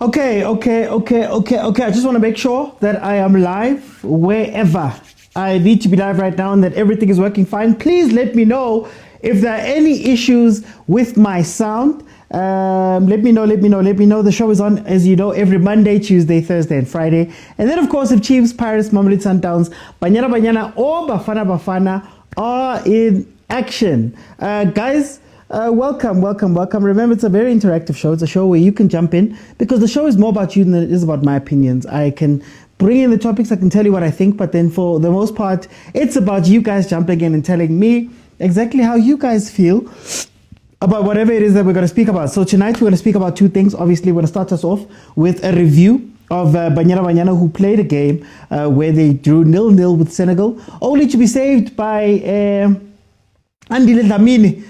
Okay. I just want to make sure that I am live wherever I need to be live right now and that everything is working fine. Please let me know if there are any issues with my sound. Let me know. The show is on, as you know, every Monday, Tuesday, Thursday, and Friday. And then, of course, if Chiefs, Pirates, Mamelodi, Sundowns, Banyana Banyana, or Bafana are in action. Guys, welcome. Remember, it's a very interactive show. It's a show where you can jump in because the show is more about you than it is about my opinions. I can bring in the topics, I can tell you what I think, but then for the most part, it's about you guys jumping in and telling me exactly how you guys feel about whatever it is that we're going to speak about. So tonight we're going to speak about two things. Obviously, we're going to start us off with a review of Banyana Banyana, who played a game where they drew 0-0 with Senegal, only to be saved by Andile Dlamini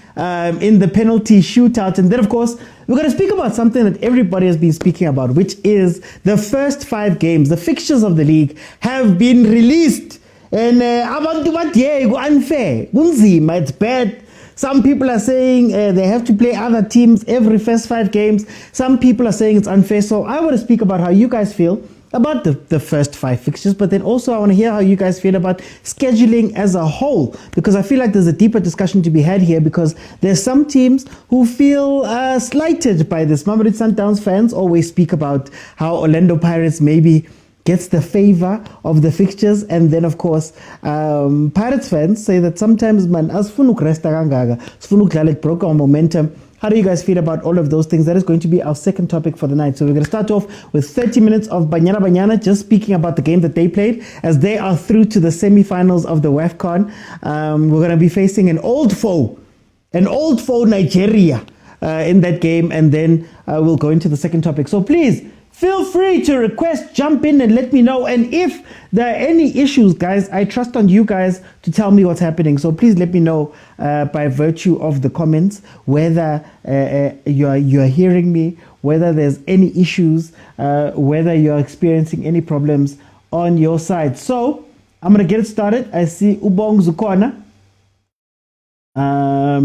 in the penalty shootout. And then, of course, we're going to speak about something that everybody has been speaking about, which is the first 5 games. The fixtures of the league have been released. And unfair. It's bad. Some people are saying they have to play other teams every first 5 games. Some people are saying it's unfair. So I want to speak about how you guys feel about the first 5 fixtures, but then also I want to hear how you guys feel about scheduling as a whole, because I feel like there's a deeper discussion to be had here, because there's some teams who feel slighted by this. Mamelodi Sundowns fans always speak about how Orlando Pirates maybe gets the favor of the fixtures, and then of course Pirates fans say that sometimes man asifuna ukuresta kangaka, sifuna ukudlala broke our momentum. How do you guys feel about all of those things? That is going to be our second topic for the night. So we're going to start off with 30 minutes of Banyana Banyana, just speaking about the game that they played, as they are through to the semi-finals of the WAFCON. We're going to be facing an old foe, Nigeria, in that game, and then we'll go into the second topic. So please, feel free to request, jump in and let me know. And if there are any issues, guys, I trust on you guys to tell me what's happening. So please let me know by virtue of the comments whether you are hearing me, whether there's any issues, whether you're experiencing any problems on your side. So I'm going to get it started. I see Ubong Zukona.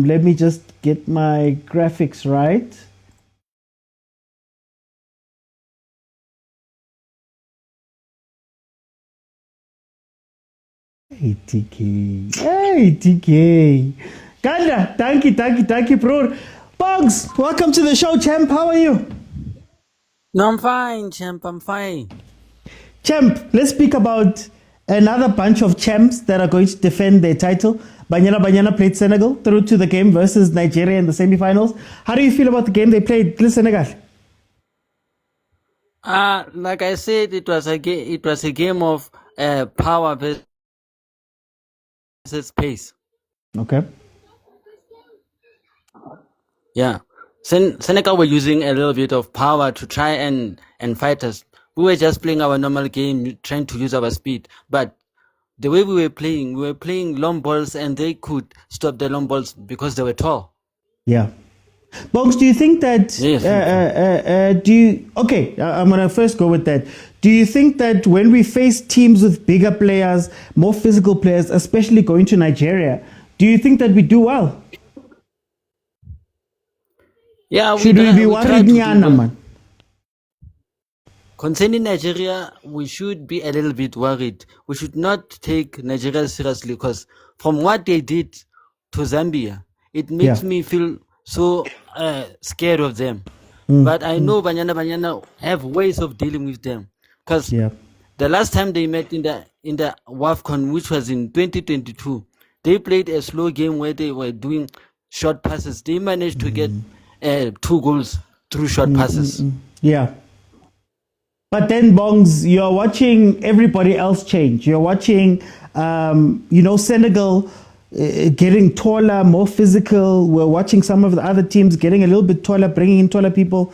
Let me just get my graphics right. Hey TK. Ganda, thank you, bro. Bugs, welcome to the show, champ. How are you? No, I'm fine, champ. I'm fine. Champ, let's speak about another bunch of champs that are going to defend their title. Banyana Banyana played Senegal through to the game versus Nigeria in the semi-finals. How do you feel about the game they played, Senegal? Like I said, it was a game of power versus pace. Okay. Yeah. Senegal were using a little bit of power to try and fight us. We were just playing our normal game, trying to use our speed. But the way we were playing long balls, and they could stop the long balls because they were tall. Yeah. Bongs, do you think that, Yes. I'm going to first go with that. Do you think that when we face teams with bigger players, more physical players, especially going to Nigeria, do you think that we do well? Yeah. Should we be worried, man? Concerning Nigeria, we should be a little bit worried. We should not take Nigeria seriously, because from what they did to Zambia, it makes me feel so scared of them. But I know Banyana Banyana have ways of dealing with them, because the last time they met in the WAFCON, which was in 2022, they played a slow game where they were doing short passes. They managed to get 2 goals through short passes. Yeah. But then, Bongs, you're watching everybody else change. You're watching, Senegal getting taller, more physical. We're watching some of the other teams getting a little bit taller, bringing in taller people.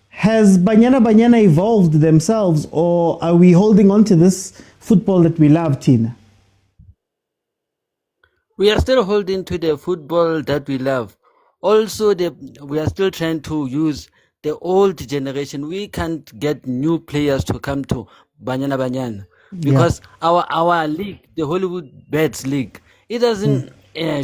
Has Banyana Banyana evolved themselves, or are we holding on to this football that we love, Tina? We are still holding to the football that we love. Also, we are still trying to use the old generation. We can't get new players to come to Banyana Banyana, because our league, the Hollywood Bets League, it doesn't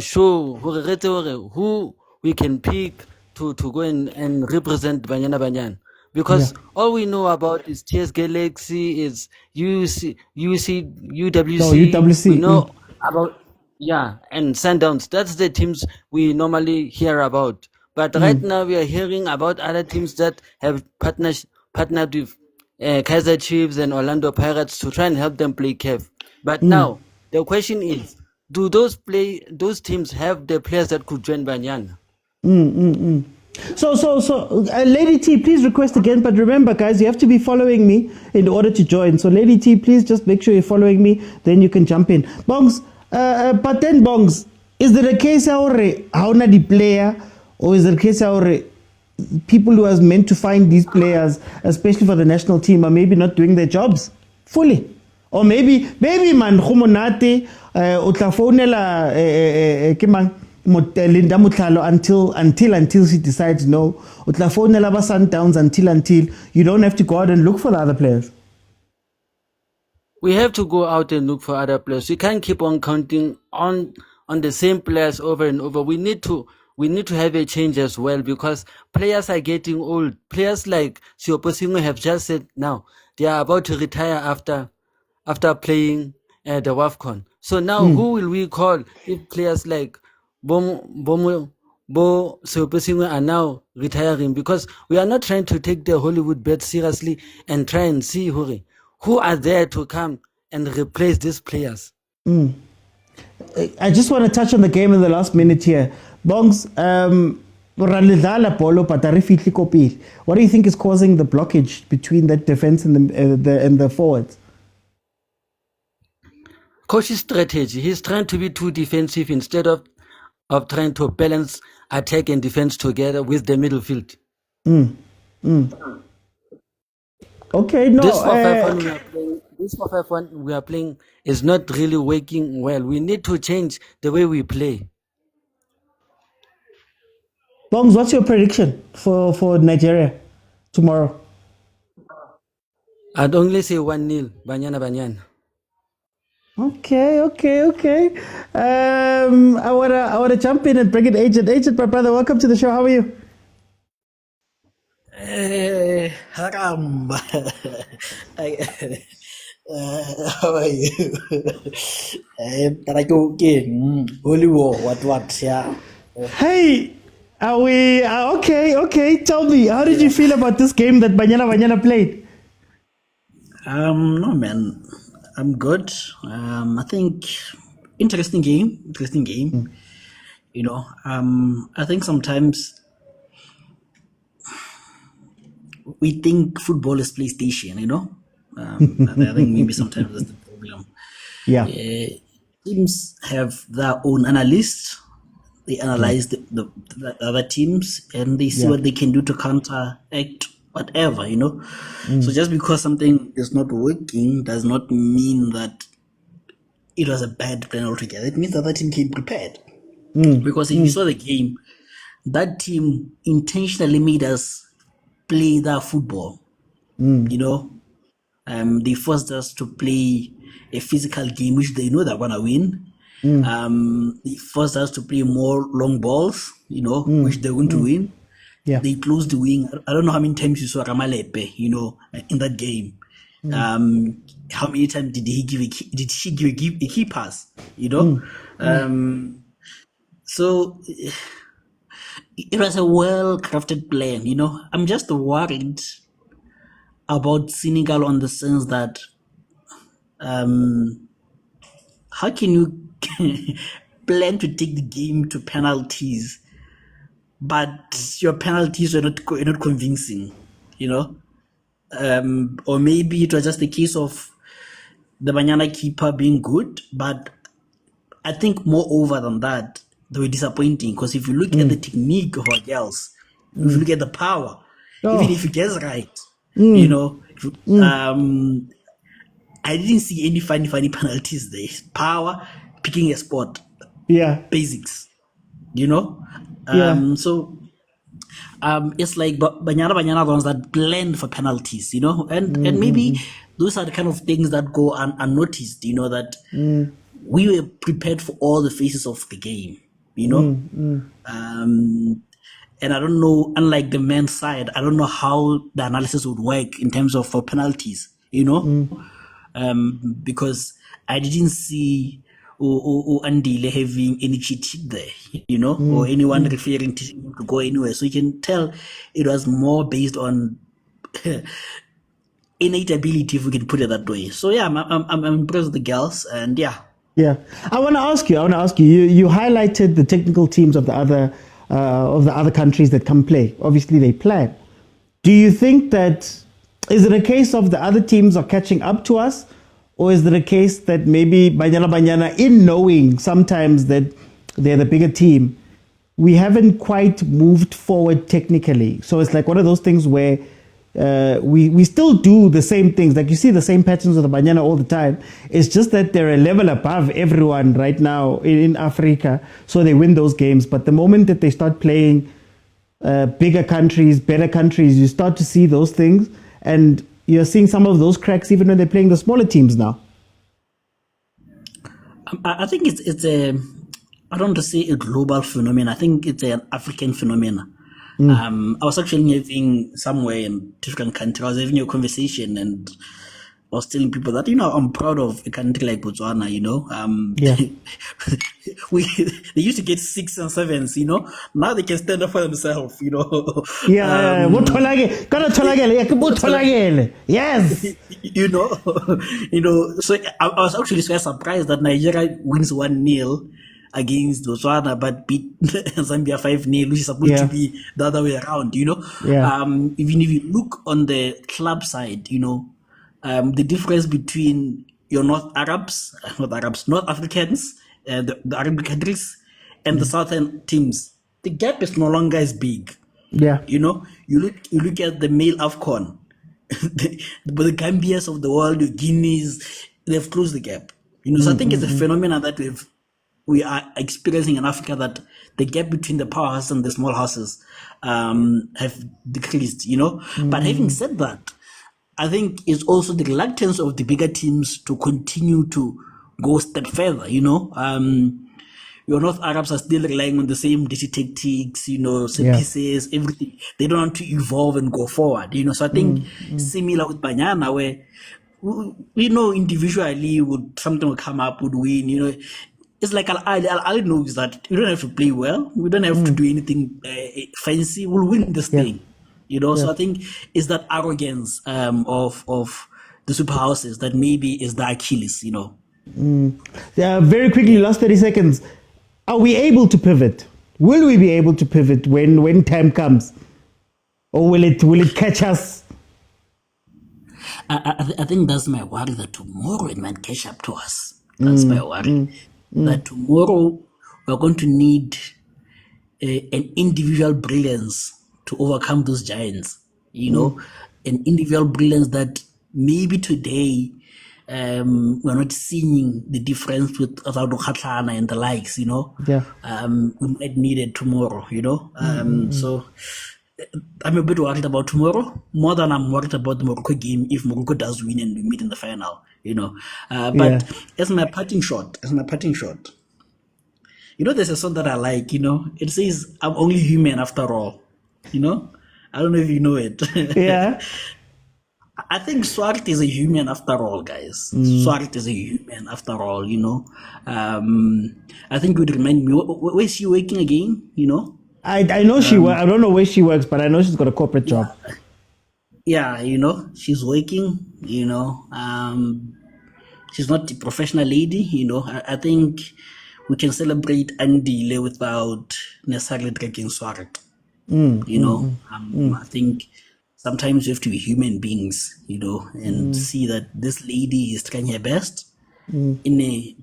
show who we can pick to go and represent Banyana Banyana. because all we know about is TS Galaxy, is No, UWC. We UWC. know about, yeah, and Sundowns. That's the teams we normally hear about. But right now we are hearing about other teams that have partnered with Kaizer Chiefs and Orlando Pirates to try and help them play CAF. But now the question is, do those teams have the players that could join Banyana? So, Lady T, please request again. But remember, guys, you have to be following me in order to join. So, Lady T, please just make sure you're following me. Then you can jump in. Bongs, but then Bongs, is there a case how na the player, or is there a case people who are meant to find these players, especially for the national team, are maybe not doing their jobs fully? Or maybe man, Humonate, utlafonela, Linda Mutlalo until she decides no. Utlafonela ba Sundowns until you don't have to go out and look for the other players. We have to go out and look for other players. We can't keep on counting on the same players over and over. We need to have a change as well, because players are getting old. Players like Sioposingo have just said now they are about to retire after playing the WAFCON. So now who will we call if players like Bo Sioposingo are now retiring? Because we are not trying to take the Hollywood bet seriously and try and see who are there to come and replace these players. I just want to touch on the game in the last minute here. Bongs, what do you think is causing the blockage between that defense and the forwards? Coach's strategy. He's trying to be too defensive instead of trying to balance attack and defense together with the middle field. Okay, no. This 4-5-1 we are playing is not really working well. We need to change the way we play. Bongs, what's your prediction for Nigeria tomorrow? I'd only say 1-0, Banyana Banyana. Okay. I wanna jump in and bring in Agent. Agent, my brother, welcome to the show. How are you? Haram. How are you? Holy war, what, yeah. Hey, are we okay? Tell me, how did you feel about this game that Banyana Banyana played? No man, I'm good. I think interesting game. You know, I think sometimes we think football is PlayStation, you know. I think maybe sometimes that's the problem. Yeah. Teams have their own analysts. They analyze the other teams and they see what they can do to counteract whatever, you know. So just because something is not working does not mean that it was a bad plan altogether. It means the other team came prepared. Because if you saw the game, that team intentionally made us play their football. You know, they forced us to play a physical game, which they know they're gonna win. They forced us to play more long balls, you know, which they're going to win. Yeah. They closed the wing. I don't know how many times you saw Ramalepe, you know, in that game. How many times did she give a key pass, you know? So it was a well-crafted plan, you know. I'm just worried about Senegal on the sense that how can you plan to take the game to penalties, but your penalties are not convincing, you know? Or maybe it was just a case of the Banyana keeper being good, but I think moreover than that, they were disappointing, because if you look at the technique of our girls, if you look at the power, even if it gets right, you know, I didn't see any funny penalties there. Power, picking a spot, basics, you know. So it's like Banyana ones that blend for penalties, you know, and maybe those are the kind of things that go unnoticed, you know, that we were prepared for all the phases of the game, you know. And I don't know, unlike the men's side, I don't know how the analysis would work in terms of for penalties, because I didn't see Andile having any cheating there, or anyone referring to him to go anywhere. So you can tell it was more based on innate ability, if we can put it that way. So yeah, I'm impressed with the girls, and yeah. Yeah, I want to ask you. You highlighted the technical teams of the other countries that come play. Obviously, they plan. Do you think that is it a case of the other teams are catching up to us, or is it a case that maybe Banyana Banyana, in knowing sometimes that they're the bigger team, we haven't quite moved forward technically? So it's like one of those things where we still do the same things. Like you see the same patterns with the Banyana all the time. It's just that they're a level above everyone right now in Africa, so they win those games. But the moment that they start playing bigger countries, better countries, you start to see those things, and you're seeing some of those cracks even when they're playing the smaller teams now. I think it's a, I don't want to say a global phenomenon. I think it's an African phenomenon. I was actually having somewhere in different country. I was having a conversation, and I was telling people that I'm proud of a country like Botswana. Yeah. They used to get 6 and 7s. Now they can stand up for themselves. Yeah. Yes. So I was actually quite surprised that Nigeria wins 1-0 against Botswana, but beat Zambia 5-0, which is supposed to be the other way around, Yeah. Even if you look on the club side, the difference between your North Africans, the Arabic countries, and the Southern teams, the gap is no longer as big. Yeah. You look at the male AFCON, the Gambias of the world, the Guineas, they've closed the gap. So I think it's a phenomenon that we are experiencing in Africa, that the gap between the powerhouses and the small houses have decreased, But having said that, I think it's also the reluctance of the bigger teams to continue to go a step further, Your North Arabs are still relying on the same dirty tactics, set pieces, everything. They don't want to evolve and go forward, So I think similar with Banyana, where individually something would come up, would win, It's like Ahly knows that we don't have to play well. We don't have to do anything fancy. We'll win this thing, So I think it's that arrogance of the super houses that maybe is the Achilles, Yeah. Very quickly, last 30 seconds. Are we able to pivot? Will we be able to pivot when time comes, or will it catch us? I think that's my worry, that tomorrow it might catch up to us. That's my worry. That tomorrow we're going to need an individual brilliance to overcome those giants, an individual brilliance that maybe today we're not seeing the difference with Azado Khatlana and the likes, Yeah. We might need it tomorrow, So I'm a bit worried about tomorrow, more than I'm worried about the Morocco game if Morocco does win and we meet in the final, But as my parting shot, there's a song that I like, it says, I'm only human after all, I don't know if you know it. Yeah. I think Swart is a human after all, guys. Swart is a human after all, I think it would remind me, where's she working again, I know she works. I don't know where she works, but I know she's got a corporate job. Yeah, she's working, she's not a professional lady, I think we can celebrate Andile without necessarily drinking Swart. I think sometimes you have to be human beings, and see that this lady is trying her best in a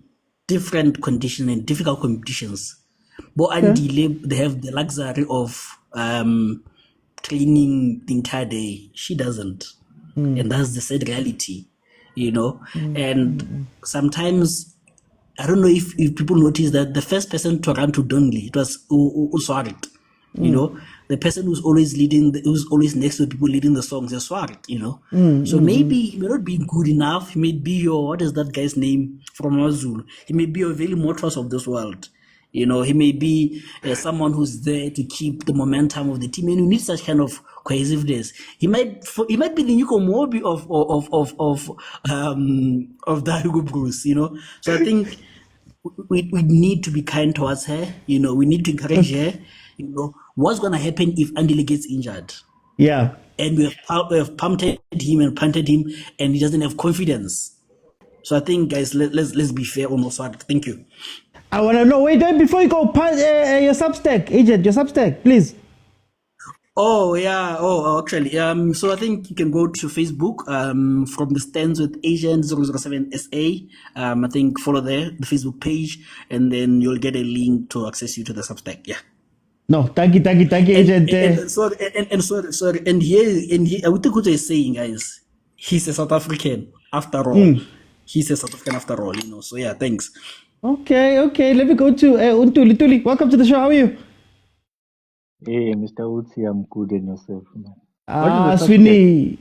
different condition and difficult competitions. But Andile, they have the luxury of training the entire day. She doesn't. And that's the sad reality, And sometimes, I don't know if people notice that the first person to run to Donley, it was Uswarit. The person who's always who's always next to people leading the songs is Swarit, So maybe he may not be good enough. He may be what is that guy's name from Azul? He may be a very Motors of this world, You know, he may be someone who's there to keep the momentum of the team, and you need such kind of cohesiveness. He might be the Nico Mobi of the Hugo Bruce, you know. So I think we need to be kind towards her. You know, we need to encourage her. You know, what's going to happen if Andile gets injured? Yeah. And we have pumped him and punted him, and he doesn't have confidence. So I think, guys, let's be fair on also. Thank you. I want to know, wait, before you go, your Substack, agent, your Substack, please. Oh, yeah. Oh, actually, so I think you can go to Facebook, from the stands with Agent 007 SA. I think follow there, the Facebook page, and then you'll get a link to access you to the Substack. Yeah. No, thank you, agent. And sorry. And here, what Kuta is saying, guys, he's a South African after all. He's a South African after all, you know. So yeah, thanks. Okay. Let me go to Untuli. Tuli, welcome to the show. How are you? Hey, Mr. Utsi, I'm good and yourself, man. Sweeney.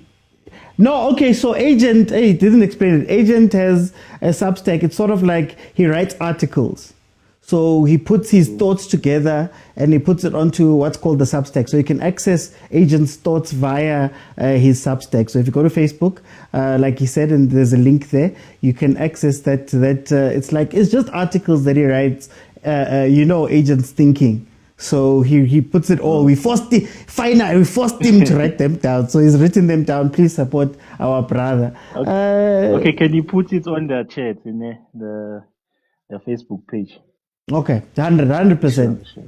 No, okay, so Agent, he didn't explain it. Agent has a Substack. It's sort of like he writes articles. So he puts his thoughts together and he puts it onto what's called the Substack. So you can access Agent's thoughts via his Substack. So if you go to Facebook, like he said, and there's a link there, you can access that. It's just articles that he writes, Agent's thinking. So he puts it all. We forced him to write them down. So he's written them down. Please support our brother. Okay, can you put it on the chat in the Facebook page? Okay, 100%. Sure.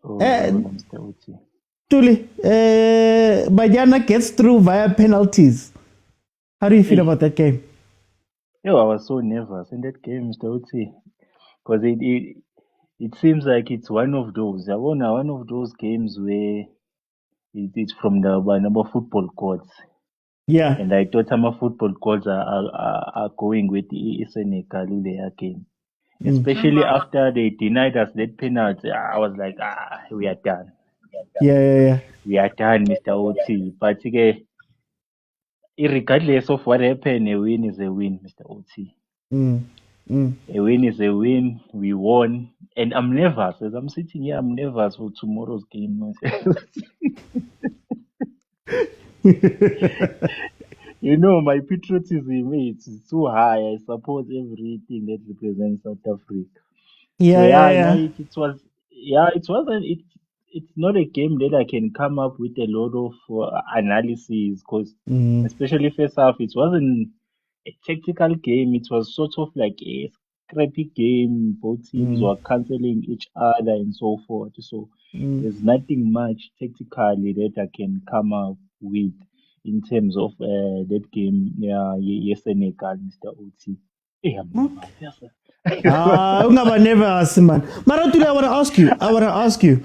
Mr. Utsi. Tuli, Banyana gets through via penalties. How do you feel about that game? I was so nervous in that game, Mr. Utsi, because it seems like it's one of those games where it's from the number football courts. Yeah. And I thought some football courts are going with the Senegal game. Especially after they denied us that penalty, I was like, we are done. Yeah. We are done, Mr. Utsi. But regardless of what happened, a win is a win, Mr. Utsi. A win is a win. We won. And I'm nervous. As I'm sitting here, I'm nervous for tomorrow's game. You know, my patriotism is too high. I support everything that represents South Africa. It's not a game that I can come up with a lot of analysis, because especially first half, it wasn't a tactical game. It was sort of like a scrappy game. Both teams were cancelling each other and so forth. So there's nothing much tactically that I can come up with in terms of that game. Senegal, Mr. Utsi. Never ask, man. Maratuli, I want to ask you.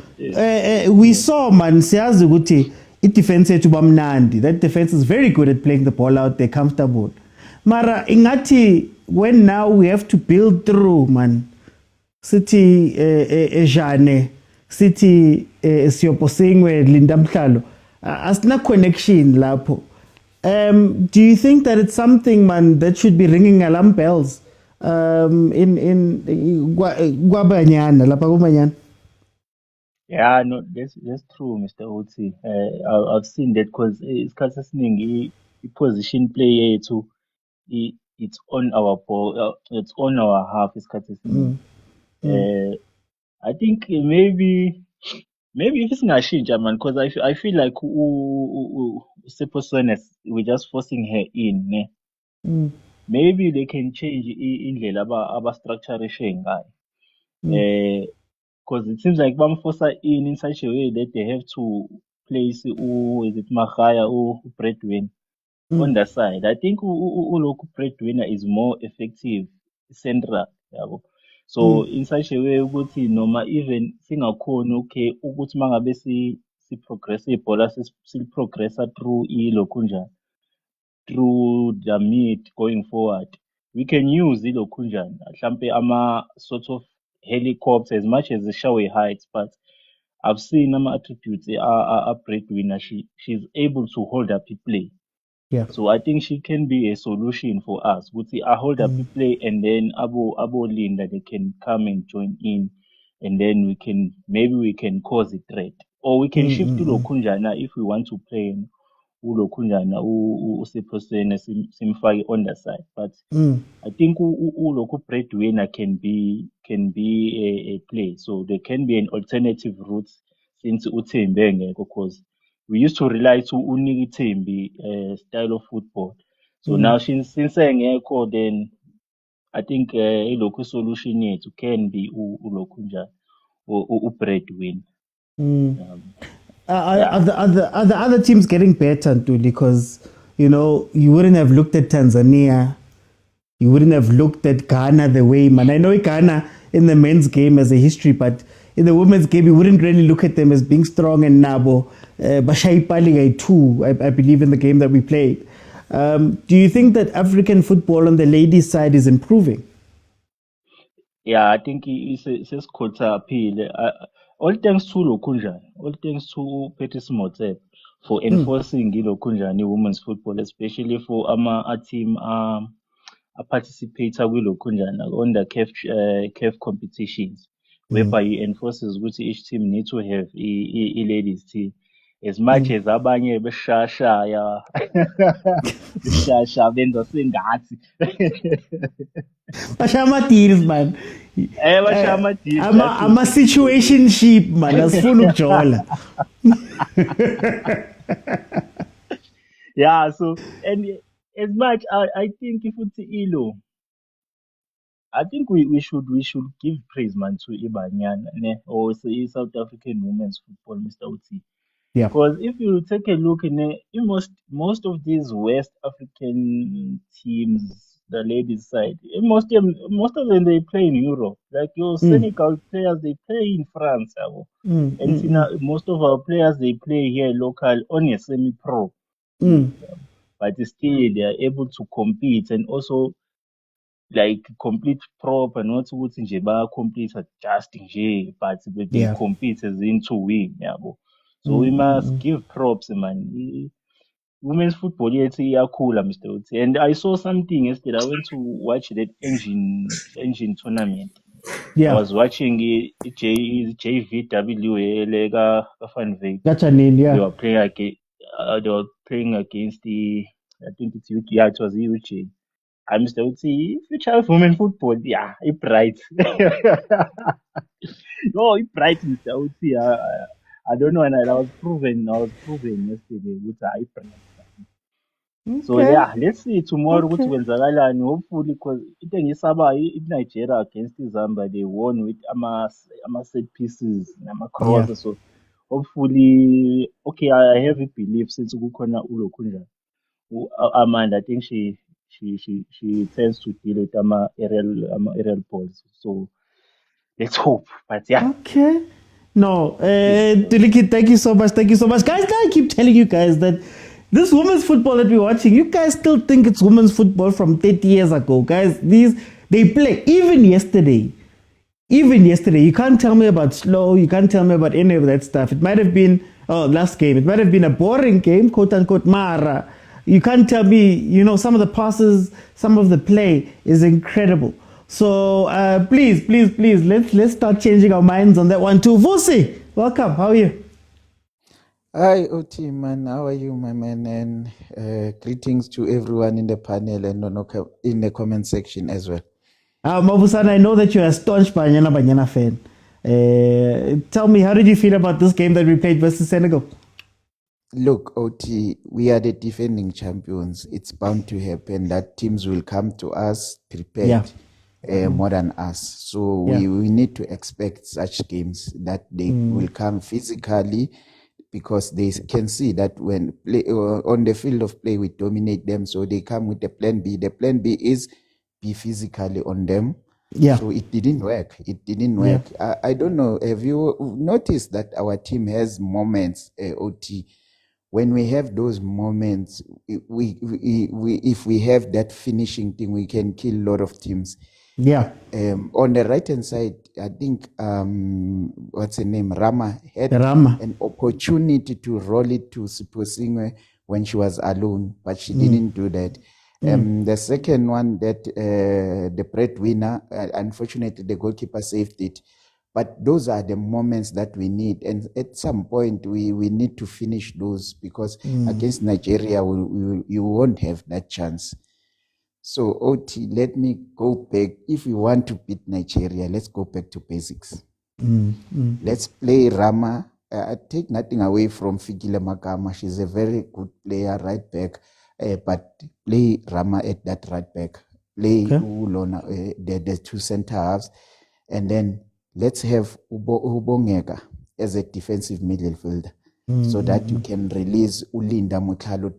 We saw, man, siyazi ukuthi i-defense yethu bamnandi. That defense is very good at playing the ball out. They're comfortable. Mara ingati, when now we have to build through, man. City Jane, City Siyoposengwe, Linda Mhlalo. Asina connection lapho. Do you think that it's something, man, that should be ringing alarm bells in Banyana, lapha Banyana? Yeah, no, that's true, Mr. Utsi. I've seen that because it's concerning position play to it's on our ball, it's on our half. It's concerning. I think maybe if it's not change, man, because I feel like we're just forcing her in. Ne? Maybe they can change in the structure guy. Because it seems like Bamfosa in such a way that they have to place Mahaya or Breadwin on the side. I think local breadwinner is more effective central. So in such a way, ukuthi noma even singakhona okay ukuthi mangabe si progress ibhola si progressa through ilokhunjana, through the mid going forward, we can use ilokhunjana mhlambe ama sort of helicopter as much as the Shawe heights, but I've seen ama attributes a breadwinner. She's able to hold up play. Yeah. So I think she can be a solution for us. Would see I hold up play and then Abo Linda they can come and join in and then we can cause a threat, or we can shift to Lokunjana if we want to play uLokunjana usephoseni simfake on the side. But I think uLoku breadwinner can be a play, so there can be an alternative route since uThembi engekho, because we used to rely to uNiki Thembi style of football. So now since engekho, then I think iloku solution yethu can be uLokunjana breadwinner. Are the other teams getting better too? Because you wouldn't have looked at Tanzania, you wouldn't have looked at Ghana the way, man. I know Ghana in the men's game as a history, but in the women's game, you wouldn't really look at them as being strong and nabo. Bashai too, I believe, in the game that we played. Do you think that African football on the ladies' side is improving? Yeah, I think it's quarter appeal. All thanks to Lokunjana, all thanks to Patrice Motsepe for enforcing Lokunjana women's football, especially for a team participator with Lokunjana on the CAF competitions, whereby he enforces which each team needs to have a ladies team. As much as abanye beshashaya beshasha benza sengathi Bashamatiri, man. bashamatiri, I'm a situation sheep, man. Asifuna ukujola. Yeah, so and as much I think if it's Ilo, I think we should give praise, man, to Banyana or say South African women's football, Mr. Uti. Yeah. Because if you take a look in most of these West African teams, the ladies side, most of them they play in Europe. Like your Senegal players, they play in France, and most of our players they play here local on a semi-pro. But still they are able to compete and also like complete prop and not what nje complete just nje, but they compete as into win, so we must give props, man. Women's football yet cool, Mr. Uti. And I saw something yesterday. I went to watch that engine tournament. I was watching JVW Lega Fanvik. That's a name, yeah. They were playing against the, I think it's UK. Yeah, it was UK. I Mr. Uti, future of women football, yeah, it's bright. No, it's bright, Mr. Uti. I don't know, and I was proven yesterday with the bright. So yeah, let's see tomorrow what will and hopefully, because Nigeria against Zambia, they won with ama set pieces, ama crosses. So hopefully, okay, I have a belief since Ukona Ulokunja, Amanda, I think she tends to deal with aerial balls. So let's hope. But yeah. Okay. No, Diliki, thank you so much. Thank you so much. Guys, I keep telling you guys that this women's football that we're watching, you guys still think it's women's football from 30 years ago. Guys, they play. Even yesterday, you can't tell me about slow, you can't tell me about any of that stuff. It might have been, last game, it might have been a boring game, quote unquote, Mara. You can't tell me, some of the passes, some of the play is incredible. So please, let's start changing our minds on that one too. Vusi, welcome. How are you? Hi, OT man. How are you, my man? And greetings to everyone in the panel and in the comment section as well. Mabusana, I know that you're a staunch Banyana Banyana fan. Tell me, how did you feel about this game that we played versus Senegal? Look, OT, we are the defending champions. It's bound to happen that teams will come to us prepared. More than us. So we need to expect such games that they will come physically, because they can see that when on the field of play we dominate them, so they come with the plan B. The plan B is be physically on them. So it didn't work. I don't know, have you noticed that our team has moments, OT, when we have those moments, we if we have that finishing thing, we can kill a lot of teams. On the right hand side, I think what's her name, Rama had an opportunity to roll it to Siposingwe when she was alone, but she didn't do that. The second one, that the breadwinner, unfortunately the goalkeeper saved it, But those are the moments that we need. And at some point, we need to finish those, because against Nigeria, you won't have that chance. So, OT, let me go back. If we want to beat Nigeria, let's go back to basics. Let's play Rama. Take nothing away from Fikile Makama. She's a very good player, right back. But play Rama at that right back. Play Ulona, the two center halves. And then let's have Ubongeka as a defensive midfielder, so that you can release Ulinda Mutalo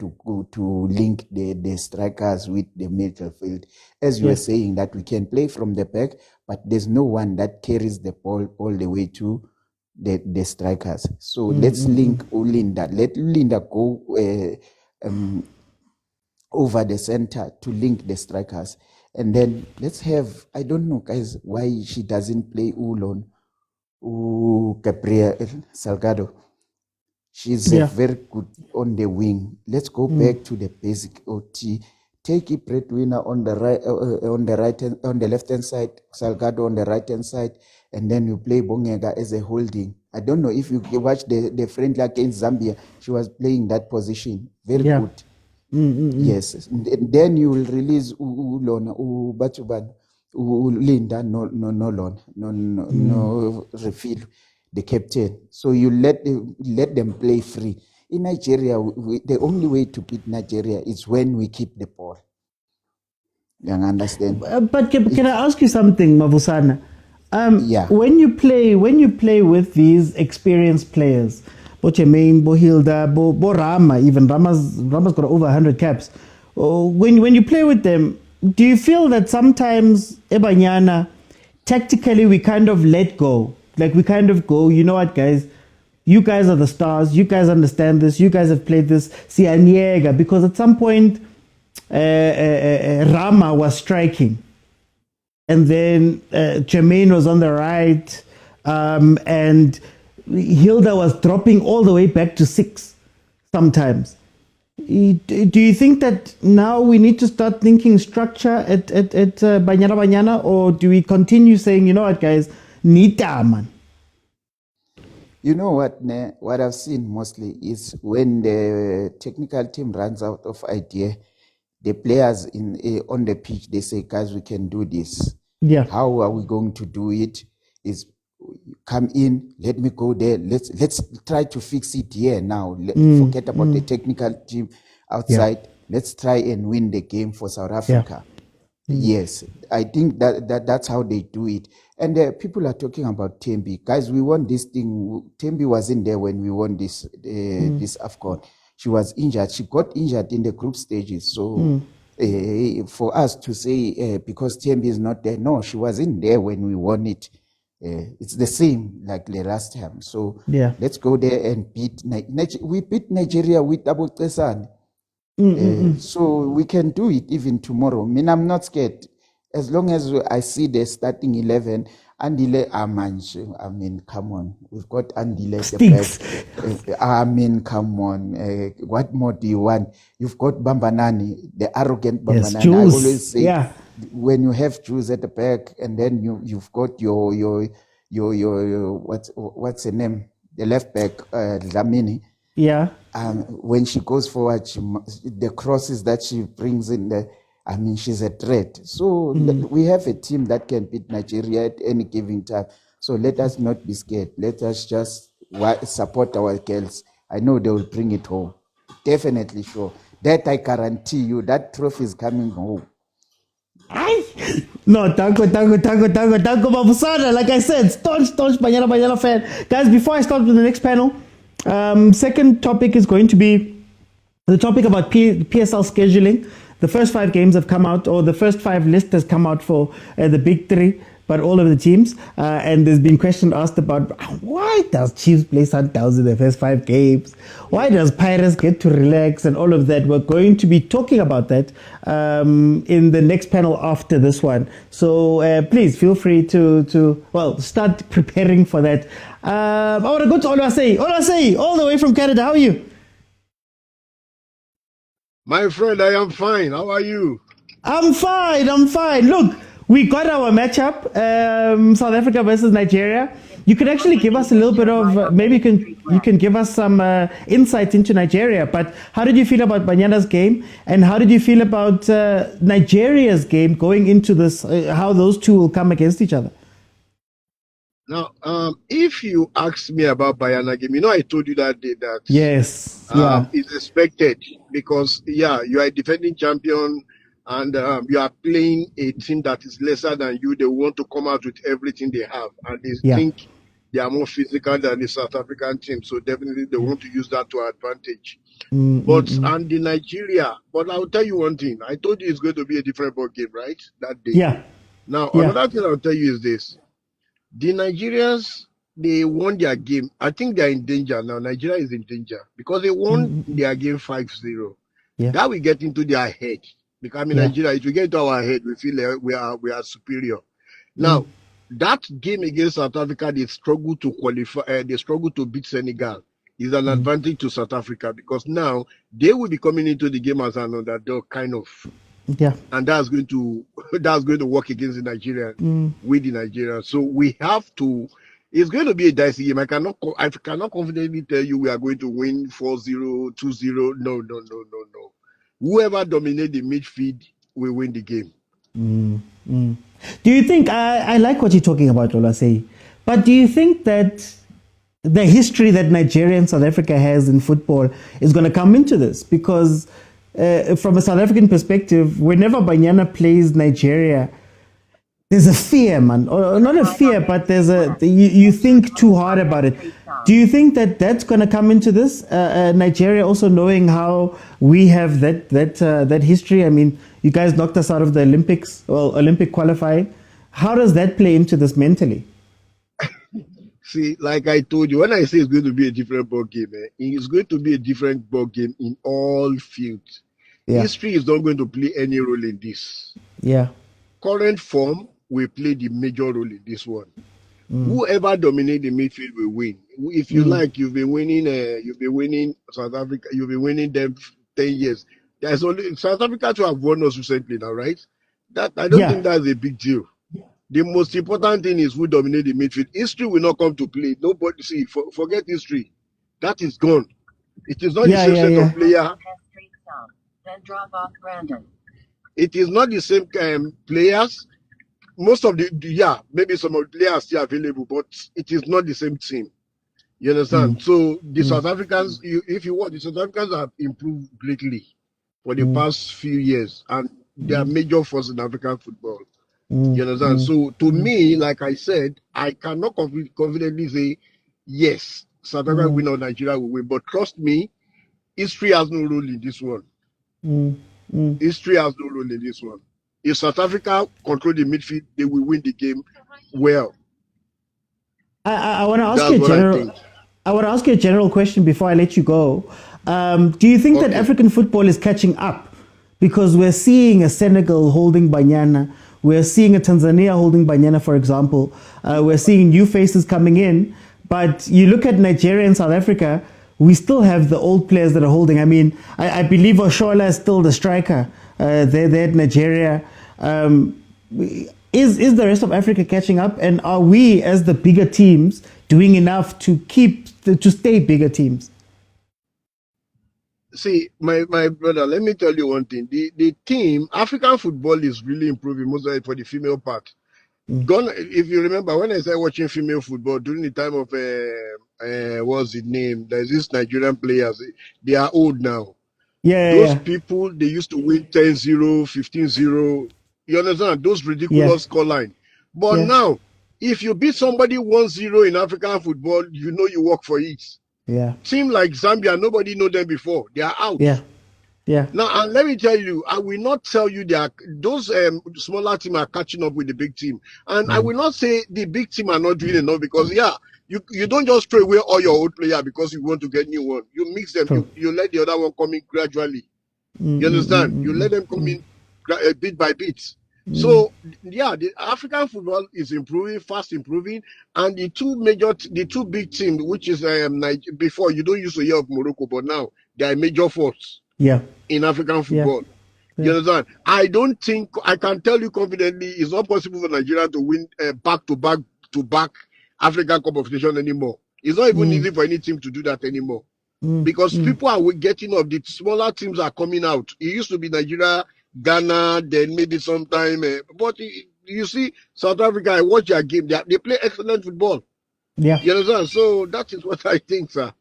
to link the strikers with the midfield. As you were saying, that we can play from the back, but there's no one that carries the ball all the way to the strikers. So let's link Ulinda. Let Ulinda go over the center to link the strikers. And then let's have, I don't know, guys, why she doesn't play Ulon, Gabriel Salgado. She's very good on the wing. Let's go back to the basic OT. Take a breadwinner on the right, on the left hand side, Salgado on the right hand side, and then you play Bongega as a holding. I don't know if you watch the friendly against Zambia. She was playing that position very good. Yes, and then you will release Ulona, Batuban, Linda, no loan, no refill, the captain. So you let them play free. In Nigeria, the only way to beat Nigeria is when we keep the ball. You understand? But can I ask you something, Mavusana? When you play with these experienced players, Bochemain, Bohilda, Rama, even Rama's got over 100 caps. When you play with them, do you feel that sometimes Banyana, tactically we kind of let go? Like we kind of go, you know what, guys? You guys are the stars. You guys understand this. You guys have played this. Sianiega, because at some point, Rama was striking, and then Jermaine was on the right, and Hilda was dropping all the way back to 6 sometimes. Do you think that now we need to start thinking structure at Banyana Banyana, or do we continue saying, you know what, guys, Nita, man? You know what, Ne? What I've seen mostly is when the technical team runs out of idea, the players on the pitch, they say, guys, we can do this. Yeah. How are we going to do it? Is come in, let me go there. Let's try to fix it here now. Forget about the technical team outside. Yeah. Let's try and win the game for South Africa. Yeah. Yes, I think that's how they do it. And people are talking about Tembi. Guys, we won this thing. Tembi wasn't there when we won this AFCON. She was injured. She got injured in the group stages. So for us to say because Tembi is not there, no, she wasn't there when we won it. It's the same like the last time. So let's go there and beat Nigeria. We beat Nigeria with double Tesan. So we can do it even tomorrow. I mean, I'm not scared. As long as I see the starting 11, Andile Amanche. I mean, come on. We've got Andile the back. I mean, come on. What more do you want? You've got Bambanani, the arrogant Bambanani. Yes, Jules. I always say, when you have Jules at the back, and then you've got your what's the name? The left back, Dlamini. Yeah. When she goes forward, the crosses that she brings in there, I mean, she's a threat. So we have a team that can beat Nigeria at any given time. So let us not be scared. Let us just support our girls. I know they will bring it home. Definitely sure. That I guarantee you, that trophy is coming home. No, tango, Mavusana. Like I said, staunch Banyana fan. Guys, before I start with the next panel, second topic is going to be the topic about PSL scheduling. The first 5 games have come out, or the first 5 list has come out for the big 3, but all of the teams. And there's been questions asked about why does Chiefs play Sundowns in the first 5 games? Why does Pirates get to relax and all of that? We're going to be talking about that in the next panel after this one. So please feel free to start preparing for that. I want to go to Olwasei, all the way from Canada. How are you? My friend, I am fine. How are you? I'm fine. Look, we got our matchup, South Africa versus Nigeria. You can actually give us a little bit of, maybe you can give us some insights into Nigeria. But how did you feel about Banyana's game? And how did you feel about Nigeria's game going into this, how those two will come against each other? Now, if you ask me about Banyana game, I told you that day that yes, it's expected because you are a defending champion and you are playing a team that is lesser than you. They want to come out with everything they have, and they think they are more physical than the South African team. So definitely they want to use that to advantage. And the Nigeria, but I'll tell you one thing. I told you it's going to be a different ball game, right? That day. Yeah. Now, another thing I'll tell you is this. The Nigerians, they won their game. I think they are in danger now. Nigeria is in danger because they won their game 5-0. Yeah. That will get into their head. Because Nigeria, if we get into our head, we feel like we are superior. Now, that game against South Africa, they struggle to qualify. They struggle to beat Senegal. Is an advantage to South Africa because now they will be coming into the game as an underdog, kind of. Yeah, and that's going to work against the Nigerian with the Nigerians. So we have to. It's going to be a dicey game. I cannot confidently tell you we are going to win 4-0, 2-0. No. Whoever dominates the midfield will win the game. Do you think? I like what you're talking about, Olasei, but do you think that the history that Nigeria and South Africa has in football is going to come into this? Because from a South African perspective, whenever Banyana plays Nigeria, there's a fear, man. Or not a fear, but there's you think too hard about it. Do you think that that's going to come into this? Nigeria also knowing how we have that history. I mean, you guys knocked us out of the Olympics, Olympic qualifying. How does that play into this mentally? See, like I told you, when I say it's going to be a different ball game, it's going to be a different ball game in all fields. Yeah. History is not going to play any role in this. Yeah. Current form will play the major role in this one. Whoever dominates the midfield will win. If you like, you've been winning South Africa, you've been winning them 10 years. There's only South Africa to have won us recently now, right? That I don't think that's a big deal. The most important thing is who dominate the midfield. History will not come to play. Nobody forget history. That is gone. It is not the same set of players. Then drop off Brandon. It is not the same players. Most of maybe some of the players are still available, but it is not the same team. You understand? So the South Africans, if you want, the South Africans have improved greatly for the past few years, and they are major force in African football. You understand? So to me, like I said, I cannot confidently say yes, South Africa will win or Nigeria will win. But trust me, history has no role in this one. History has no role in this one. If South Africa control the midfield, they will win the game well. I want to ask you a general. I want to ask you a general question before I let you go. Do you think that African football is catching up? Because we're seeing a Senegal holding Banyana. We're seeing a Tanzania holding Banyana, for example. We're seeing new faces coming in. But you look at Nigeria and South Africa, we still have the old players that are holding. I mean, I believe Oshola is still the striker. They're at Nigeria. Is the rest of Africa catching up? And are we, as the bigger teams, doing enough to stay bigger teams? See, my brother, let me tell you one thing. The team, African football is really improving, most of it for the female part. If you remember, when I started watching female football during the time of, what's the name? There's these Nigerian players. They are old now. Those people, they used to win 10-0, 15-0. You understand? Those ridiculous scoreline. But now, if you beat somebody 1-0 in African football, you know you work for it. Team like Zambia, nobody know them before. They are out. Now, and let me tell you, I will not tell you those smaller teams are catching up with the big team. And I will not say the big team are not doing enough because, you don't just throw away all your old players because you want to get new one. You mix them. You let the other one come in gradually. You understand? You let them come in bit by bit. So, the African football is improving, fast improving. And the two big teams, which is before, you don't used to hear of Morocco, but now they are major force in African football. You understand? I don't think, I can tell you confidently, it's not possible for Nigeria to win back African Cup of Nations anymore. It's not even easy for any team to do that anymore. Because people are getting up, the smaller teams are coming out. It used to be Nigeria, Ghana, then maybe sometime. But you see, South Africa, I watch their game. They play excellent football. Yeah. You understand? So that is what I think, sir.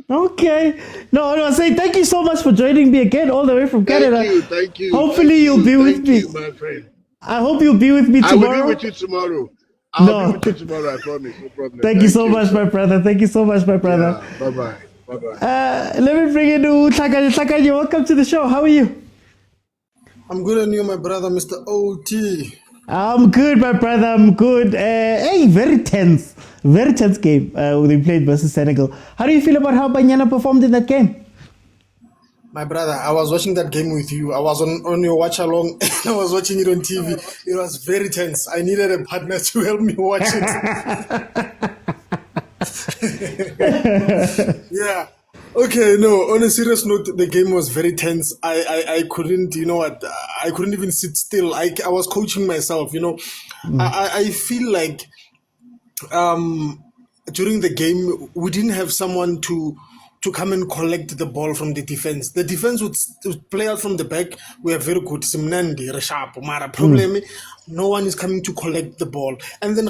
Okay. No, I say thank you so much for joining me again, all the way from Canada. Thank you. Hopefully you'll be with me. Thank you, my friend. I hope you'll be with me tomorrow. I will be with you tomorrow. I'll be with you tomorrow, I promise. No problem. Thank you so much, my brother. Thank you so much, my brother. Yeah, bye-bye. Bye-bye. Let me bring in Tlhakane. Welcome to the show. How are you? I'm good, and you, my brother, Mr. OT. I'm good, my brother. I'm good. Hey, very tense game they played versus Senegal. How do you feel about how Banyana performed in that game? My brother, I was watching that game with you. I was on your watch along. I was watching it on TV. It was very tense. I needed a partner to help me watch it. Yeah. Okay, no, on a serious note, the game was very tense. I couldn't, you know what, I couldn't even sit still. I was coaching myself, you know. I feel like during the game, we didn't have someone to come and collect the ball from the defense. The defense would play out from the back. We are very good. Simnandi, Reshapo, Mara. Problem, no one is coming to collect the ball. And then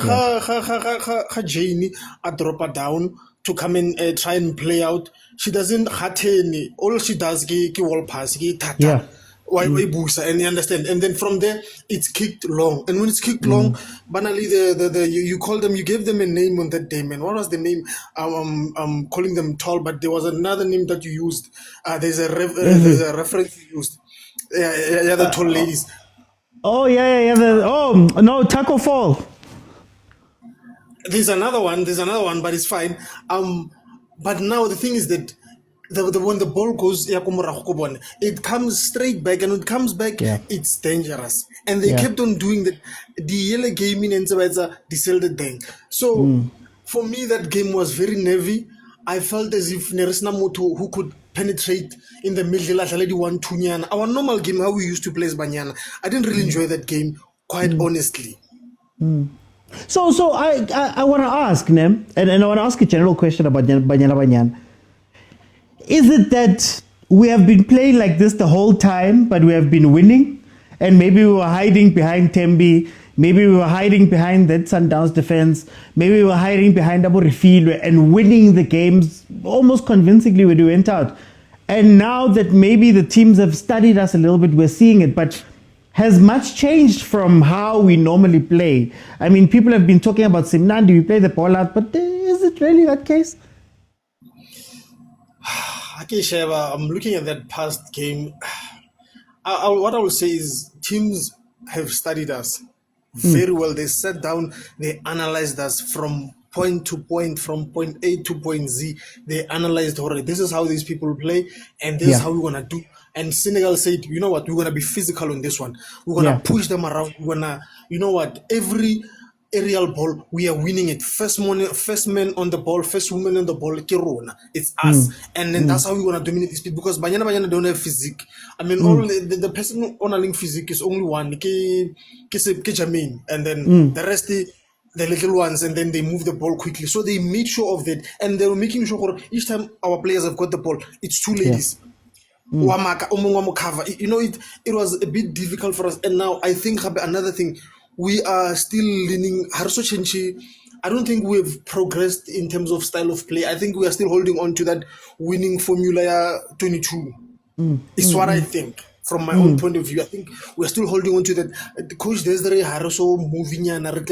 Janie, I drop her down to come and try and play out. She doesn't hateni. All she does ki wall pass, ki tata. Why and you understand? And then from there it's kicked long. And when it's kicked long, banally you call them, you gave them a name on that day, man. What was the name? I'm calling them tall, but there was another name that you used. There's a reference you used. Yeah, the tall ladies. Oh yeah. No, Taco Fall. There's another one, but it's fine. But now the thing is that when the ball goes, it comes straight back, and when it comes back, it's dangerous. And they kept on doing that. The yellow gaming and so the thing. So for me, that game was very nervy. I felt as if Neresna Moto who could penetrate in the middle. Our normal game, how we used to play as Banyana. I didn't really enjoy that game, quite honestly. So I want to ask, Nem, and I want to ask a general question about Banyana Banyana. Is it that we have been playing like this the whole time, but we have been winning, and maybe we were hiding behind Tembi, maybe we were hiding behind that Sundowns defense, maybe we were hiding behind Abu Refil and winning the games almost convincingly when we went out, and now that maybe the teams have studied us a little bit, we're seeing it, but has much changed from how we normally play? I mean, people have been talking about Simnandi, we play the ball out, but is it really that case? Okay, Sheva, I'm looking at that past game. What I will say is teams have studied us very well. They sat down, they analyzed us from point to point, from point A to point Z. They analyzed, all right, this is how these people play, and this is how we're going to do. And Senegal said, you know what, we're going to be physical on this one. We're going to push them around. We're going to, you know what, every aerial ball, we are winning it. First man on the ball, first woman on the ball, Kirona. It's us. And then that's how we're going to dominate this people, because Banyana don't have physique. I mean, all the person on a link physique is only one, Jamin. And then the rest, the little ones, and then they move the ball quickly. So they made sure of that. And they were making sure each time our players have got the ball, it's two ladies. You know, it was a bit difficult for us. And now I think another thing, we are still leaning. I don't think we've progressed in terms of style of play. I think we are still holding on to that winning Formula 22. It's what I think from my own point of view. I think we're still holding on to that. The coach Desiree Haroso moving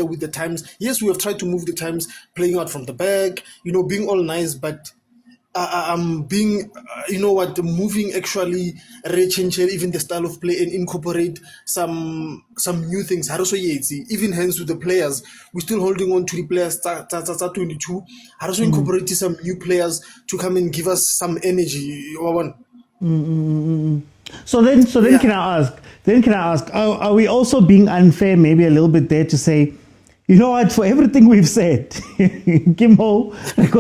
with the times. Yes, we have tried to move the times, playing out from the back, being all nice, but moving actually change even the style of play and incorporate some new things. Even hence with the players, we're still holding on to the players 22. Incorporate some new players to come and give us some energy. So then can I ask, are we also being unfair maybe a little bit there to say, you know what, for everything we've said, Kimho,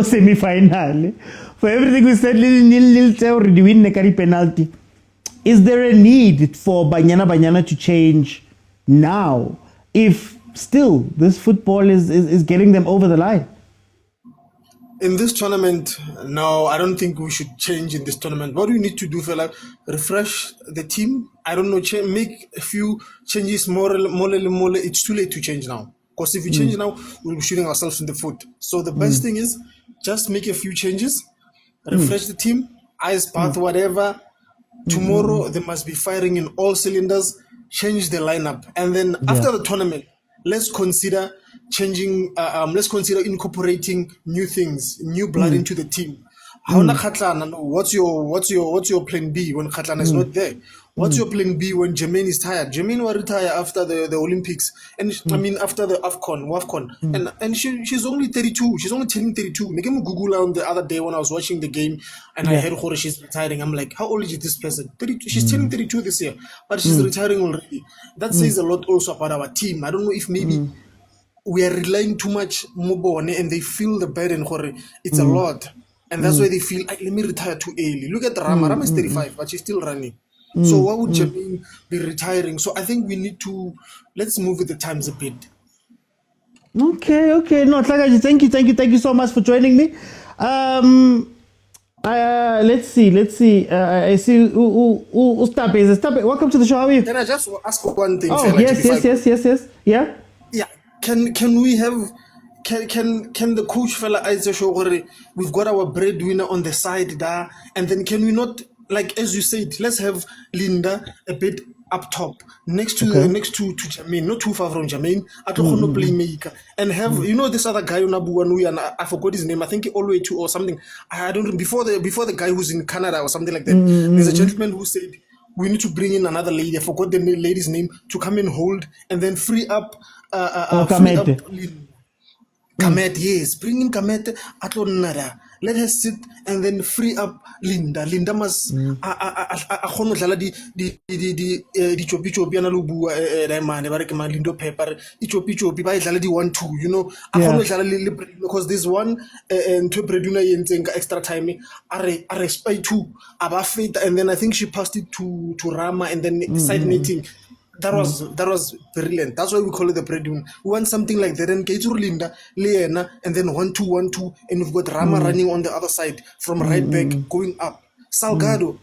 semi-final, for everything we said, nil, already win the penalty. is there a need for Banyana Banyana to change now if still this football is getting them over the line? In this tournament, no, I don't think we should change in this tournament. What we need to do, fella, refresh the team. I don't know, make a few changes. More. It's too late to change now. Because if we change now, we'll be shooting ourselves in the foot. So the best thing is just make a few changes, refresh the team, ice bath, whatever. Tomorrow they must be firing in all cylinders. Change the lineup, and then after the tournament, let's consider changing. Let's consider incorporating new things, new blood into the team. What's your plan B when Khatlana is not there? What's your plan B when Jermaine is tired? Jermaine will retire after the Olympics, and I mean after the WAFCON, and she's only 32. She's only turning 32. I came Google on the other day when I was watching the game, and I heard Khore she's retiring. I'm like, how old is this person? 32. She's turning 32 this year, but she's retiring already. That says a lot also about our team. I don't know if maybe we are relying too much Mobone, and they feel the burden. Khore, it's a lot. And that's why they feel, let me retire too early. Look at Rama. Rama is 35, but she's still running. So why would Jameen be retiring? So I think we need to, let's move with the times a bit. Okay. No, Tlakaji, thank you so much for joining me. Let's see. I see. Stape. Welcome to the show. How are you? Can I just ask one thing? Oh, yes. Yeah. Yeah. Can we have... Can the coach fella Aiza show we've got our breadwinner on the side there, and then can we not, like as you said, let's have Linda a bit up top next to Jermaine, not too far from Jermaine, at a playmaker, and have this other guy Unabuanu, and I forgot his name, I think all the way to or something. I don't know, before the guy who's in Canada or something like that. There's a gentleman who said we need to bring in another lady. I forgot the lady's name, to come and hold and then free up Kamet, yes, bring in Kamet Atlonada. Let her sit and then free up Linda. Linda must di chopi ana lubu mane ba re ke ma Lindo Pepper chopi ba idlala di 1-2 because this one into Breduna yentseng extra time are spy 2 aba fit, and then I think she passed it to Rama, and then side meeting. That was brilliant. That's why we call it the breadwinner. We want something like that. And Kaizer Linda, Leena, and then 1-2, and we've got Rama running on the other side from right back going up. Salgado,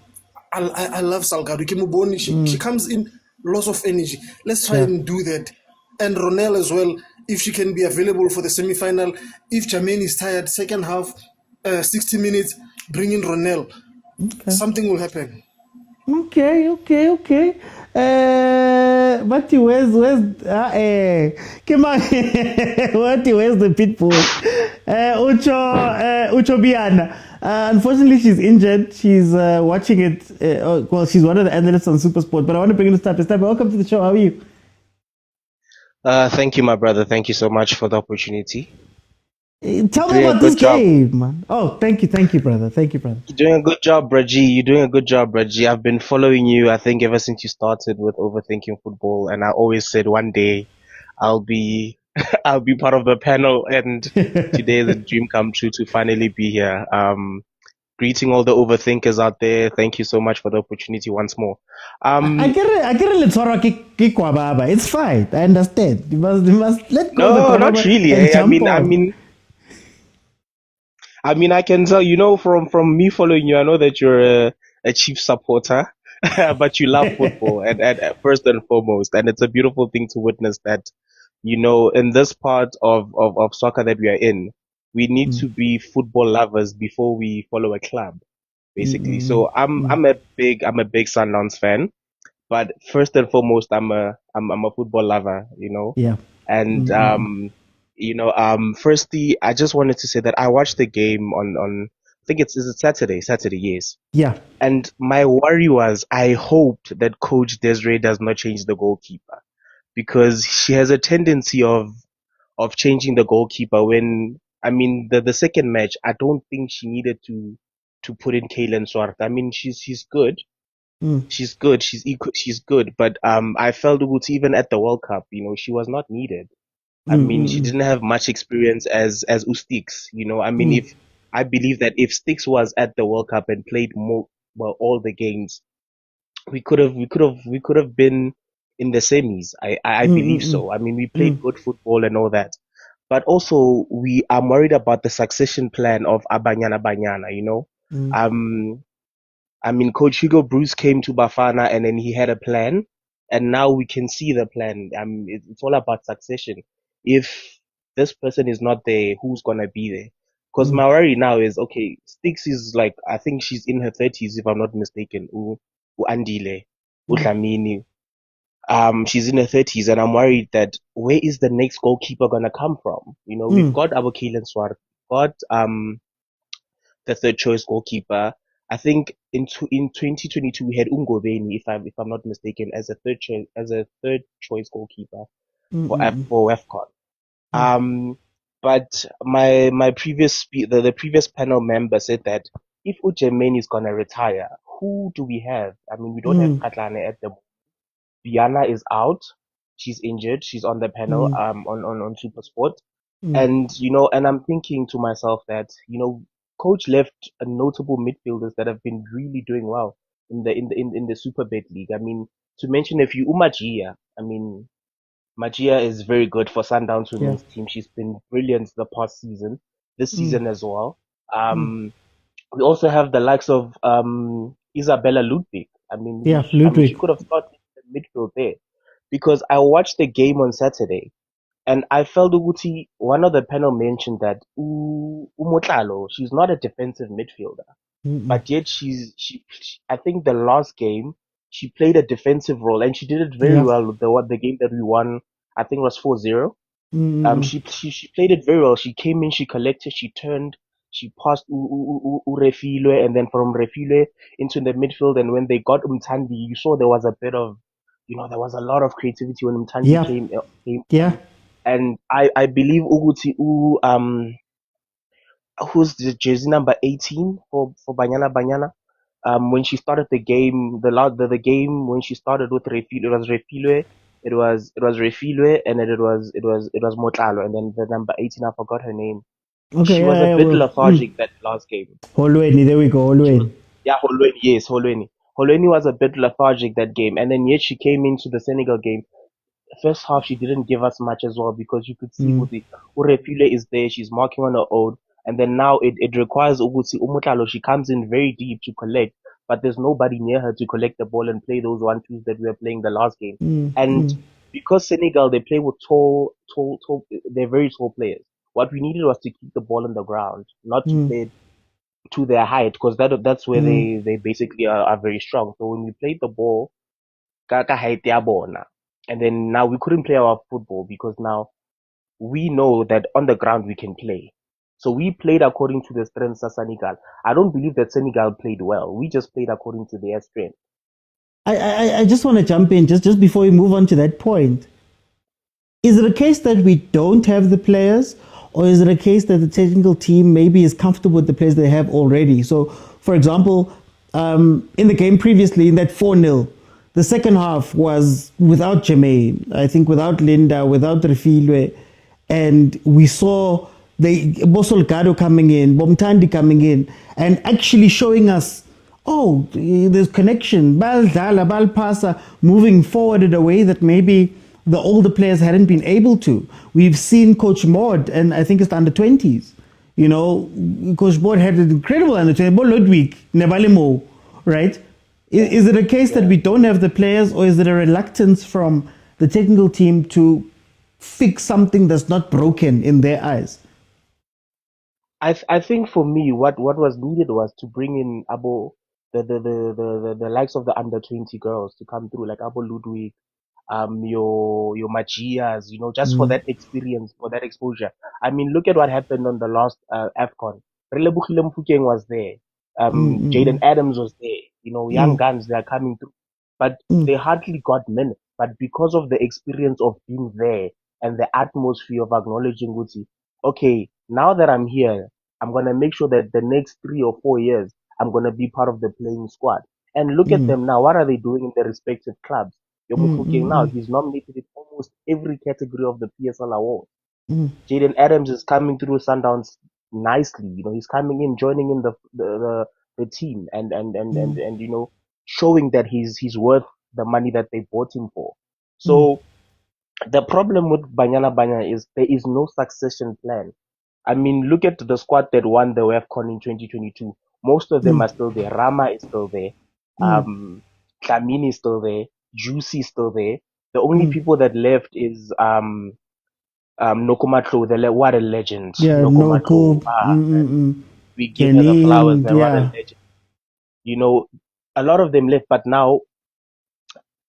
I love Salgado. Kimuboni, she comes in loss of energy. Let's try and do that. And Ronel as well, if she can be available for the semi-final. If Jermaine is tired, second half, 60 minutes, bring in Ronel. Okay. Something will happen. Okay. Mati, where's the pitbull? Ucho Biana. Unfortunately, she's injured. She's watching it. She's one of the analysts on Supersport. But I want to bring in Stape. Welcome to the show. How are you? Thank you, my brother. Thank you so much for the opportunity. Tell me about this game, man. Oh, thank you, brother. You're doing a good job, Reggie. I've been following you, I think, ever since you started with Overthinking Football, and I always said one day I'll be part of the panel, and today the dream come true to finally be here. Greeting all the overthinkers out there. Thank you so much for the opportunity once more. I get a little kikwababa. It's fine. I understand. You must let go. No, not really. I mean, I can tell, from me following you, I know that you're a Chiefs supporter, but you love football and first and foremost. And it's a beautiful thing to witness that, in this part of soccer that we are in, we need to be football lovers before we follow a club, basically. So I'm a big Sundowns fan, but first and foremost, I'm a football lover, Yeah. And, firstly, I just wanted to say that I watched the game on I think is it Saturday, yes. Yeah. And my worry was, I hoped that Coach Desiree does not change the goalkeeper, because she has a tendency of changing the goalkeeper when, the second match, I don't think she needed to put in Kaylin Swart. I mean, she's good. She's good. She's good. But, I felt even at the World Cup, she was not needed. She didn't have much experience as Ustix, if I believe that if Stix was at the World Cup and played all the games, we could have been in the semis. I believe Mm-mm-mm. so. I mean, we played good football and all that, but also I'm worried about the succession plan of Banyana Banyana. Um, I mean, Coach Hugo Bruce came to Bafana and then he had a plan, and now we can see the plan. It's all about succession. If this person is not there, who's gonna be there? Because my worry now is, okay, Sticks is like, I think she's in her 30s if I'm not mistaken. Andile, Dlamini. She's in her 30s, and I'm worried that where is the next goalkeeper gonna come from? We've got our Kaelan Swart, got the third choice goalkeeper. I think in 2022 we had Ungoveni, if I'm not mistaken, as a third choice goalkeeper for AFCON. But my the previous panel member said that if Ujemeni is gonna retire, who do we have? I mean, we don't have Katlane at the moment. Viana is out. She's injured. She's on the panel on Supersport. And I'm thinking to myself that, coach left a notable midfielders that have been really doing well in the Super League. I mean, to mention a few, Umajia. I mean, Magia is very good for Sundowns women's team. She's been brilliant the past season, this season as well. We also have the likes of Isabella Ludwig. She Ludwig. could have started in the midfield there, because I watched the game on Saturday. And I felt Uguti, one of the panel mentioned that Umotlalo, she's not a defensive midfielder, but yet I think the last game she played a defensive role and she did it very well. The game that we won, I think, was 4-0. She played it very well. She came in, she collected, she turned, she passed Refilwe, and then from Refilwe into the midfield. And when they got Umtandi, you saw there was a bit of, there was a lot of creativity when Umtandi came on. And I believe Uguti who's the jersey number 18 for Banyana Banyana. When she started the game, the game when she started with Refilwe, it was Refilwe, it was Refilwe, and then it was Motlalo, and then the number 18, I forgot her name. Okay, She was a bit lethargic that last game. Holweni, there we go, Holweni. Holweni, yes, Holweni. Holweni was a bit lethargic that game, and then yet she came into the Senegal game. First half she didn't give us much as well, because you could see Urepile is there, she's marking on her own, and then now it requires Uguti Umutlalo. She comes in very deep to collect, but there's nobody near her to collect the ball and play those 1-2s that we were playing the last game. Because Senegal, they play with tall, they're very tall players. What we needed was to keep the ball on the ground, not to play to their height, because that's where they basically are very strong. So when we played the ball, and then now we couldn't play our football, because now we know that on the ground we can play. So we played according to the strengths of Senegal. I don't believe that Senegal played well. We just played according to their strength. I just want to jump in just before we move on to that point. Is it a case that we don't have the players, or is it a case that the technical team maybe is comfortable with the players they have already? So, for example, in the game previously, in that 4-0, the second half was without Jermaine, I think without Linda, without Refilwe, and we saw Bosolgado coming in, Bomtandi coming in, and actually showing us, oh, there's connection, Baldala, Balpasa, moving forward in a way that maybe the older players hadn't been able to. We've seen Coach Maud, and I think it's the under-20s. Coach Maud had an incredible under-20, Ludwig, Nebalimo, right? Is it a case that we don't have the players, or is it a reluctance from the technical team to fix something that's not broken in their eyes? I think for me, what was needed was to bring in the likes of the under-20 girls to come through, like Abo Ludwig, your Magias, just for that experience, for that exposure. I mean, look at what happened on the last AFCON. Relebohile Mofokeng was there. Jaden Adams was there. Young guns, they are coming through. But they hardly got minutes. But because of the experience of being there and the atmosphere of acknowledging Gucci, okay, now that I'm here, I'm going to make sure that the next 3 or 4 years, I'm going to be part of the playing squad. And look at them now. What are they doing in their respective clubs? Now, he's nominated in almost every category of the PSL award. Jaden Adams is coming through Sundowns nicely. He's coming in, joining in the team, and showing that he's worth the money that they bought him for. So the problem with Banyana Banyana is there is no succession plan. I mean, look at the squad that won the WAFCON in 2022. Most of them are still there. Rama is still there. Tlamini is still there. Juicy is still there. The only people that left is Nokumatlo. What a legend. Yeah, Nokumatlo. We give her the flowers. What a legend. You know, a lot of them left, but now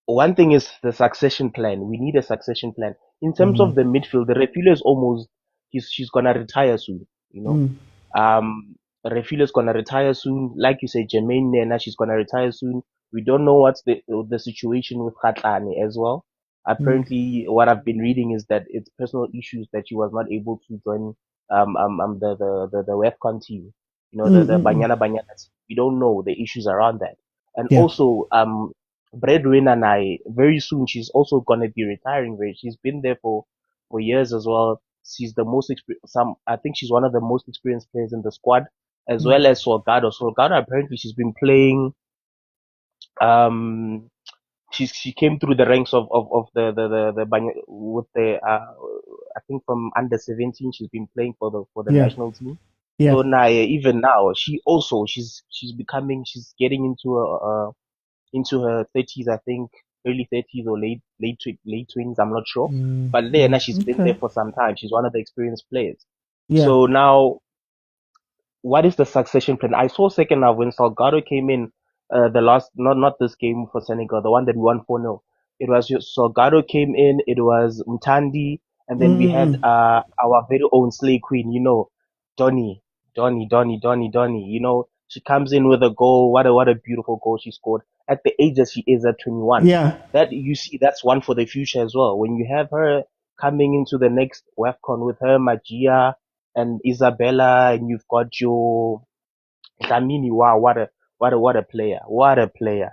one thing is the succession plan. We need a succession plan. In terms of the midfield, the Refilo is almost she's gonna retire soon, you know. Refilo is gonna retire soon. Like you said, Jermaine Nena, she's gonna retire soon. We don't know what's the situation with Khatlane as well. Apparently, what I've been reading is that it's personal issues that she was not able to join the WAFCON team. You know, the Banyana Banyana team. We don't know the issues around that. And also, Breadwinner and I, very soon, she's also going to be retiring. She's been there for years as well. She's the most I think she's one of the most experienced players in the squad, as well as Solgado. Solgado, apparently, she's been playing, she came through the ranks of with the, I think from under 17, she's been playing for the national team. So now, even now, she's getting into her 30s, I think, early 30s or late 20s, I'm not sure. But then she's been there for some time. She's one of the experienced players. So now, what is the succession plan? I saw second half when Salgado came in, the last, not this game for Senegal, the one that we won 4-0. It was Salgado came in, it was Mtandi, and then we had our very own Slay Queen, you know, Donny, you know, she comes in with a goal. What a beautiful goal she scored at the age that she is at 21. That you see, that's one for the future as well. When you have her coming into the next WAFCON with her Magia and Isabella, and you've got your Tlamini. Wow, what a player! What a player!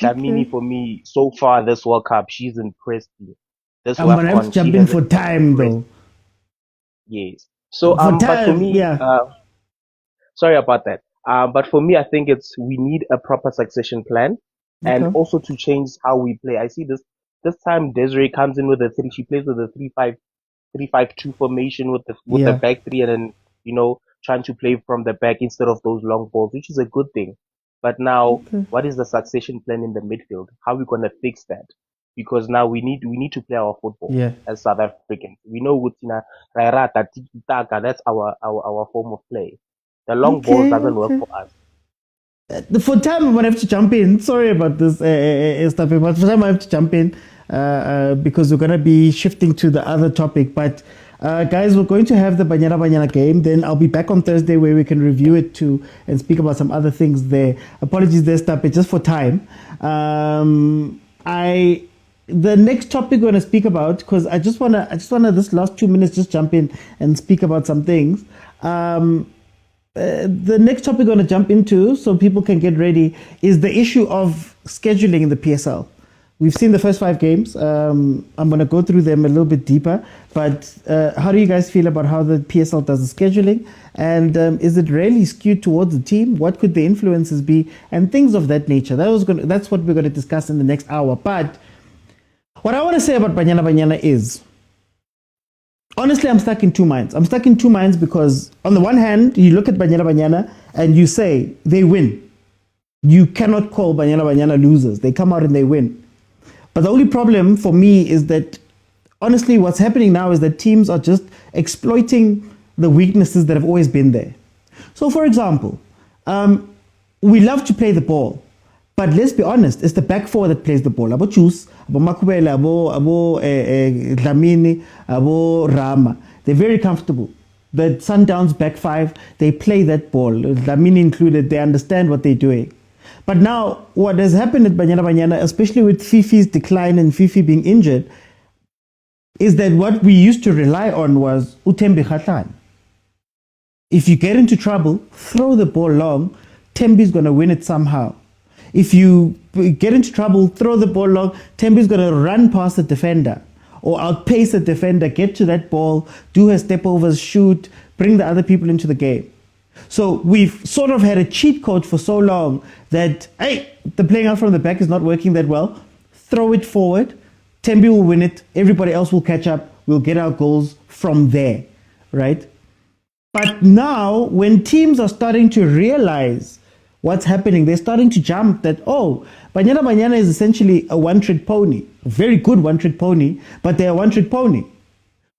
Tlamini, for me, so far this World Cup, she's impressed me. I'm gonna have to jump in for time though. Yes. So but for me, sorry about that. But for me, I think we need a proper succession plan, and also to change how we play. I see this time Desiree comes in with she plays with a 3-5-2 formation with the back three, and then, you know, trying to play from the back instead of those long balls, which is a good thing. But now, what is the succession plan in the midfield? How are we gonna fix that? Because now we need to play our football as South Africans. We know Wutina, Rairata, Tiki Taka, that's our form of play. The long ball doesn't work for us. For time, I'm going to have to jump in. Sorry about this stuff, but for time I have to jump in because we're going to be shifting to the other topic. But guys, we're going to have the Banyana Banyana game. Then I'll be back on Thursday where we can review it too and speak about some other things there. Apologies there, stuff, just for time. The next topic we're going to speak about, because I just wanna this last 2 minutes just jump in and speak about some things. The next topic we're going to jump into, so people can get ready, is the issue of scheduling in the PSL. We've seen the first 5 games. I'm going to go through them a little bit deeper. But how do you guys feel about how the PSL does the scheduling? And is it really skewed towards the team? What could the influences be? And things of that nature. That's what we're going to discuss in the next hour. But what I want to say about Banyana Banyana is, honestly, I'm stuck in two minds. I'm stuck in two minds because on the one hand, you look at Banyana Banyana and you say they win. You cannot call Banyana Banyana losers. They come out and they win. But the only problem for me is that, honestly, what's happening now is that teams are just exploiting the weaknesses that have always been there. So, for example, we love to play the ball. But let's be honest, it's the back four that plays the ball. Abo Chus, Abo Makubele, Abo Dlamini, Abo Rama. They're very comfortable. The Sundowns back five, they play that ball. Dlamini included, they understand what they're doing. But now, what has happened at Banyana Banyana, especially with Fifi's decline and Fifi being injured, is that what we used to rely on was Utembi Khatlan. If you get into trouble, throw the ball long, Tembi's going to win it somehow. If you get into trouble, throw the ball long, Tembi's going to run past the defender or outpace the defender, get to that ball, do her step overs, shoot, bring the other people into the game. So we've sort of had a cheat code for so long that, hey, the playing out from the back is not working that well. Throw it forward. Tembi will win it. Everybody else will catch up. We'll get our goals from there, right? But now when teams are starting to realize what's happening, they're starting to jump that, oh, Banyana Banyana is essentially a one-trick pony. A very good one-trick pony, but they're a one-trick pony.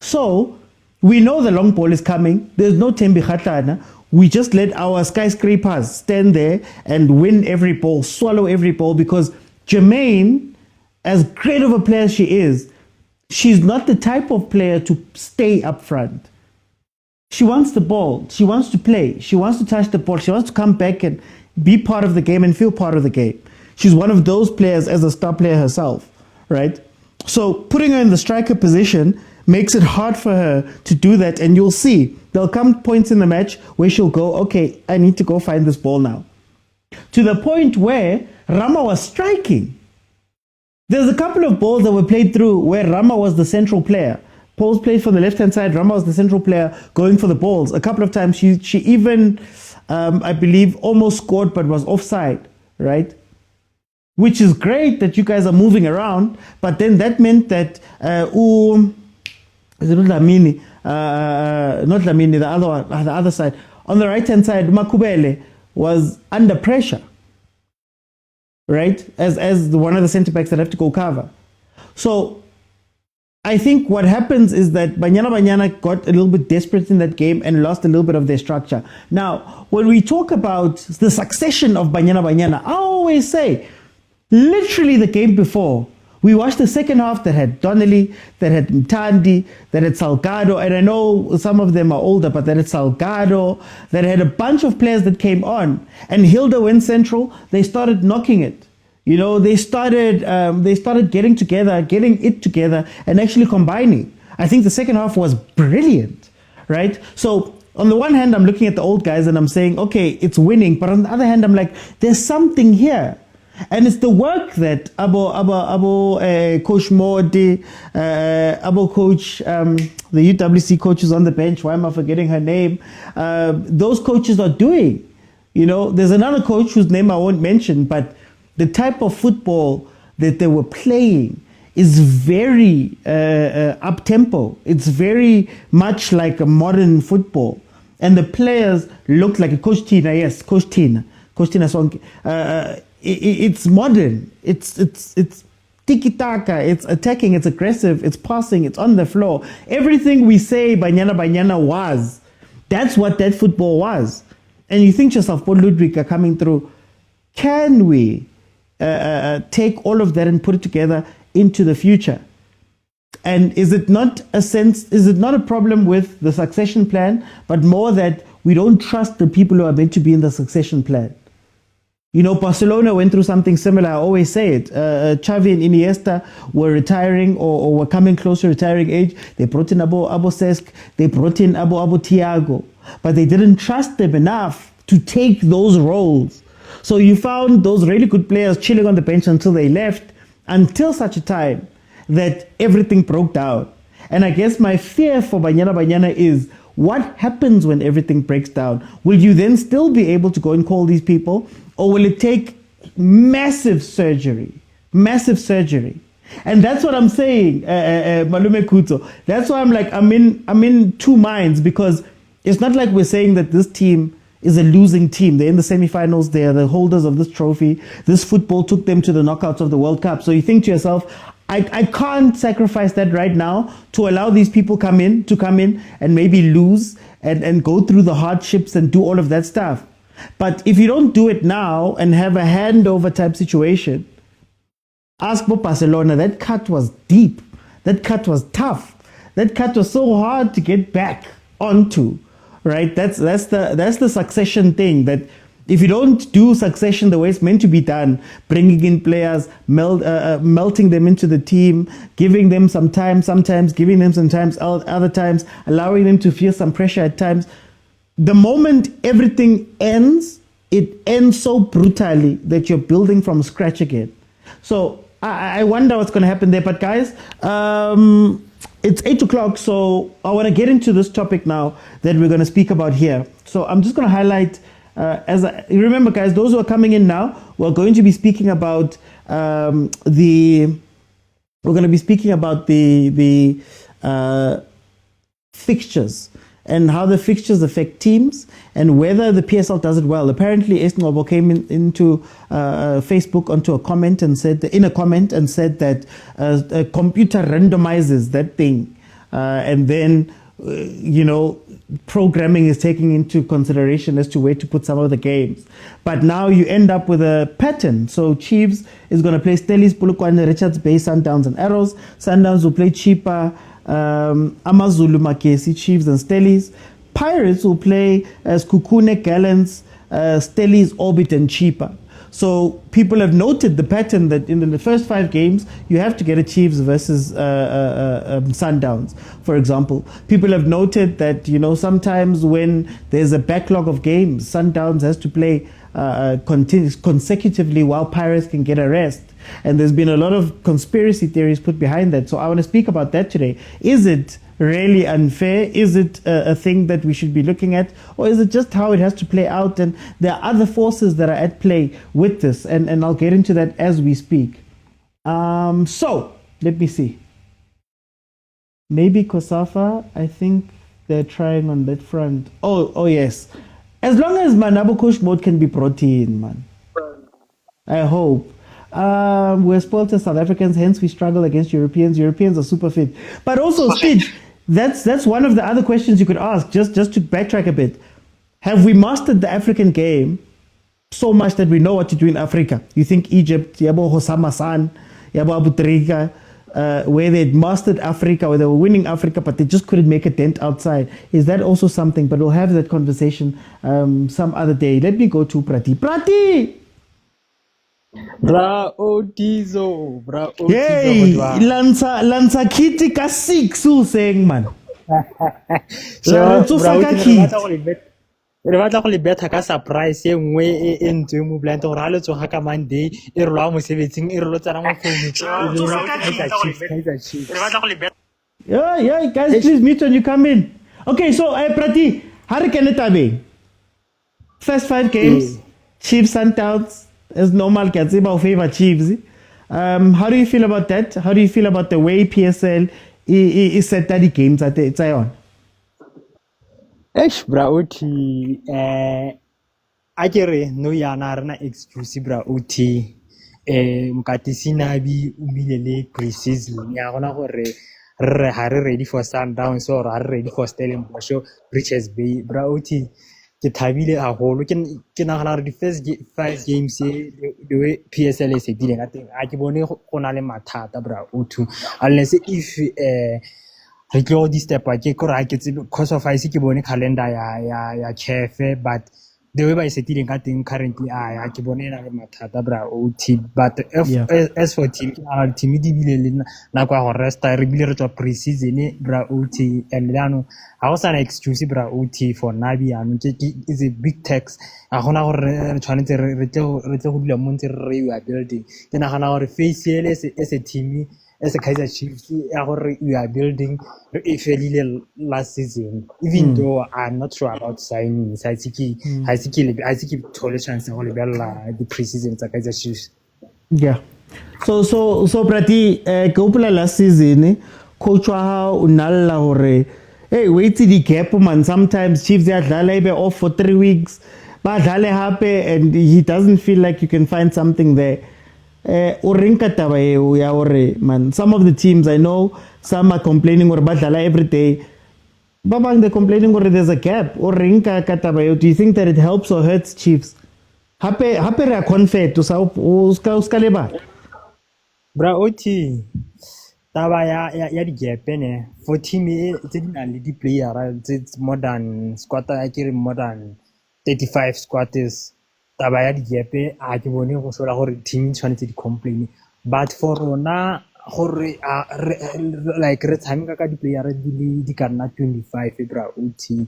So we know the long ball is coming. There's no Tembi Khatlana. We just let our skyscrapers stand there and win every ball, swallow every ball, because Jermaine, as great of a player as she is, she's not the type of player to stay up front. She wants the ball. She wants to play. She wants to touch the ball. She wants to come back and be part of the game and feel part of the game. She's one of those players as a star player herself, right? So putting her in the striker position makes it hard for her to do that. And you'll see there'll come points in the match where she'll go, okay, I need to go find this ball now. To the point where Rama was striking. There's a couple of balls that were played through where Rama was the central player. Paul's played for the left-hand side. Rama was the central player going for the balls. A couple of times she even, I believe, almost scored but was offside, right? Which is great that you guys are moving around, but then that meant that is it Lamini? Not Lamini, the other one, the other side. On the right-hand side, Makubele was under pressure, right? As one of the centre-backs that have to go cover. So I think what happens is that Banyana Banyana got a little bit desperate in that game and lost a little bit of their structure. Now, when we talk about the succession of Banyana Banyana, I always say, literally the game before, we watched the second half that had Donnelly, that had Mtandi, that had Salgado, and I know some of them are older, but that had Salgado, that had a bunch of players that came on. And Hilda went central, they started knocking it. You know, they started getting together, getting it together, and actually combining. I think the second half was brilliant, right? So on the one hand, I'm looking at the old guys and I'm saying, okay, it's winning. But on the other hand, I'm like, there's something here. And it's the work that Coach Modi, Coach, the UWC coach is on the bench. Why am I forgetting her name? Those coaches are doing. You know, there's another coach whose name I won't mention, but the type of football that they were playing is very up-tempo. It's very much like a modern football. And the players looked like Coach Tina, yes, Coach Tina Sonke. It's modern. It's tiki-taka. It's attacking. It's aggressive. It's passing. It's on the floor. Everything we say Banyana Banyana was, that's what that football was. And you think to yourself, Paul Ludwig are coming through. Can we take all of that and put it together into the future? And is it not a problem with the succession plan, but more that we don't trust the people who are meant to be in the succession plan? You know, Barcelona went through something similar. I always say it. Xavi and Iniesta were retiring or were coming close to retiring age. They brought in Abu Cesc. They brought in Abu Thiago. But they didn't trust them enough to take those roles. So you found those really good players chilling on the bench until they left, until such a time that everything broke down. And I guess my fear for Banyana Banyana is, what happens when everything breaks down? Will you then still be able to go and call these people? Or will it take massive surgery? Massive surgery. And that's what I'm saying, Malume Kuto. That's why I'm like, I'm in two minds, because it's not like we're saying that this team is a losing team. They're in the semifinals. They're the holders of this trophy. This football took them to the knockouts of the World Cup. So you think to yourself, I can't sacrifice that right now to allow these people to come in and maybe lose and go through the hardships and do all of that stuff. But if you don't do it now and have a handover type situation, ask for Barcelona. That cut was deep. That cut was tough. That cut was so hard to get back onto, right? That's the succession thing, that if you don't do succession the way it's meant to be done, bringing in players, melting them into the team, giving them some time, sometimes giving them some time, other times allowing them to feel some pressure at times, the moment everything ends, it ends so brutally that you're building from scratch again. So I wonder what's going to happen there. But guys, It's 8 o'clock, so I want to get into this topic now that we're going to speak about here. So I'm just going to highlight, remember guys, those who are coming in now, we're going to be speaking about the fixtures and how the fixtures affect teams and whether the PSL does it well. Apparently, Esnobo came into Facebook onto a comment and said that a computer randomizes that thing, and then programming is taking into consideration as to where to put some of the games. But now you end up with a pattern. So Chiefs is going to play Stellies, Polokwane, Richards Bay, Sundowns, and Arrows. Sundowns will play Chipa, Amazulu, Makesi, Chiefs, and Stellies. Pirates will play as Kukune, Gallants, Stellies, Orbit, and Chipa. So people have noted the pattern that in the first 5 games, you have to get a Chiefs versus Sundowns, for example. People have noted that, sometimes when there's a backlog of games, Sundowns has to play consecutively while Pirates can get a rest. And there's been a lot of conspiracy theories put behind that. So I want to speak about that today. Is it really unfair? Is it a thing that we should be looking at? Or is it just how it has to play out? And there are other forces that are at play with this. And I'll get into that as we speak. So let me see. Maybe Kosafa, I think they're trying on that front. Oh yes. As long as Manabo Kush mode can be brought in, man. I hope. We're spoiled as South Africans, hence we struggle against Europeans. Europeans are super fit. But also, Stitch, that's one of the other questions you could ask, just to backtrack a bit. Have we mastered the African game so much that we know what to do in Africa? You think Egypt, Yabo Hosama San, Yabo Abu Trika, where they'd mastered Africa, where they were winning Africa, but they just couldn't make a dent outside. Is that also something? But we'll have that conversation some other day. Let me go to Prati. Prati! Bra Otizo, bra Otizo. Hey, Lanza Kitty ka 6 saying man. So, bra re batla go le betha ka surprise e nngwe e ntse mo blanta gore a le tsoga ka Monday e re lwa mo sebetsing e re lo tsana mo phone Kaizer Chiefs. Yeah, guys, please meet when you come in. Okay, so Prati, how re kene tabeng? First 5 games, Chiefs Sundowns. As normal, can say about favor Chiefs. How do you feel about that? How do you feel about the way PSL is set 30 games at the on? Bra Oti, akere no yana rena excuse bra Oti. Mukati sinabi umilele preseason. Ya gona gore re ready for Sundowns or are ready for Stellenbosch, Richards Bay. Bra Oti. Ke thabile haholo ke nagana re the first 5 games the way PSL is dealing I think a ke bone go na le mathata bra O2 unless if re tlo di step ke go ra ke tsebe because of ice ke bone calendar ya CAF but the way ba is dealing ka teng currently a ke bone na le mathata bra OT but as for team our team di bile le na kwa go resta re bile re tswa preseason bra OT and lano I was an excuse bra OT for Nabi and is a big tax a gona gore re tshwanetse re tle go dula mo ntse re we are building ke nagana gore face as a team as a Kaizer Chiefs we are building a fairly last season even though I'm not sure about signings I think totally chance to the preseason tsa Kaizer Chiefs. Yeah, so Prati go last season coach wa ha o nalla hore hey wait the gap man sometimes Chiefs they are off for 3 weeks ba dlale hape and he doesn't feel like you can find something there. Man, some of the teams I know, some are complaining or badala every day. Babang, they're complaining or there's a gap. Or rinka katabayo. Do you think that it helps or hurts Chiefs? Hape ra confet to sa uskaleba. Bra Oti, taba ya di gap ne. For team it's a lead player. It's more than squatter. I carry more than 35 squatters. Tabaya di gepe a ke bone go sola gore team tshwanetse di complain but for rona gore like re tshameka ka di player di kana 25 bra OT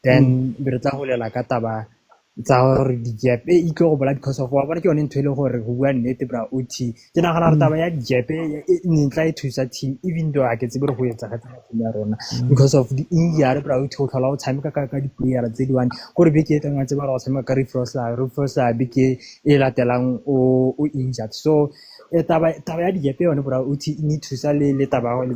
then be re tla go lela ka taba tsa gore di-gap e tlo go bola because of wa bona ke yone ntho e le gore go bua nnete bra OT ke nagana gore taba ya di-gap e ne tla e thusa team even though a ke tsebe re go etsagetse ka team ya rona because of the injury bra OT go tlhola o tshameka ka di-player tse di one gore beke e tangwa tse ba re go tshameka ka refrosa beke e latelang o injured so taba ya di-gap yone bra OT e ne thusa le taba le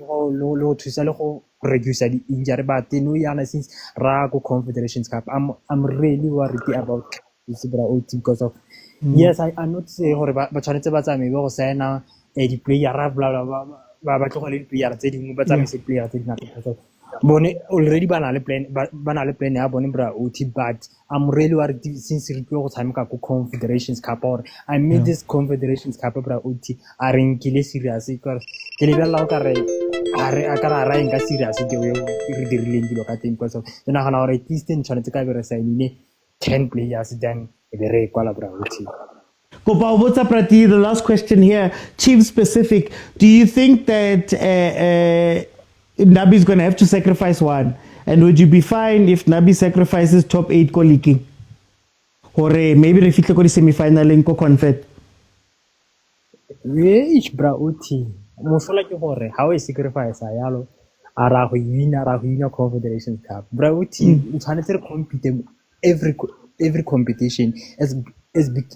go thusa le go reduce the injury but no yana since Rago Confederations Cup I'm really worried about this bra OT because of yes I not say gore ba tshwanetse ba tsamaye go signa di player bla bla ba tlogole di player tse dingwe ba tsamaye player tse dingwe because of bone already ba na le plan ya bone bra OT but I'm really worried since re tlo go tshameka ko Confederations Cup or I made this Confederations Cup bra OT a re nkile serious because ke le bela ka re a ka ra enka serious ke we re dirileng dilo ka teng because of nna gana gore at least tshwanetse ka be re signile 10 players then be re kwala bra OT. Kopa botsa Prati, the last question here, Chiefs specific. Do you think that Nabi is going to have to sacrifice one? And would you be fine if Nabi sacrifices top 8 ko leaking? Or maybe re fihle ko di semi-final ko Confed? Each bra OT. Mosola ke gore how e sacrifice yalo a ra go wina Confederation Cup. Bra OT o tshwanetse re compete every competition as big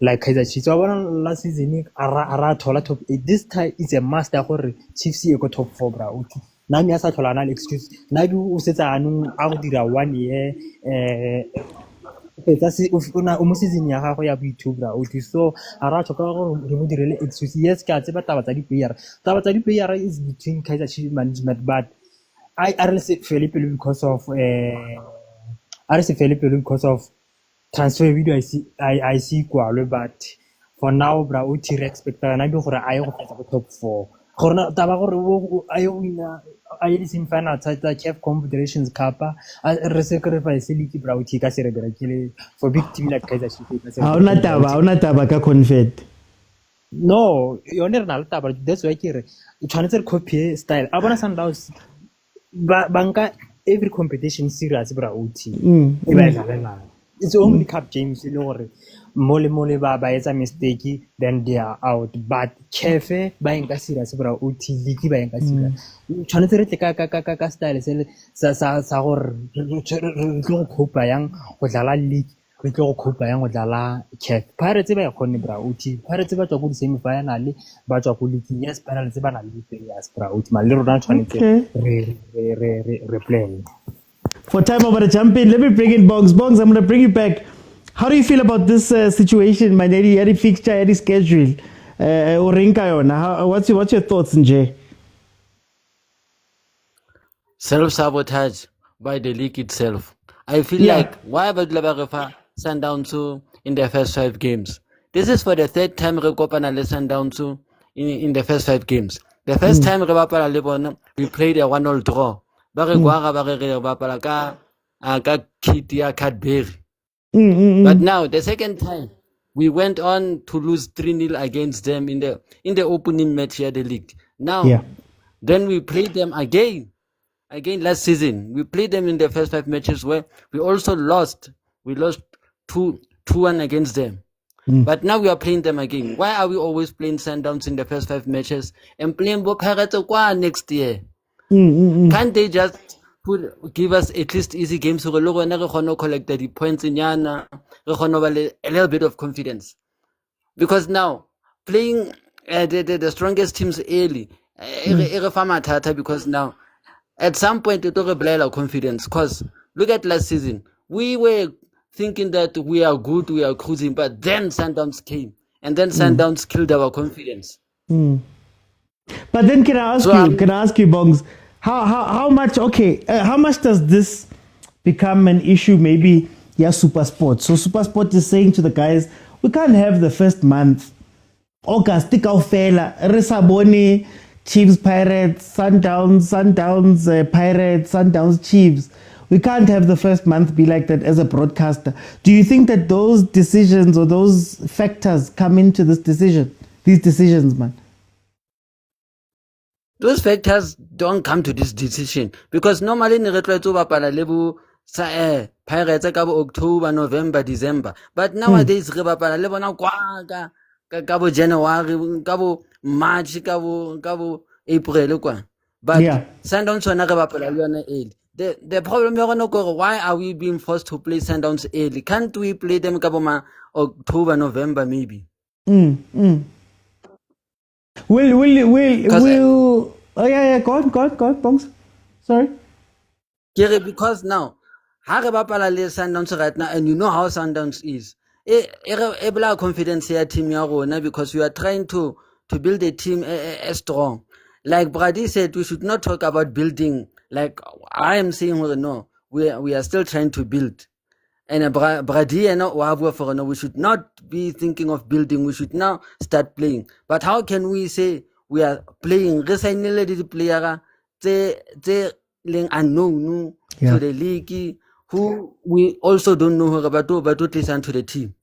like Kaizer Chiefs. So last season ara thola top 8. This time is a must gore Chiefs e go top 4 bra OT. Nami asa thola na excuse. Nabi o setsa anu a go dira 1 year that's o season ya gago ya YouTube bra OT so ara tsoka go re mo direle excuse yes ka tseba taba tsa di player is between Kaizer Chiefs management but I really say Felipe because of transfer video I see kwalo but for now bra OT re expect na be gore a ye go fetsa go top 4 gona taba gore a ye wina a ye di final tsa CAF Confederations Cup re sacrifice league bra OT ka se re berekile for big team like Kaizer Chiefs ha una taba ka Confed no yone re na le taba that's why ke re tshwanetse re copy style a bona Sundowns banka every competition serious bra OT e ba ela it's only cup games le gore mole ba etsa mistake then they are out but CAF ba enka serious bra OT league ba enka serious tshwanetse re tle ka style se sa gore re tlo go copa yang go dlala league re tlo go copa yang go dlala CAF Pirates ba khone bra OT Pirates ba tswa go semi final ba tswa go league yes Pirates ba na le players bra OT ma le rona tshwanetse re play. For time over to jump in, let me bring in Bongs. Bongs, I'm going to bring you back. How do you feel about this situation, my lady? Any fixture, any schedule? What's your thoughts, Nje? Self-sabotage by the league itself. I feel like why about Labarefa Sundowns in the first 5 games? This is for the 3rd time Rekopana Sundowns in the first 5 games. The first time we played a 1-0 draw. But now the second time we went on to lose 3-0 against them in the opening match of the league. Now then we played them again last season. We played them in the first 5 matches where we also lost. We lost 2-1 against them. But now we are playing them again. Why are we always playing Sundowns in the first 5 matches and playing Pirates next year? Can't they just give us at least easy games so we can collect the points in Yana, a little bit of confidence? Because now playing the strongest teams early, because now at some point it will blur our confidence. Because look at last season, we were thinking that we are good, we are cruising, but then Sundowns came and then Sundowns killed our confidence. But then can I ask you, Bongs, how much? Okay, how much does this become an issue? Maybe Super Sport. So Super Sport is saying to the guys, we can't have the first month. August, stick out fella, Resaboni, Chiefs, Pirates, Sundowns, Pirates, Sundowns, Chiefs. We can't have the first month be like that as a broadcaster. Do you think that those decisions or those factors come into these decisions, man? Those factors don't come to this decision because normally Pirates Pirates ka bo October, November, December. But nowadays re bapala le bona kwa ka bo January, ka bo March, ka bo April kwa. But Sundowns wona re bapala le yona early. The problem is why are we being forced to play Sundowns early? Can't we play them ka bo October, November maybe? Will oh yeah, go on, Bongs. Sorry. Because now, ha re bapala le Sundowns right now, and you know how Sundowns is. E bla confidence ya team ya rona, because we are trying to build a team strong. Like Brady said, we should not talk about building. Like I am saying, no, we are still trying to build. And Brady and we should not be thinking of building. We should now start playing. But how can we say we are playing? Resigned the player, they unknown to the league, who we also don't know about, but listen to the team.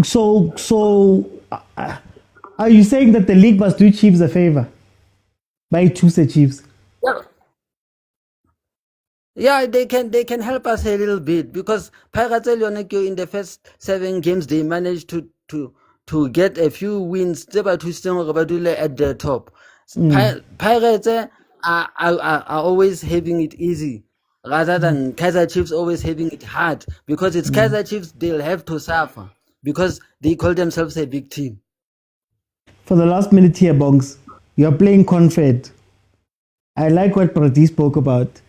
So are you saying that the league must do Chiefs a favor by choosing Chiefs? Yeah, they can help us a little bit, because Pirates in the first 7 games they managed to get a few wins. They were twisting at the top. Pirates are always having it easy, rather than Kaizer Chiefs always having it hard, because it's Kaizer Chiefs, they'll have to suffer because they call themselves a big team. For the last minute here, Bongs, you're playing Confed. I like what Prati spoke about.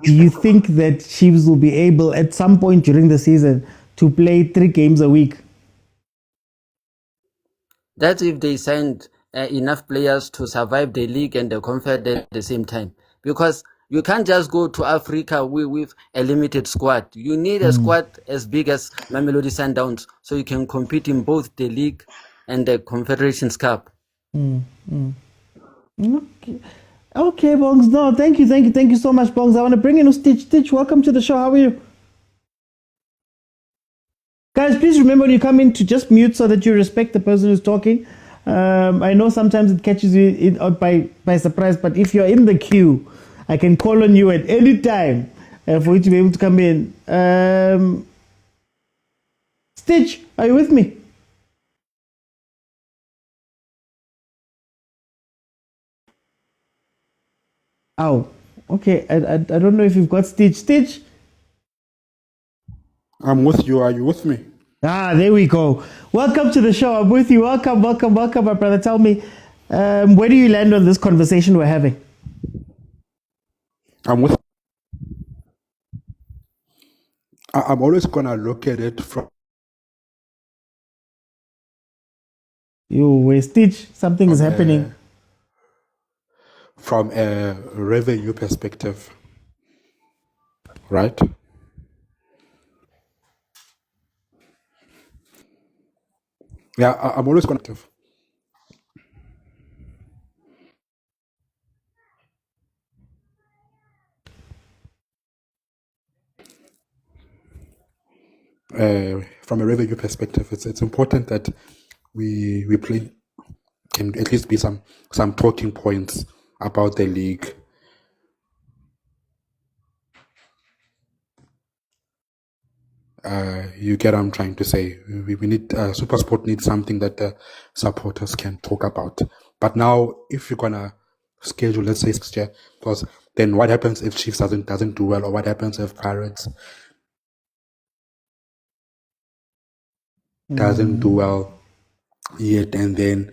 Do you think that Chiefs will be able at some point during the season to play 3 games a week? That's if they signed enough players to survive the league and the Confed at the same time. Because you can't just go to Africa with a limited squad. You need a squad as big as Mamelodi Sundowns, so you can compete in both the league and the Confederations Cup. Okay, Bongs. No, thank you so much, Bongs. I want to bring in Stitch. Stitch, welcome to the show. How are you? Guys, please remember when you come in to just mute so that you respect the person who's talking. I know sometimes it catches you out by surprise, but if you're in the queue, I can call on you at any time for you to be able to come in. Stitch, are you with me? Oh, okay. I don't know if you've got Stitch. Stitch? I'm with you. Are you with me? There we go. Welcome to the show. I'm with you. Welcome, my brother. Tell me, where do you land on this conversation we're having? I'm always gonna look at it from Stitch. Something is happening. From a revenue perspective, right? Yeah, I'm always going to. From a revenue perspective, it's important that we play, can at least be some talking points about the league. You get what I'm trying to say. We need SuperSport needs something that the supporters can talk about. But now, if you're gonna schedule, let's say, next year, because then what happens if Chiefs doesn't do well, or what happens if Pirates doesn't do well yet, and then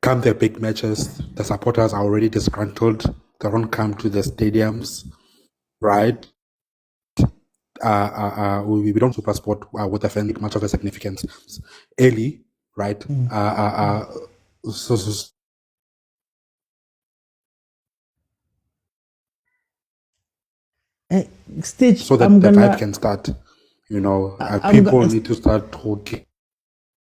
come the big matches, the supporters are already disgruntled. They don't come to the stadiums, right? We don't SuperSport with the much of a significance early, right? Stitch, so that the vibe can start. People need to start talking.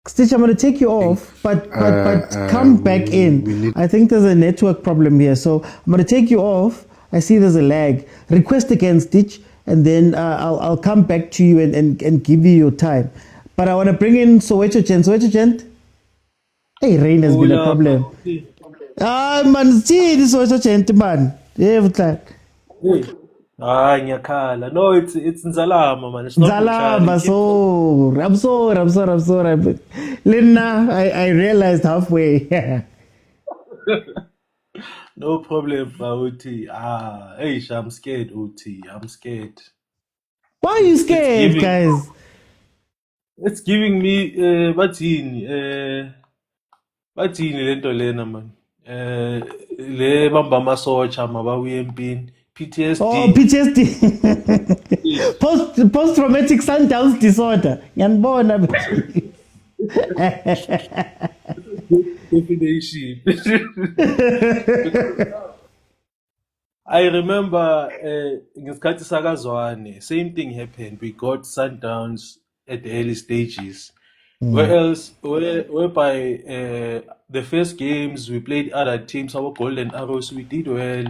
Stitch, I'm going to take you off, but come back in. I think there's a network problem here, so I'm going to take you off. I see there's a lag. Request again, Stitch, and then I'll come back to you and give you your time. But I want to bring in Soweto Gent. Soweto Gent? Hey, rain has been a problem. Man, see this Soweto Gent, man. Ah, ngiyakhala. No, it's Nzalama, man. It's not Mchali. Zalaba, so I'm sorry. Lina, I realized halfway. No problem, Uti. Ah, hey, I'm scared, Uti. I'm scared. Why are you It's scared, giving. guys? It's giving me. Bathini lento lena man. Le bamba amasotsha mababuye empini. Oh, PTSD. PTSD. Post-traumatic Sundowns disorder. Yanbona. Definition. I remember ngesikhathi sakazwane, same thing happened. We got Sundowns at the early stages. Whereby the first games we played other teams, our Golden Arrows, we did well,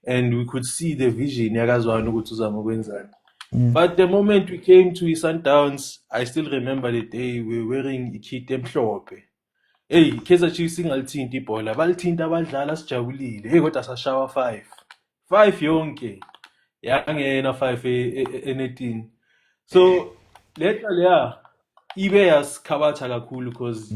and we could see the vision yakazwane ukuthi uzama ukwenzani. But the moment we came to Sundowns, I still remember the day we were wearing ikit emhlophe. Hey, Kaizer Chiefs ingalithinta ibhola, balithinta abadlali sijabulile. Hey, kodwa sashawa 5 yonke. Yangena 5 enetini. So later leya ibe yasikhabatha kakhulu because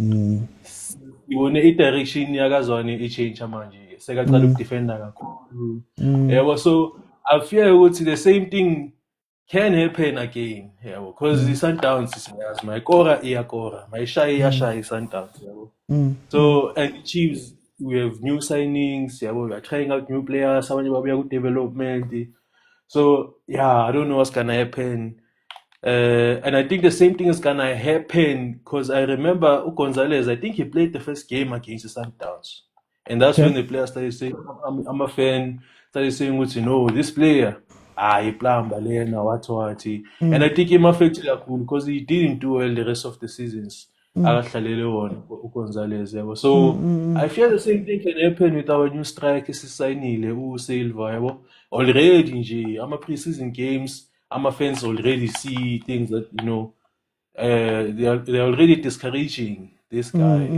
ibone i-direction yakazwane i-change manje. Sekaqala ukudefenda kakhulu. Yabo, so I fear ukuthi the same thing can happen again. Yabo, because i-Sundowns siyazi mayikora iyakora, mayishaya iyashaya i-Sundowns. Yabo. So and the Chiefs, we have new signings. Yabo, we are trying out new players. Abanye babuya ku-development. So yeah, I don't know what's gonna happen. And I think the same thing is gonna happen because I remember Gonzalez, I think he played the first game against the Sundowns. And that's when the players started saying, I'm a fan, started saying, you know, this player, he played Balena, what. And I think him affected cool because he didn't do well the rest of the seasons. Gonzalez. So I feel the same thing can happen with our new striker, Sisainile, Silva. Already, I'm a preseason games. Our fans already see things that they're already discouraging this guy.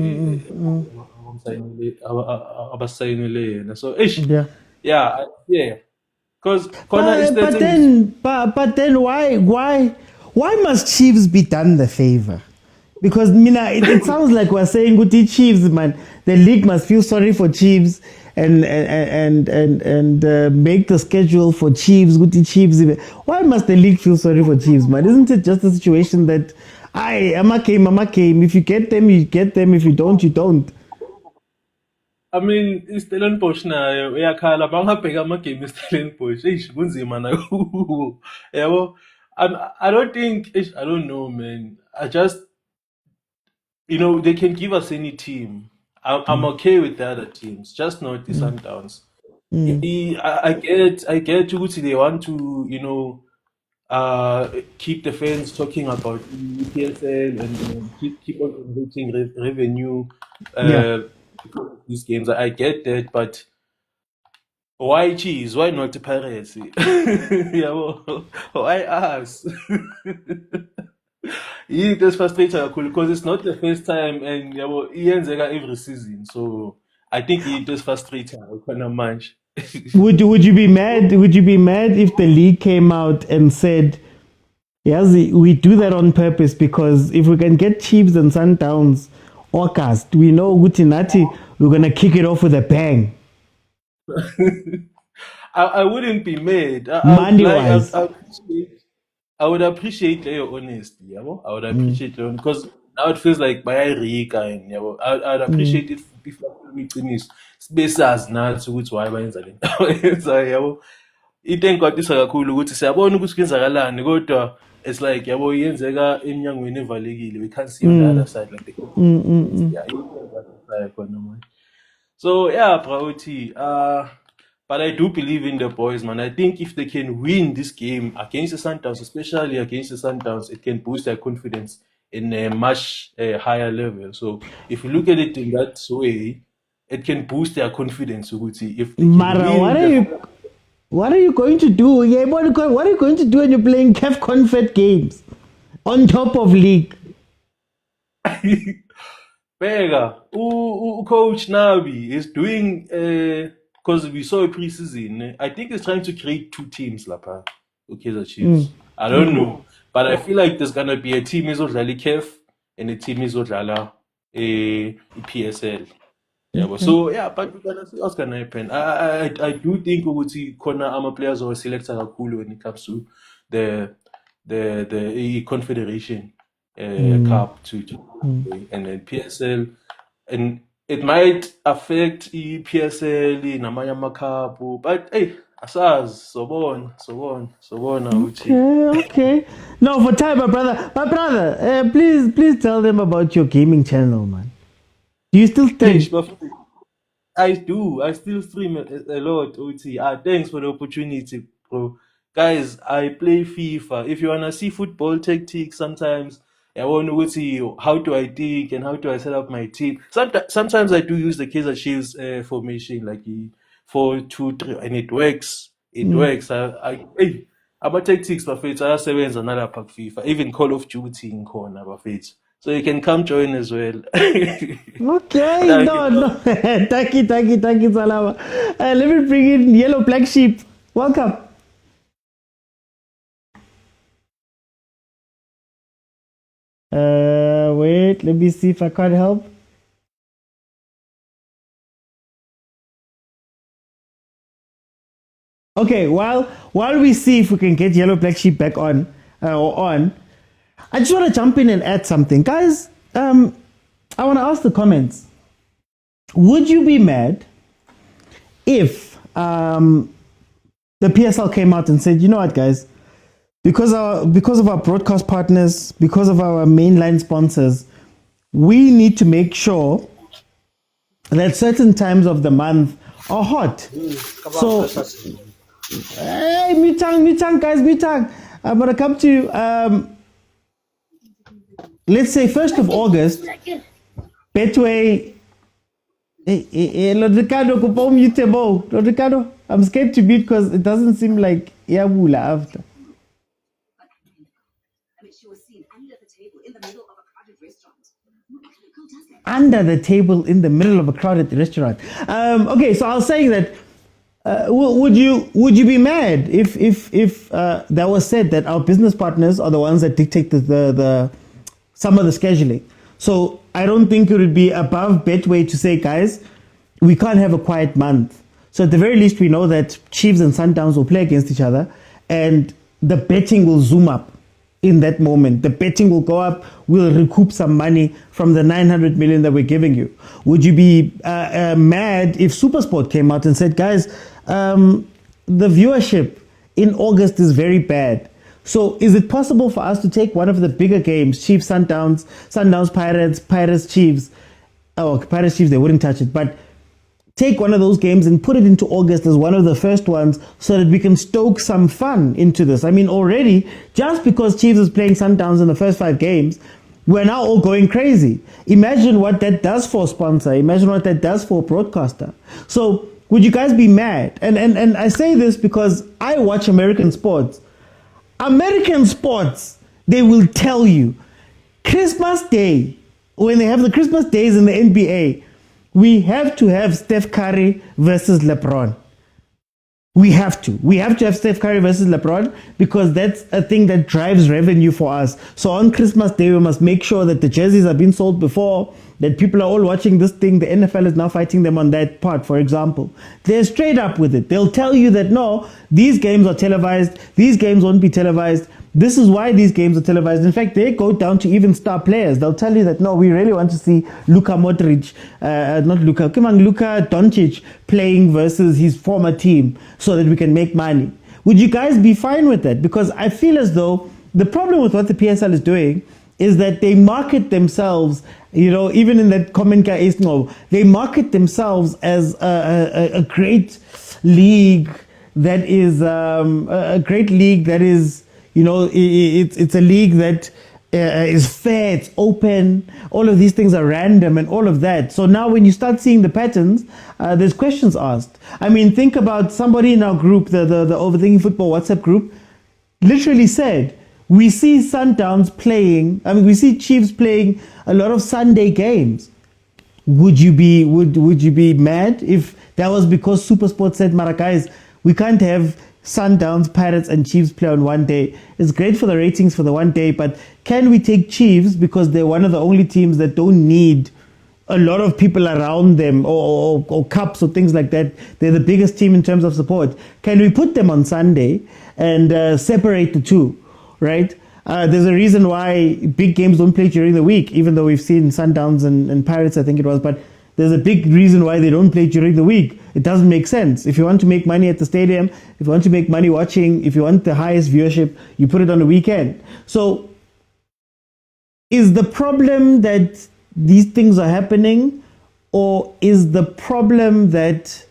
So yeah. Because but then why must Chiefs be done the favor? Because Mina, it sounds like we're saying good Chiefs, man. The league must feel sorry for Chiefs and make the schedule for Chiefs, good Chiefs. Why must the league feel sorry for Chiefs, man? Isn't it just a situation that Mama came. If you get them, you get them. If you don't, you don't. I mean, Stellenbosch nayo uyakhala bangabheka amagame eStellenbosch kunzima nayo. Yabo, I don't think I don't know, man. I just they can give us any team. I'm okay with the other teams, just not the Sundowns. I get you. They want to keep the fans talking about PSL and keep on generating revenue. These games, I get that, but why Chiefs? Why not the Pirates? Why us? That's frustrating because it's not the first time, and every season. So I think it is frustrating. Kind of much. Would you be mad? Would you be mad if the league came out and said, "Yes, we do that on purpose because if we can get Chiefs and Sundowns August, we know Gutinati, we're gonna kick it off with a bang." I wouldn't be mad. Money-wise. I would appreciate your honesty. I would appreciate it because now it feels like by Rika and I'd appreciate it if we finish spaces now to which why by so itenkwatisa kakhulu ukuthi siyabona ukuthi kwenzakalani kodwa it's like yenzeka eminyangweni evalekile, we can't see on the other side like so yeah, priority. But I do believe in the boys, man. I think if they can win this game against the Sundowns, especially against the Sundowns, it can boost their confidence in a much higher level. So if you look at it in that way, it can boost their confidence. If Mara, what are you going to do? Yeah, what are you going to do when you're playing CAF Confed games on top of league? Bega, Coach Nabi is doing because we saw a preseason. I think it's trying to create two teams, Lapa. Okay, the Chiefs. I don't know, but I feel like there's gonna be a team izodlala CAF and a team izodlala a PSL. Yeah, but so yeah, but we're gonna see what's gonna happen. I do think Uguti Kona Ama players are selected cool when it comes to the Confederation Cup and then PSL, and it might affect PSL in Amaya Cup, but hey, asaz so on. Okay. No, for time, my brother, please tell them about your gaming channel, man. Do you still stream? I do. I still stream a lot, OT. Thanks for the opportunity, bro. Guys, I play FIFA. If you wanna see football tactics, sometimes I want to see how do I think and how do I set up my team. Sometimes I do use the Kaizer Chiefs formation, like 4-2-3, and it works. It works. Hey, about tactics, bafethu ayasebenza nalapha FIFA. Even Call of Duty ngikhona bafethu. So you can come join as well. Okay, no. Thank you, Salama. Let me bring in Yellow Black Sheep. Welcome. Wait, let me see if I can't help. Okay, while we see if we can get Yellow Black Sheep back on, I just want to jump in and add something. Guys, I want to ask the comments. Would you be mad if the PSL came out and said, you know what, guys, because of our broadcast partners, because of our mainline sponsors, we need to make sure that certain times of the month are hot. So, hey, Motaung, guys, I'm going to come to you. Let's say 1st of August, Betway. Ricardo, I'm scared to beat because it doesn't seem like Yabula after. Under the table in the middle of a crowded restaurant. Okay, so I was saying that would you be mad if that was said that our business partners are the ones that dictate the some of the scheduling? So I don't think it would be above Betway to say, guys, we can't have a quiet month. So at the very least, we know that Chiefs and Sundowns will play against each other, and the betting will zoom up in that moment. The betting will go up. We'll recoup some money from the 900 million that we're giving you. Would you be mad if Supersport came out and said, guys, the viewership in August is very bad? So is it possible for us to take one of the bigger games, Chiefs, Sundowns, Pirates, Chiefs? Oh, Pirates, Chiefs, they wouldn't touch it. But take one of those games and put it into August as one of the first ones so that we can stoke some fun into this. I mean, already, just because Chiefs is playing Sundowns in the first 5 games, we're now all going crazy. Imagine what that does for a sponsor. Imagine what that does for a broadcaster. So would you guys be mad? And I say this because I watch American sports. American sports, they will tell you, Christmas Day, when they have the Christmas days in the NBA, we have to have Steph Curry versus LeBron. We have to have Steph Curry versus LeBron because that's a thing that drives revenue for us. So on Christmas Day, we must make sure that the jerseys are being sold before, that people are all watching this thing. The NFL is now fighting them on that part, for example. They're straight up with it. They'll tell you that, no, these games are televised. These games won't be televised. This is why these games are televised. In fact, they go down to even star players. They'll tell you that, no, we really want to see Luka Doncic playing versus his former team so that we can make money. Would you guys be fine with that? Because I feel as though the problem with what the PSL is doing is that they market themselves, you know, even in that comment, they market themselves as a great league that is you know, it's a league that is fair, it's open, all of these things are random and all of that. So now when you start seeing the patterns, there's questions asked. I mean, think about somebody in our group, the Overthinking Football WhatsApp group, literally said, we see Sundowns playing, we see Chiefs playing a lot of Sunday games. would you be mad if that was because SuperSport said, "Mara guys, we can't have Sundowns, Pirates, and Chiefs play on one day. It's great for the ratings for the one day, but can we take Chiefs because they're one of the only teams that don't need a lot of people around them or cups or things like that? They're the biggest team in terms of support. Can we put them on Sunday and separate the two, right?" There's a reason why big games don't play during the week, even though we've seen Sundowns and Pirates, I think it was, but there's a big reason why they don't play during the week. It doesn't make sense. If you want to make money at the stadium, if you want to make money watching, if you want the highest viewership, you put it on the weekend. So is the problem that these things are happening, or is the problem that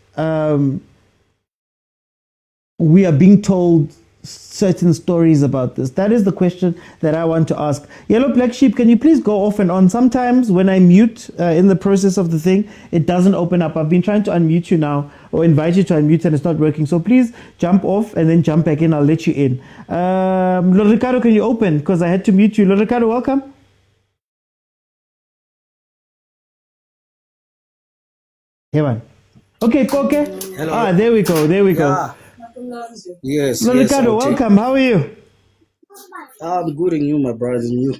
we are being told certain stories about this? That is the question that I want to ask. Yellow Black Sheep, can you please go off and on? Sometimes when I mute in the process of the thing, it doesn't open up. I've been trying to unmute you now or invite you to unmute and it's not working. So please jump off and then jump back in. I'll let you in. Ricardo, can you open? Because I had to mute you. Ricardo, welcome. Here on. Okay, Poke. Hello. There we go. There we go. Yes. Ricardo, welcome. How are you? I'm good, and you, my brother, and you?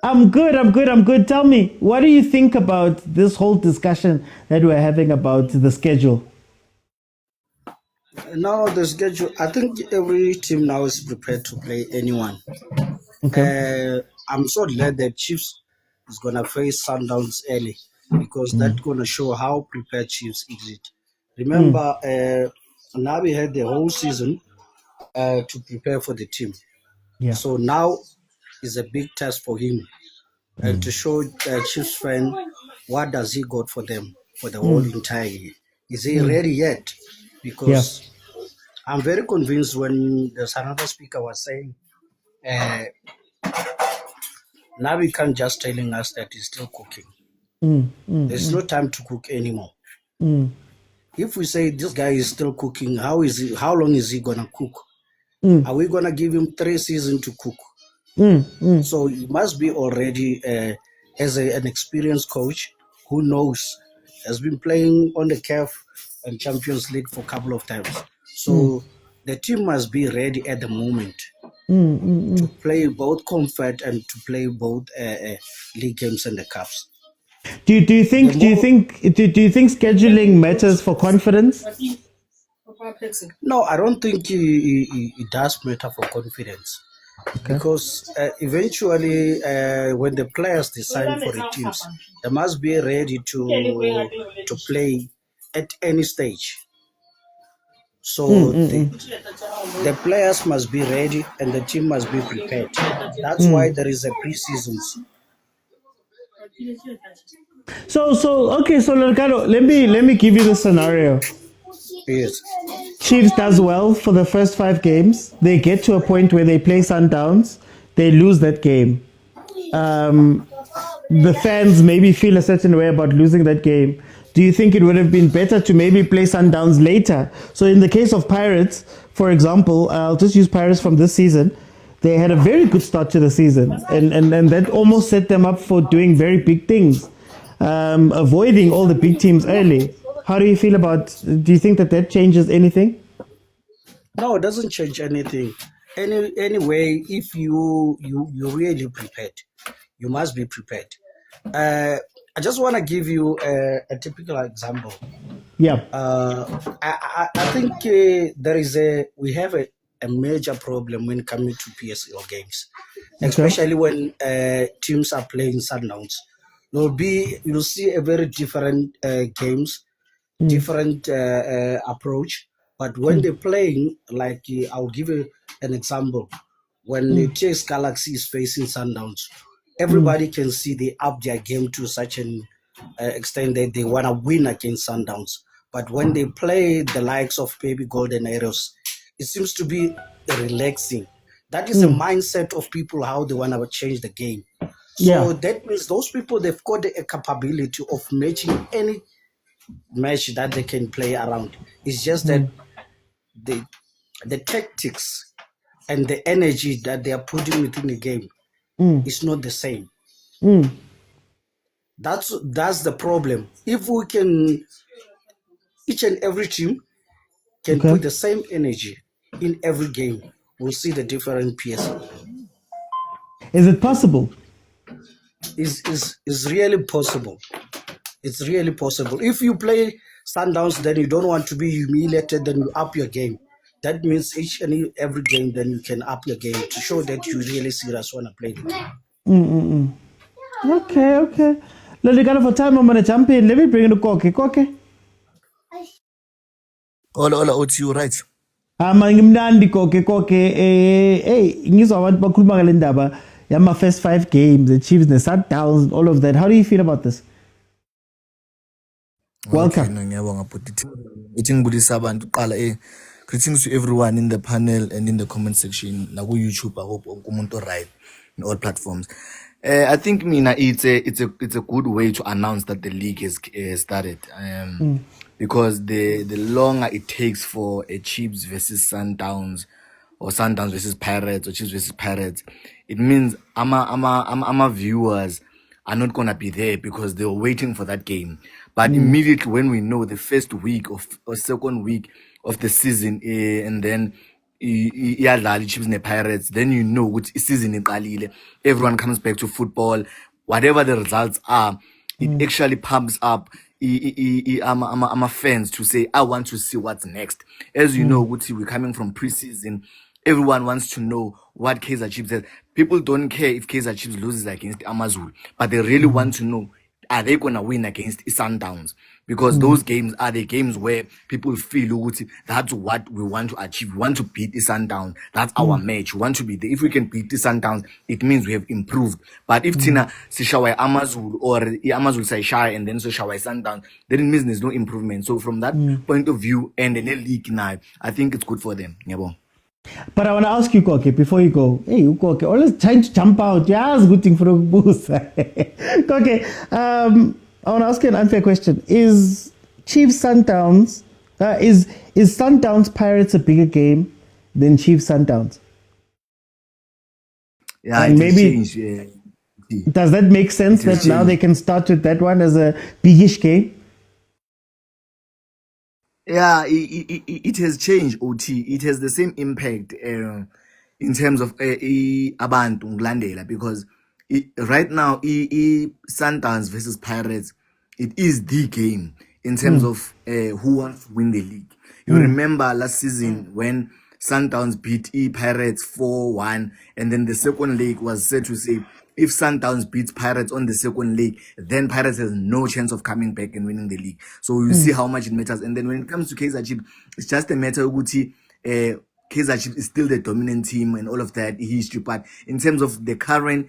I'm good. Tell me, what do you think about this whole discussion that we're having about the schedule? Now, the schedule, I think every team now is prepared to play anyone. Okay. I'm so glad that Chiefs is going to face Sundowns early because that's going to show how prepared Chiefs is. Remember, now we had the whole season to prepare for the team. Yeah. So now is a big test for him and to show Chiefs fan what does he got for them for the whole entire year. Is he ready yet? Because I'm very convinced when there's another speaker was saying, now we can't just telling us that he's still cooking. There's no time to cook anymore. If we say this guy is still cooking, how long is he gonna cook? Are we gonna give him 3 seasons to cook? So he must be already as an experienced coach who knows, has been playing on the CAF and Champions League for a couple of times. So the team must be ready at the moment to play both comfort and to play both league games and the cups. Do you think scheduling matters for confidence? No, I don't think it does matter for confidence. Okay. Because eventually, when the players decide for the teams, they must be ready to play at any stage. So the players must be ready and the team must be prepared. That's why there is a pre-seasons. So Ricardo, let me give you the scenario. Yes. Chiefs does well for the first 5 games. They get to a point where they play Sundowns. They lose that game. The fans maybe feel a certain way about losing that game. Do you think it would have been better to maybe play Sundowns later? So in the case of Pirates, for example, I'll just use Pirates from this season. They had a very good start to the season, and that almost set them up for doing very big things, avoiding all the big teams early. How do you feel do you think that changes anything? No, it doesn't change anything. Anyway, if you really prepared, you must be prepared. I just want to give you a typical example. Yeah. I think we have a major problem when coming to PSL games, especially when teams are playing Sundowns. You'll see a very different games, different approach. But when they're playing, like I'll give you an example. When the TS Galaxy is facing Sundowns, everybody can see they up their game to such an extent that they want to win against Sundowns. But when they play the likes of Baby Golden Arrows, it seems to be relaxing. That is a mindset of people, how they want to change the game. So that means those people, they've got a capability of matching any match that they can play around. It's just that the tactics and the energy that they are putting within the game is not the same. That's the problem. If we can, each and every team can put the same energy in every game, we'll see the different PSL. Is it possible? Is really possible. It's really possible. If you play Sundowns, then you don't want to be humiliated, then you up your game. That means each and every game, then you can up your game to show that you really serious want to play the game. Okay. Let me go for time. I'm gonna jump in. Let me bring in the Koke. Hola, OTU, right? Ngimnandi Koke. Hey, ngizwa abantu bakhuluma ngale ndaba yama first 5 games, the Chiefs, the Sundowns, all of that. How do you feel about this? Welcome. Greetings to everyone in the panel and in the comment section. Nagu YouTube, I hope umuntu right in all platforms. I think Mina, it's a good way to announce that the league has started. Because the longer it takes for a Chiefs versus Sundowns, or Sundowns versus Pirates, or Chiefs versus Pirates, it means our viewers are not gonna be there because they were waiting for that game. But immediately when we know the first week or second week of the season, and then Chiefs and the Pirates, then you know which season in everyone comes back to football. Whatever the results are, it actually pumps up I'm a fans to say, I want to see what's next. As you know, we're coming from preseason. Everyone wants to know what Kaizer Chiefs has. People don't care if Kaizer Chiefs loses against Amazulu, but they really want to know, are they going to win against Sundowns? Because those games are the games where people feel that's what we want to achieve. We want to beat Sundowns. That's our match. We want to be there. If we can beat Sundowns, it means we have improved. But if Tina Sishawai Amazul or Amazul Saishai and then Sishawai Sundowns, then it means there's no improvement. So from that point of view, and in a league now, I think it's good for them. Yeah, but I want to ask you, Koke, before you go. Hey, Koke, always trying to jump out. Yeah, it's a good thing for a boost. Koke, I want to ask you an unfair question. Is Chiefs Sundowns, is Sundowns Pirates a bigger game than Chiefs Sundowns? Yeah, and maybe does that make sense that now they can start with that one as a biggish game? Yeah, it has changed, OT. It has the same impact in terms of abantu ngilandela, because right now Sundowns versus Pirates, it is the game in terms of who wants to win the league. You remember last season when Sundowns beat Pirates 4-1, and then the second leg was said to say, if Sundowns beats Pirates on the second leg, then Pirates has no chance of coming back and winning the league. So you see how much it matters. And then when it comes to Kaizer Chiefs, it's just a matter of Kaizer Chiefs is still the dominant team and all of that history. But in terms of the current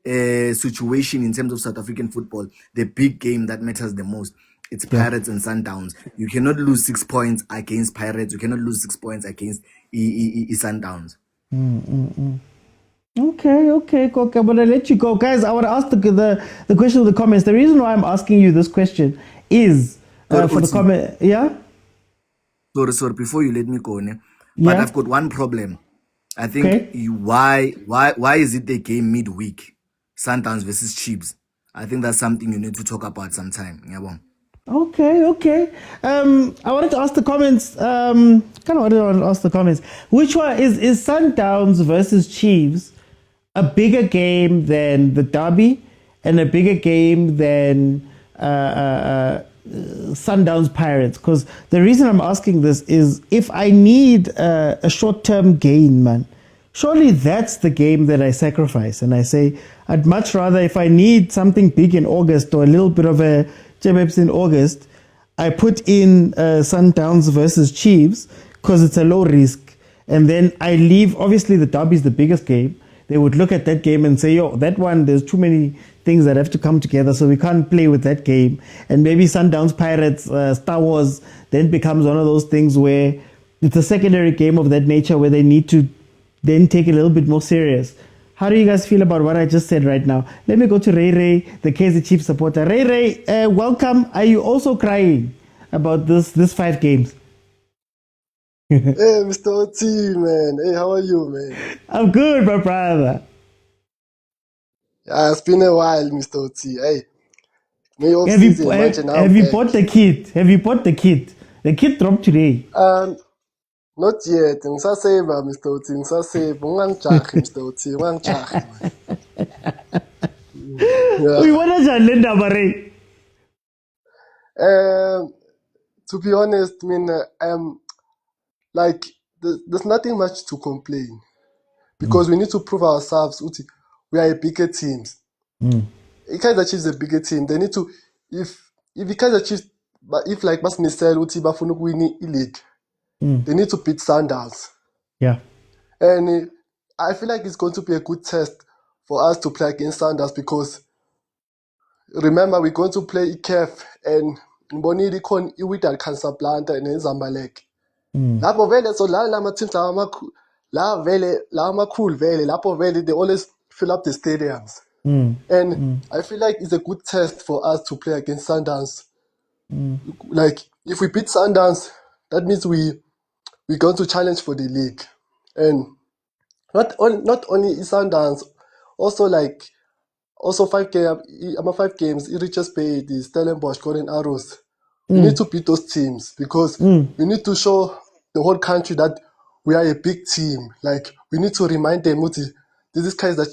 situation, in terms of South African football, the big game that matters the most, it's Pirates and Sundowns. You cannot lose 6 points against Pirates. You cannot lose 6 points against Sundowns. Okay, Koke, but I'll let you go. Guys, I want to ask the question of the comments. The reason why I'm asking you this question is for the comment. Yeah? Sorry, before you let me go, but I've got one problem. I think why is it the game midweek? Sundowns versus Chiefs. I think that's something you need to talk about sometime. Yeah, Okay. I wanted to ask the comments. Which one is Sundowns versus Chiefs a bigger game than the derby and a bigger game than Sundowns Pirates? Because the reason I'm asking this is if I need a short-term gain, man, surely that's the game that I sacrifice. And I say I'd much rather, if I need something big in August or a little bit of a J-Maps in August, I put in Sundowns versus Chiefs because it's a low risk. And then I leave, obviously the derby is the biggest game. They would look at that game and say, yo, that one, there's too many things that have to come together, so we can't play with that game. And maybe Sundowns Pirates, Star Wars, then becomes one of those things where it's a secondary game of that nature where they need to then take it a little bit more serious. How do you guys feel about what I just said right now? Let me go to Ray, the Kaizer Chiefs supporter. Ray, welcome. Are you also crying about this 5 games? Hey, Mr. OT, man. Hey, how are you, man? I'm good, my brother. Yeah, it's been a while, Mr. OT. Hey, May Have you season, manje now have I'm you back. bought the kit? Have you bought the kit? The kit dropped today. Not yet. Ngisasave Mr. Oti, ngisasave. Ungangijahi Mr. Oti, ungangijahi man. We Yeah. want to lend Ray. To be honest, I mean, like there's nothing much to complain because we need to prove ourselves. Uti, we are a bigger teams. Kaizer Chiefs is a bigger team. They need to, if Kaizer Chiefs, but if like Mas Misel Uti bafuna win league, they need to beat Sundowns. Yeah. And I feel like it's going to be a good test for us to play against Sundowns because remember we're going to play CAF and Mbonidi Kon Iwita Casablanca and Zamalek. Lapho vele so la teams la amakhulu vele lapho vele they always fill up the stadiums. And I feel like it's a good test for us to play against Sundowns. Like if we beat Sundowns, that means we're going to challenge for the league. And not only Sundowns, also 5 games, it reaches pay the Stellenbosch Golden Arrows. We need to beat those teams because we need to show the whole country that we are a big team. Like we need to remind them, this is Kaizer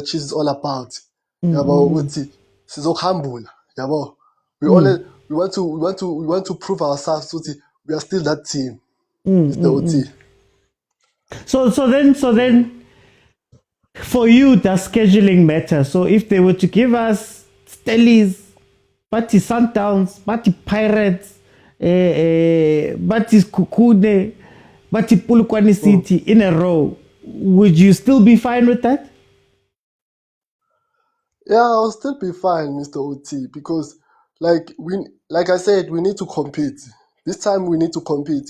Chiefs is all about. Humble. We want to prove ourselves. We are still that team. Mr. Oti. So then, for you, does scheduling matter? So if they were to give us Stellies, Bati Sundowns, Bati Pirates, Bati Kukune, Bati Pulukwani City in a row, would you still be fine with that? Yeah, I'll still be fine, Mr. Oti, because like I said, we need to compete. This time we need to compete.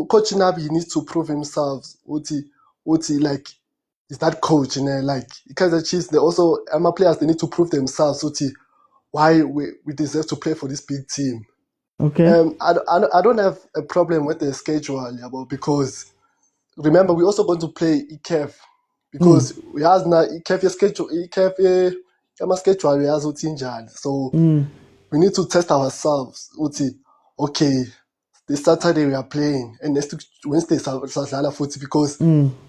Coach Nabi needs to prove himself. Oti, like is that coach, like Kaizer Chiefs, they also my players they need to prove themselves. Oti, why we deserve to play for this big team. Okay. I don't have a problem with the schedule, because remember we're also going to play ECAF because we have now ECAF schedule, schedule we have utinjani. So we need to test ourselves. Okay, this Saturday we are playing and next Wednesday Sadlala Footy because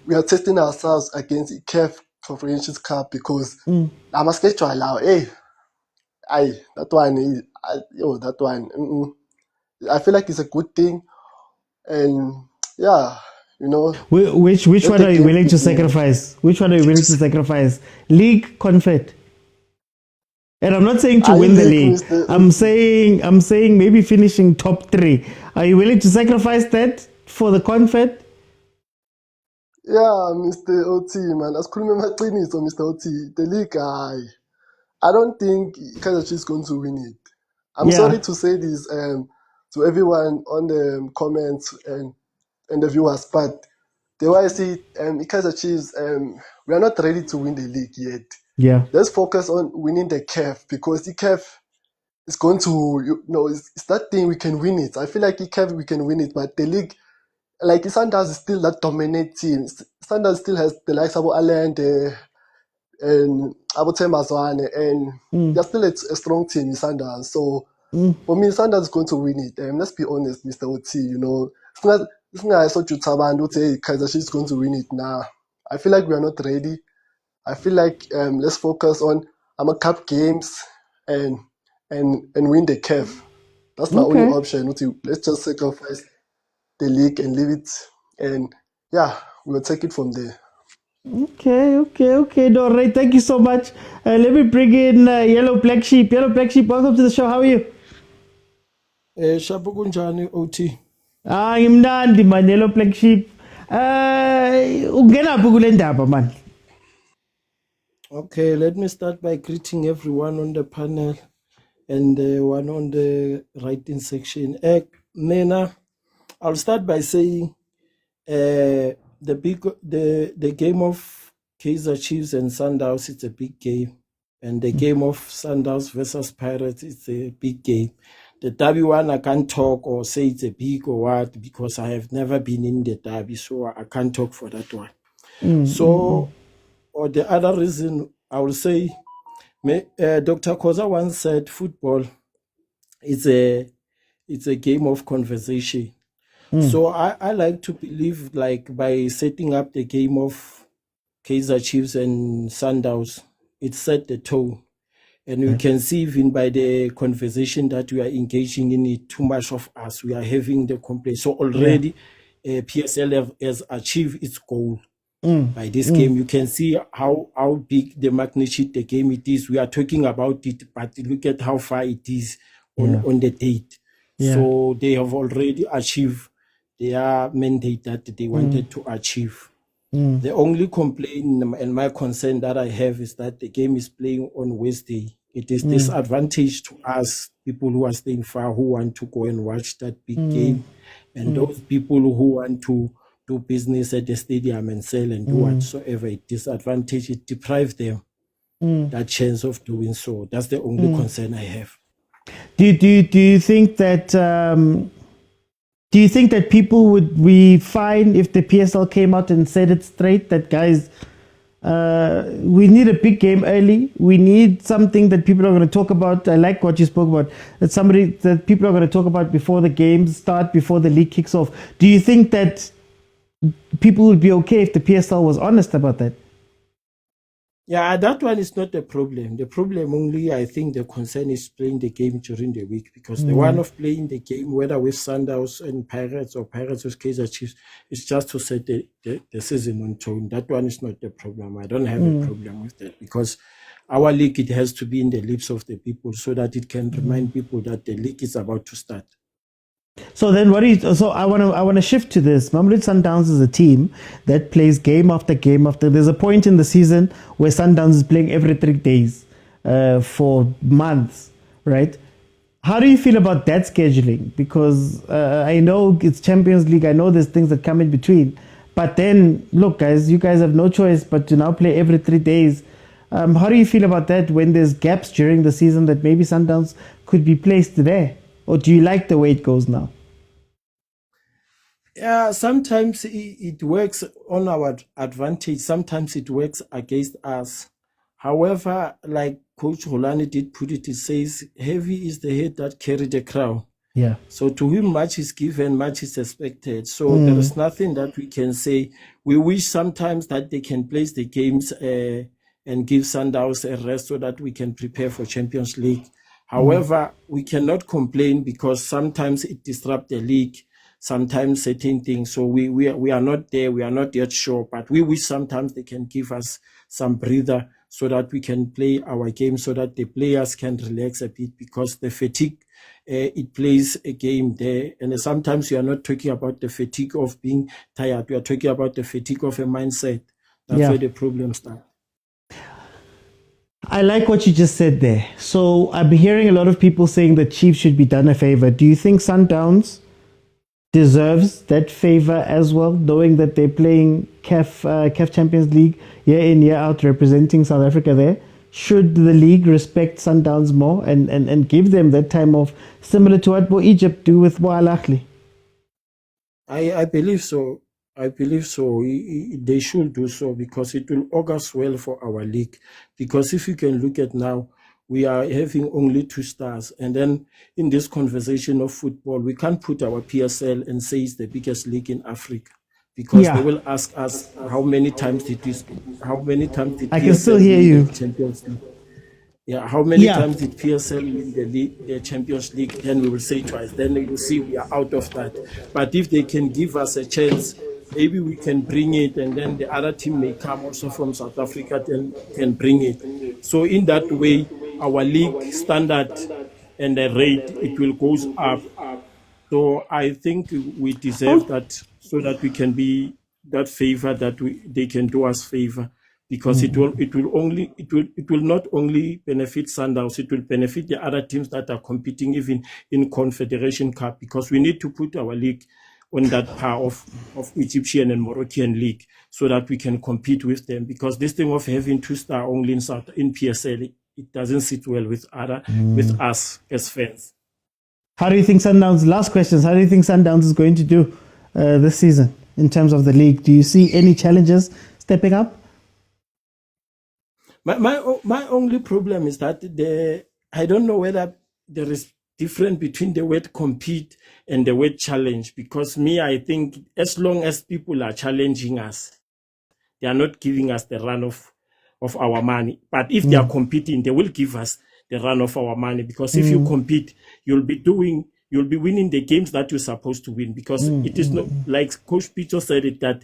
we are testing ourselves against ECAF Conference Cup because I'm schedule allow. That one. I feel like it's a good thing, and yeah, Which one are you willing to sacrifice? Which one are you willing to sacrifice? League, Confed. And I'm not saying to win the league. I'm saying maybe finishing top 3. Are you willing to sacrifice that for the Confed? Yeah, Mr. OT, man. As so Mr. OT, the league, I don't think Kaizer Chiefs is going to win it. I'm sorry to say this to everyone on the comments and the viewers, but the way I see it, Kaizer Chiefs, we are not ready to win the league yet. Yeah. Let's focus on winning the CAF because the CAF is going to, it's that thing we can win it. I feel like the CAF we can win it, but the league, like Sundowns is still that dominant team. Sundowns still has the likes of Ireland and Mazwane, and they're still a strong team in Sundowns. So for me, Sundowns is going to win it. Let's be honest, Mr. OT. It's not so Kaizer Chiefs is going to win it now. I feel like we are not ready. I feel like let's focus on cup games and win the CAF. That's my only option. Let's just sacrifice the league and leave it, and yeah, we'll take it from there. Okay. No, right. Thank you so much. Let me bring in Yellow Black Sheep. Yellow Black Sheep, welcome to the show. How are you? Shabu kunjani OT? Ngimnandi man, Yellow Black Sheep. Ungena kule ndaba man. Okay, let me start by greeting everyone on the panel and one on the writing section. Nena, I'll start by saying the game of Kaizer Chiefs and Sundowns, it's a big game. And the game of Sundowns versus Pirates, it's a big game. The derby one, I can't talk or say it's a big or what, because I have never been in the derby, so I can't talk for that one. Or the other reason, I will say Dr. Khoza once said football is a game of conversation. So I like to believe, like, by setting up the game of Kaizer Chiefs and Sundowns, it set the tone. And we can see even by the conversation that we are engaging in it, too much of us, we are having the complaint. So already PSL has achieved its goal by this game. You can see how big the magnitude the game it is. We are talking about it, but look at how far it is on the date. So they have already achieved their mandate that they wanted to achieve. The only complaint and my concern that I have is that the game is playing on Wednesday. It is disadvantage to us, people who are staying far, who want to go and watch that big game, and those people who want to do business at the stadium and sell and do whatsoever. It disadvantage, it deprives them that chance of doing so. That's the only concern I have. Do you think that do you think that people would be fine if the PSL came out and said it straight that, guys, we need a big game early. We need something that people are going to talk about. I like what you spoke about. That people are going to talk about before the games start, before the league kicks off. Do you think that people would be okay if the PSL was honest about that? Yeah, that one is not the problem. The problem only, I think the concern is playing the game during the week, because the one of playing the game, whether with Sundowns and Pirates or Pirates with Kaizer Chiefs, is just to set the season on tone. That one is not the problem. I don't have a problem with that, because our league, it has to be in the lips of the people so that it can remind people that the league is about to start. So then I want to shift to this. Mamelodi Sundowns is a team that plays game after game after. There's a point in the season where Sundowns is playing every 3 days for months, right? How do you feel about that scheduling? Because I know it's Champions League. I know there's things that come in between. But then, look, guys, you guys have no choice but to now play every 3 days. How do you feel about that when there's gaps during the season that maybe Sundowns could be placed there? Or do you like the way it goes now? Yeah, sometimes it works on our advantage. Sometimes it works against us. However, like Coach Rulani did put it, it says, heavy is the head that carried the crown. Yeah. So to him, much is given, much is expected. So there is nothing that we can say. We wish sometimes that they can place the games and give Sundowns a rest so that we can prepare for Champions League. However, we cannot complain because sometimes it disrupts the league, sometimes certain things. So we are not there, we are not yet sure, but we wish sometimes they can give us some breather so that we can play our game, so that the players can relax a bit, because the fatigue, it plays a game there. And sometimes we are not talking about the fatigue of being tired, we are talking about the fatigue of a mindset. That's where the problem starts. I like what you just said there. So I've been hearing a lot of people saying that Chiefs should be done a favor. Do you think Sundowns deserves that favor as well, knowing that they're playing CAF Champions League year in, year out, representing South Africa there? Should the league respect Sundowns more and give them that time off, similar to what Egypt do with Ahly? I believe so. I believe so. They should do so, because it will augurs well for our league. Because if you can look at now, we are having only 2 stars. And then in this conversation of football, we can't put our PSL and say it's the biggest league in Africa. Because they will ask us how many times did I can still hear you. Champions League? Yeah, how many times did PSL win the Champions League? Then we will say twice. Then we will see we are out of that. But if they can give us a chance, maybe we can bring it, and then the other team may come also from South Africa and can bring it. So in that way, our league standard and the rate, it will go up. So I think we deserve that, so that we can be that favor, that they can do us favor, because it will not only benefit Sundowns, it will benefit the other teams that are competing even in Confederation Cup, because we need to put our league on that par of Egyptian and Moroccan league, so that we can compete with them. Because this thing of having 2-star only in PSL, it doesn't sit well with us as fans. How do you think Sundowns, last questions, how do you think Sundowns is going to do this season in terms of the league? Do you see any challenges stepping up? My only problem is that I don't know whether there is difference between the word compete and the word challenge, because I think as long as people are challenging us, they are not giving us the run of our money. But if they are competing, they will give us the run of our money, because if you compete, you'll be winning the games that you're supposed to win, because it is not like Coach Pitso said it, that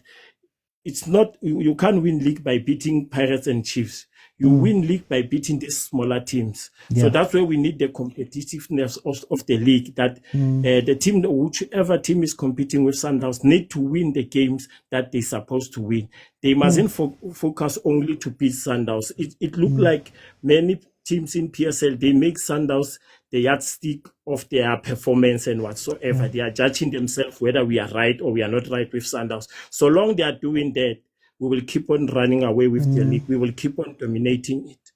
it's not, you can't win league by beating Pirates and Chiefs. You win league by beating these smaller teams. Yeah. So that's where we need the competitiveness of the league, that the team, whichever team is competing with Sundowns, need to win the games that they're supposed to win. They mustn't focus only to beat Sundowns. It looked like many teams in PSL, they make Sundowns the yardstick of their performance and whatsoever. They are judging themselves whether we are right or we are not right with Sundowns. So long they are doing that, we will keep on running away with the league. We will keep on dominating it.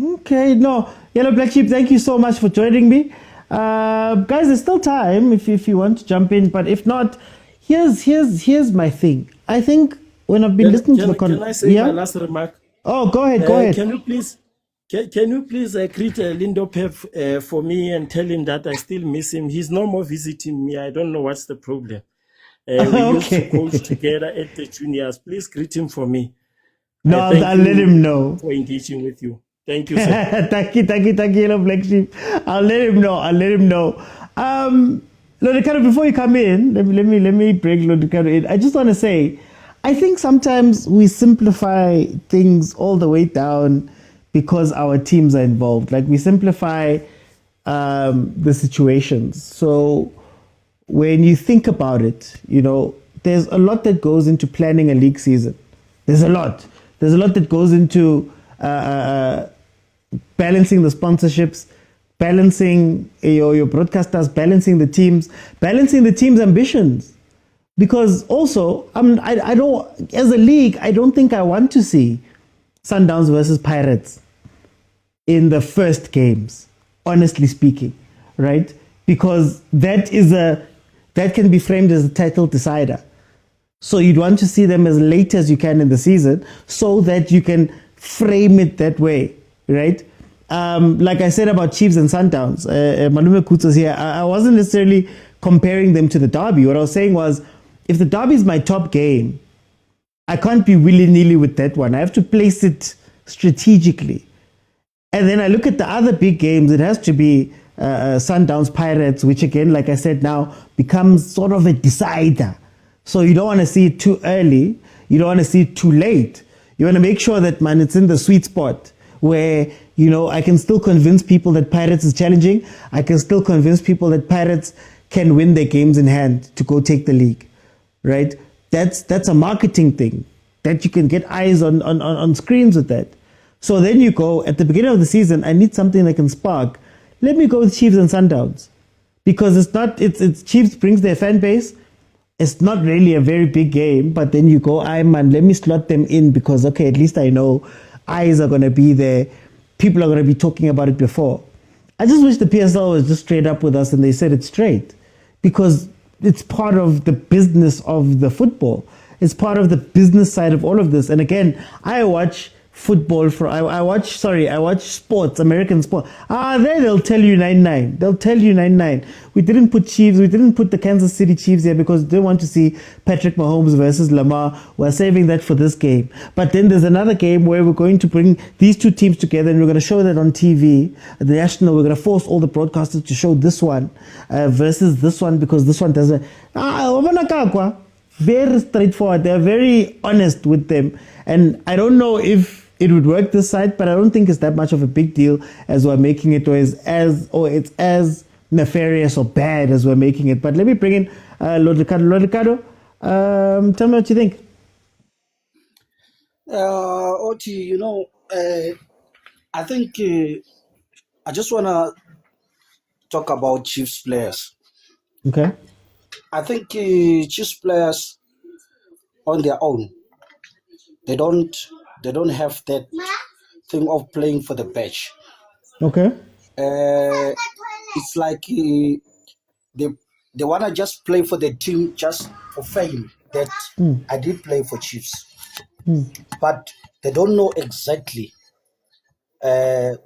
Okay, no, Yellow Black Sheep, thank you so much for joining me. Guys, there's still time if you want to jump in, but if not, here's my thing. I think when I've been listening to the Can I say my last remark? Oh, go ahead. Can you please greet Lindo Pep for me and tell him that I still miss him? He's no more visiting me. I don't know what's the problem. We used to coach together at the juniors. Please greet him for me. No, I'll let him know. For engaging with you. Thank you, sir. Thank you, Yellow Black Sheep. I'll let him know. Lodicado, before you come in, let me break Lodicado in. I just want to say, I think sometimes we simplify things all the way down because our teams are involved. Like, we simplify the situations. So when you think about it, there's a lot that goes into planning a league season. There's a lot that goes into balancing the sponsorships, balancing your broadcasters, balancing the teams' ambitions. Because also, I don't, as a league, I don't think I want to see Sundowns versus Pirates in the first games, honestly speaking, right? Because that can be framed as a title decider. So you'd want to see them as late as you can in the season so that you can frame it that way, right? Like I said about Chiefs and Sundowns, Malume Kutso's here. I wasn't necessarily comparing them to the derby. What I was saying was, if the derby is my top game, I can't be willy-nilly with that one. I have to place it strategically. And then I look at the other big games. It has to be Sundowns Pirates, which again, like I said now, becomes sort of a decider. So you don't want to see it too early. You don't want to see it too late. You want to make sure that, man, it's in the sweet spot where, I can still convince people that Pirates is challenging. I can still convince people that Pirates can win their games in hand to go take the league, right? That's a marketing thing that you can get eyes on screens with that. So then you go, at the beginning of the season, I need something that can spark. Let me go with Chiefs and Sundowns. Because it's Chiefs brings their fan base. It's not really a very big game, but then you go, man, let me slot them in because, okay, at least I know eyes are going to be there. People are going to be talking about it before. I just wish the PSL was just straight up with us and they said it straight, because it's part of the business of the football. It's part of the business side of all of this. And again, I watch football I watch sports, American sport. There they'll tell you 9-9. They'll tell you 9-9. We didn't put the Kansas City Chiefs here because we didn't want to see Patrick Mahomes versus Lamar. We're saving that for this game. But then there's another game where we're going to bring these two teams together and we're going to show that on TV. The national, we're going to force all the broadcasters to show this one versus this one because this one doesn't. Very straightforward. They're very honest with them. And I don't know if it would work this side, but I don't think it's that much of a big deal as we're making it, or it's as nefarious or bad as we're making it. But let me bring in Lord Ricardo. Tell me what you think. Oti, I think I just want to talk about Chiefs players. Okay. I think Chiefs players on their own, they don't have that thing of playing for the badge. Okay. It's like they want to just play for the team just for fame that I did play for Chiefs. But they don't know exactly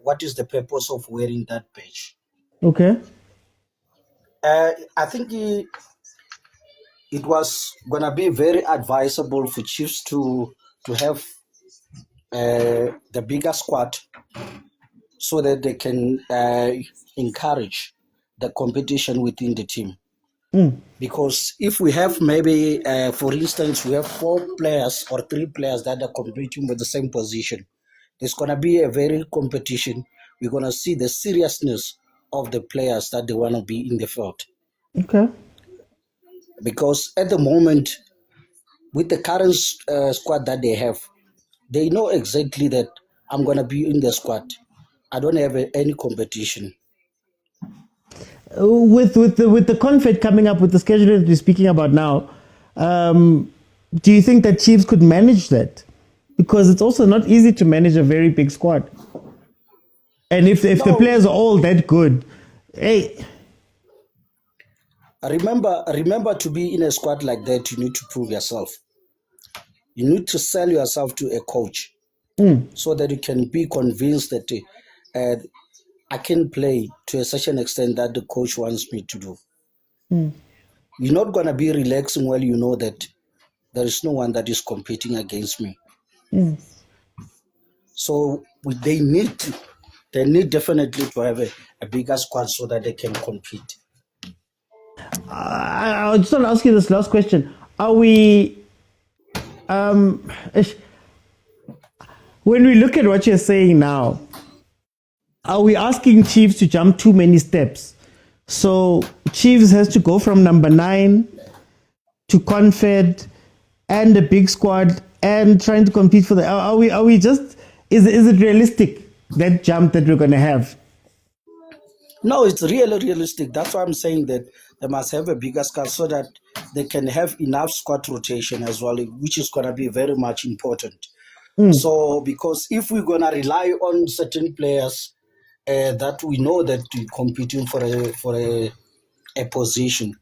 what is the purpose of wearing that badge. Okay. I think it was gonna be very advisable for Chiefs to have the bigger squad so that they can encourage the competition within the team. Because if we have maybe, for instance, we have 4 players or 3 players that are competing with the same position, there's going to be a very competition. We're going to see the seriousness of the players that they want to be in the field. Okay. Because at the moment, with the current squad that they have, they know exactly that I'm going to be in the squad. I don't have any competition. With the confed coming up, with the schedule that we're speaking about now, do you think that Chiefs could manage that? Because it's also not easy to manage a very big squad. And if the players are all that good, hey. Remember, to be in a squad like that, you need to prove yourself. You need to sell yourself to a coach so that you can be convinced that I can play to such an extent that the coach wants me to do. You're not going to be relaxing while you know that there is no one that is competing against me. So they need definitely to have a bigger squad so that they can compete. I just want to ask you this last question. Are we, when we look at what you're saying now, are we asking Chiefs to jump too many steps? So Chiefs has to go from number 9 to confed and a big squad and trying to compete for the. Are we just? Is it realistic, that jump that we're going to have? No, it's really realistic. That's why I'm saying that they must have a bigger squad so that they can have enough squad rotation as well, which is going to be very much important. So, because if we're going to rely on certain players that we know that we're competing for a position,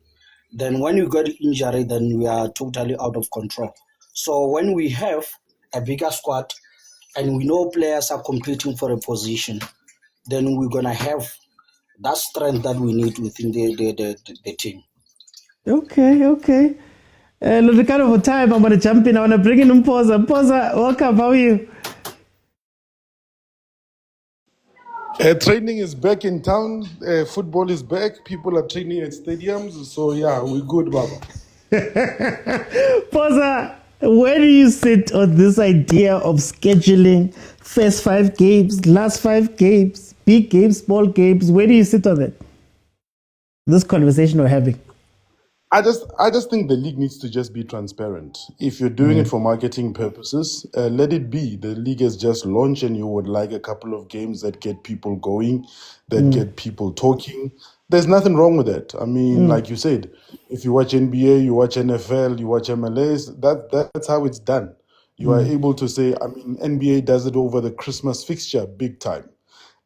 then when you get injury, then we are totally out of control. So when we have a bigger squad and we know players are competing for a position, then we're going to have that strength that we need within the team. Okay. Look, kind of time, I'm going to jump in. I want to bring in Khoza. Khoza, welcome. How are you? Training is back in town. Football is back. People are training at stadiums. So, yeah, we're good, Baba. Khoza, where do you sit on this idea of scheduling first 5 games, last 5 games, big games, small games? Where do you sit on it? This conversation we're having. I just think the league needs to just be transparent. If you're doing it for marketing purposes, let it be. The league has just launched and you would like a couple of games that get people going, that get people talking. There's nothing wrong with that. I mean, like you said, if you watch NBA, you watch NFL, you watch MLS, that's how it's done. You are able to say, I mean, NBA does it over the Christmas fixture big time.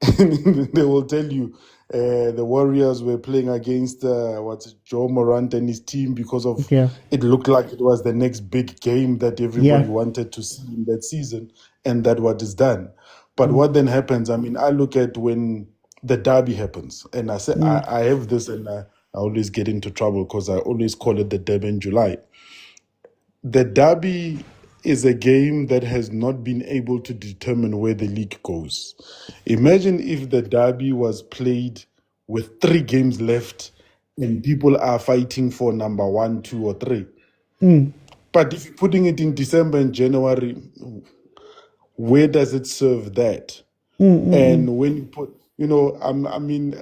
And they will tell you the Warriors were playing against Joe Morant and his team because of it looked like it was the next big game that everybody wanted to see in that season, and that what is done. But what then happens? I mean, I look at when the derby happens, and I say I have this, and I always get into trouble because I always call it the Derby in July. The derby is a game that has not been able to determine where the league goes. Imagine if the derby was played with 3 games left and people are fighting for number 1, 2, or 3. But if you're putting it in December and January, where does it serve that? And when you put, I mean,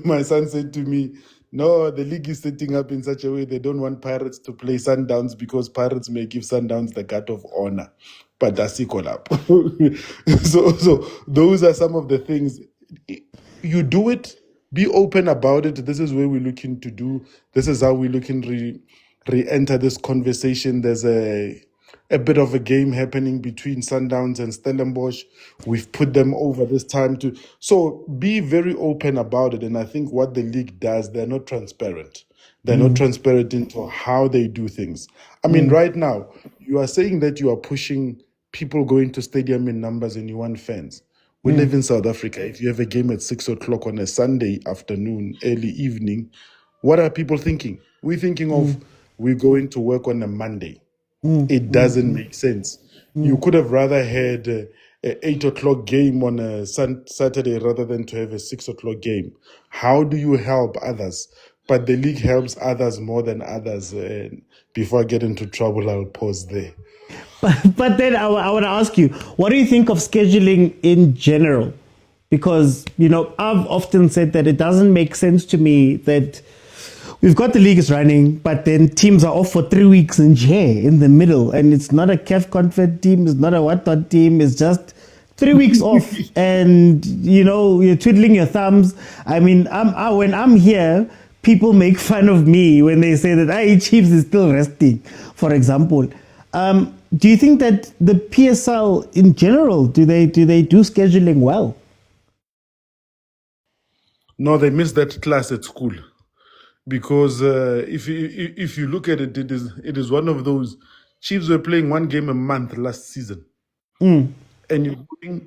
my son said to me, no, the league is setting up in such a way they don't want Pirates to play Sundowns because Pirates may give Sundowns the guard of honor. But that's equal up. So those are some of the things. You do it, be open about it. This is where we're looking to do. This is how we're looking to re-enter this conversation. There's a bit of a game happening between Sundowns and Stellenbosch. We've put them over this time too. So be very open about it. And I think what the league does, they're not transparent. They're not transparent into how they do things. I mean, right now, you are saying that you are pushing people going to stadium in numbers and you want fans. We live in South Africa. If you have a game at 6 o'clock on a Sunday afternoon, early evening, what are people thinking? We're thinking of we're going to work on a Monday. It doesn't make sense. You could have rather had a 8 o'clock game on a Saturday rather than to have a 6 o'clock game. How do you help others? But the league helps others more than others. Before I get into trouble, I'll pause there. But then I want to ask you, what do you think of scheduling in general? Because, I've often said that it doesn't make sense to me that we've got the league is running, but then teams are off for 3 weeks in the middle. And it's not a CAF Confed team, it's not a what team, it's just 3 weeks off. And, you're twiddling your thumbs. I mean, when I'm here, people make fun of me when they say that Chiefs is still resting, for example. Do you think that the PSL in general, do they do scheduling well? No, they missed that class at school. Because if you look at it, it is one of those. Chiefs were playing one game a month last season. And you're going,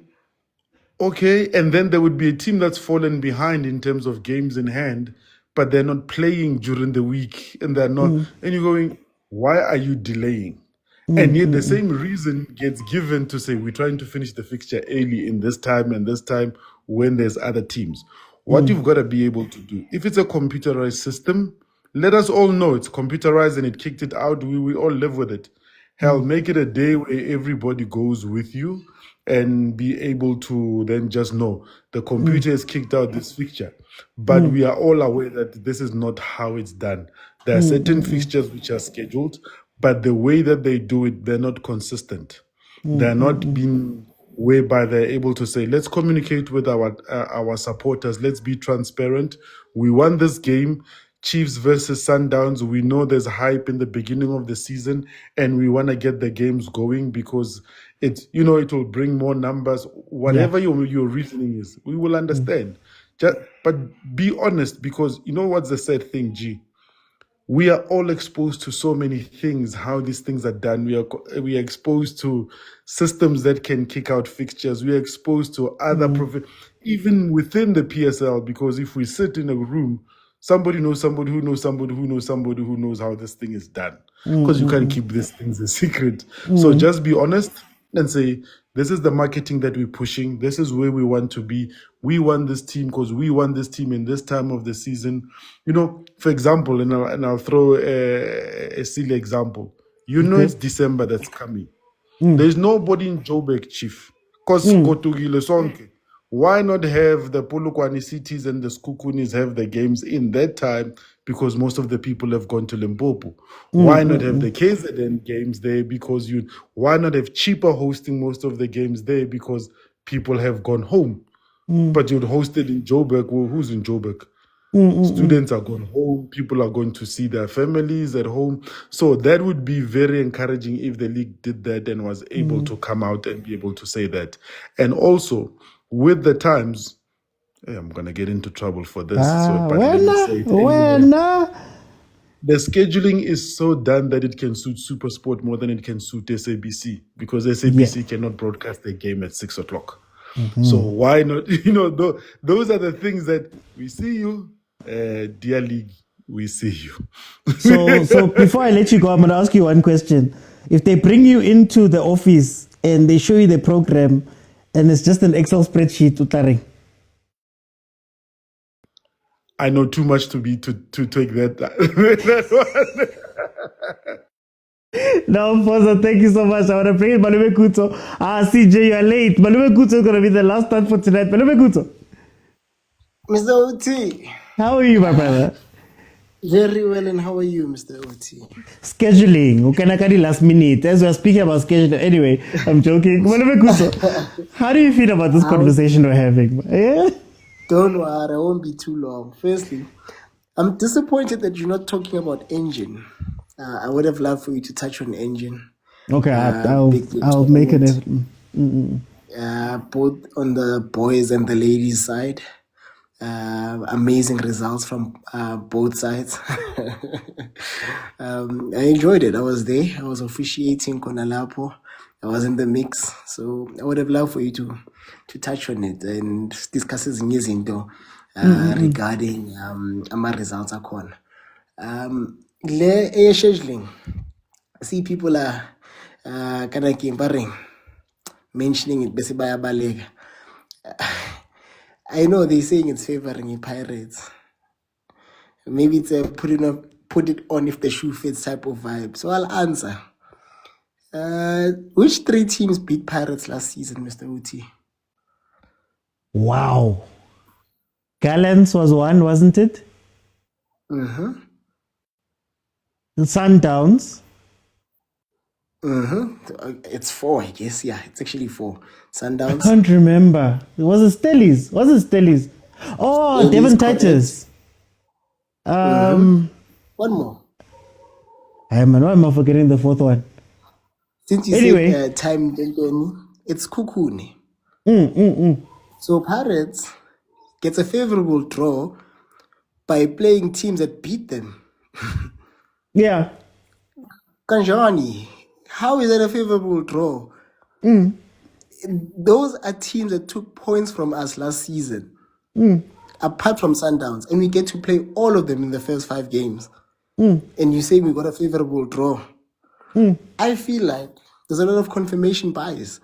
okay, and then there would be a team that's fallen behind in terms of games in hand, but they're not playing during the week, and they're not. And you're going, why are you delaying? And yet the same reason gets given to say we're trying to finish the fixture early in this time and this time when there's other teams. What you've got to be able to do, if it's a computerized system, let us all know it's computerized and it kicked it out. We all live with it. Hell, make it a day where everybody goes with you and be able to then just know the computer has kicked out this fixture. But we are all aware that this is not how it's done. There are certain fixtures which are scheduled, but the way that they do it, they're not consistent. They're not being whereby they're able to say, let's communicate with our supporters. Let's be transparent. We won this game, Chiefs versus Sundowns. We know there's hype in the beginning of the season, and we want to get the games going because it will bring more numbers. Whatever your reasoning is, we will understand. But be honest, because you know what's the sad thing, G? We are all exposed to so many things, how these things are done. We are exposed to systems that can kick out fixtures. We are exposed to other even within the PSL, because if we sit in a room, somebody knows somebody who knows somebody who knows somebody who knows how this thing is done. Because you can't keep these things a secret. So just be honest and say, this is the marketing that we're pushing. This is where we want to be. We want this team because we want this team in this time of the season. For example, and I'll throw a silly example. It's December that's coming. There's nobody in Joburg, Chief. Because why not have the Polokwane cities and the Skukunis have the games in that time? Because most of the people have gone to Limpopo. Why not have the KZN games there? Because why not have cheaper hosting most of the games there? Because people have gone home. But you'd host it in Joburg. Well, who's in Joburg? Students are going home. People are going to see their families at home. So that would be very encouraging if the league did that and was able to come out and be able to say that. And also, with the times, I'm going to get into trouble for this. The scheduling is so done that it can suit Supersport more than it can suit SABC, because SABC cannot broadcast their game at 6 o'clock. So why not? Those are the things that we see you, dear league, we see you. So before I let you go, I'm going to ask you one question. If they bring you into the office and they show you the program and it's just an Excel spreadsheet, Utari. I know too much to take that one. No, Khoza, thank you so much. I want to bring in Malume Kuto. CJ, you are late. Malume Kuto is going to be the last one for tonight. Malume Kuto. Mr. OT. How are you, my brother? Very well, and how are you, Mr. OT? Scheduling. Okay, last minute. As we are speaking about scheduling. Anyway, I'm joking. Malume Kuto, how do you feel about this conversation we're having? Yeah? Don't worry, I won't be too long. Firstly, I'm disappointed that you're not talking about engine. I would have loved for you to touch on engine. Okay, I'll make an effort. Both on the boys and the ladies side. Amazing results from both sides. I enjoyed it. I was there. I was officiating Konalapo. I was in the mix. So I would have loved for you to touch on it and discuss izinto regarding ama results akhona. Le scheduling. See, people are kind of mentioning it bese bayabaleka. I know they're saying it's favoring Pirates. Maybe it's a put it on if the shoe fits type of vibe. So I'll answer. Which 3 teams beat Pirates last season, Mr. Uti? Wow. Gallants was one, wasn't it? Mm-hmm. The Sundowns. Mm-hmm. It's 4, I guess. Yeah, it's actually 4. Sundowns. I can't remember. Was it Stellies? Oh, Stellies, Devon correct. Titans. One more. Hey man, why am I forgetting the 4th one? Since you Anyway. said time, it's Kukuni. So Pirates gets a favorable draw by playing teams that beat them. Yeah. Kanjani, how is that a favorable draw? Those are teams that took points from us last season, apart from Sundowns, and we get to play all of them in the first 5 games. And you say we got a favorable draw. I feel like there's a lot of confirmation bias.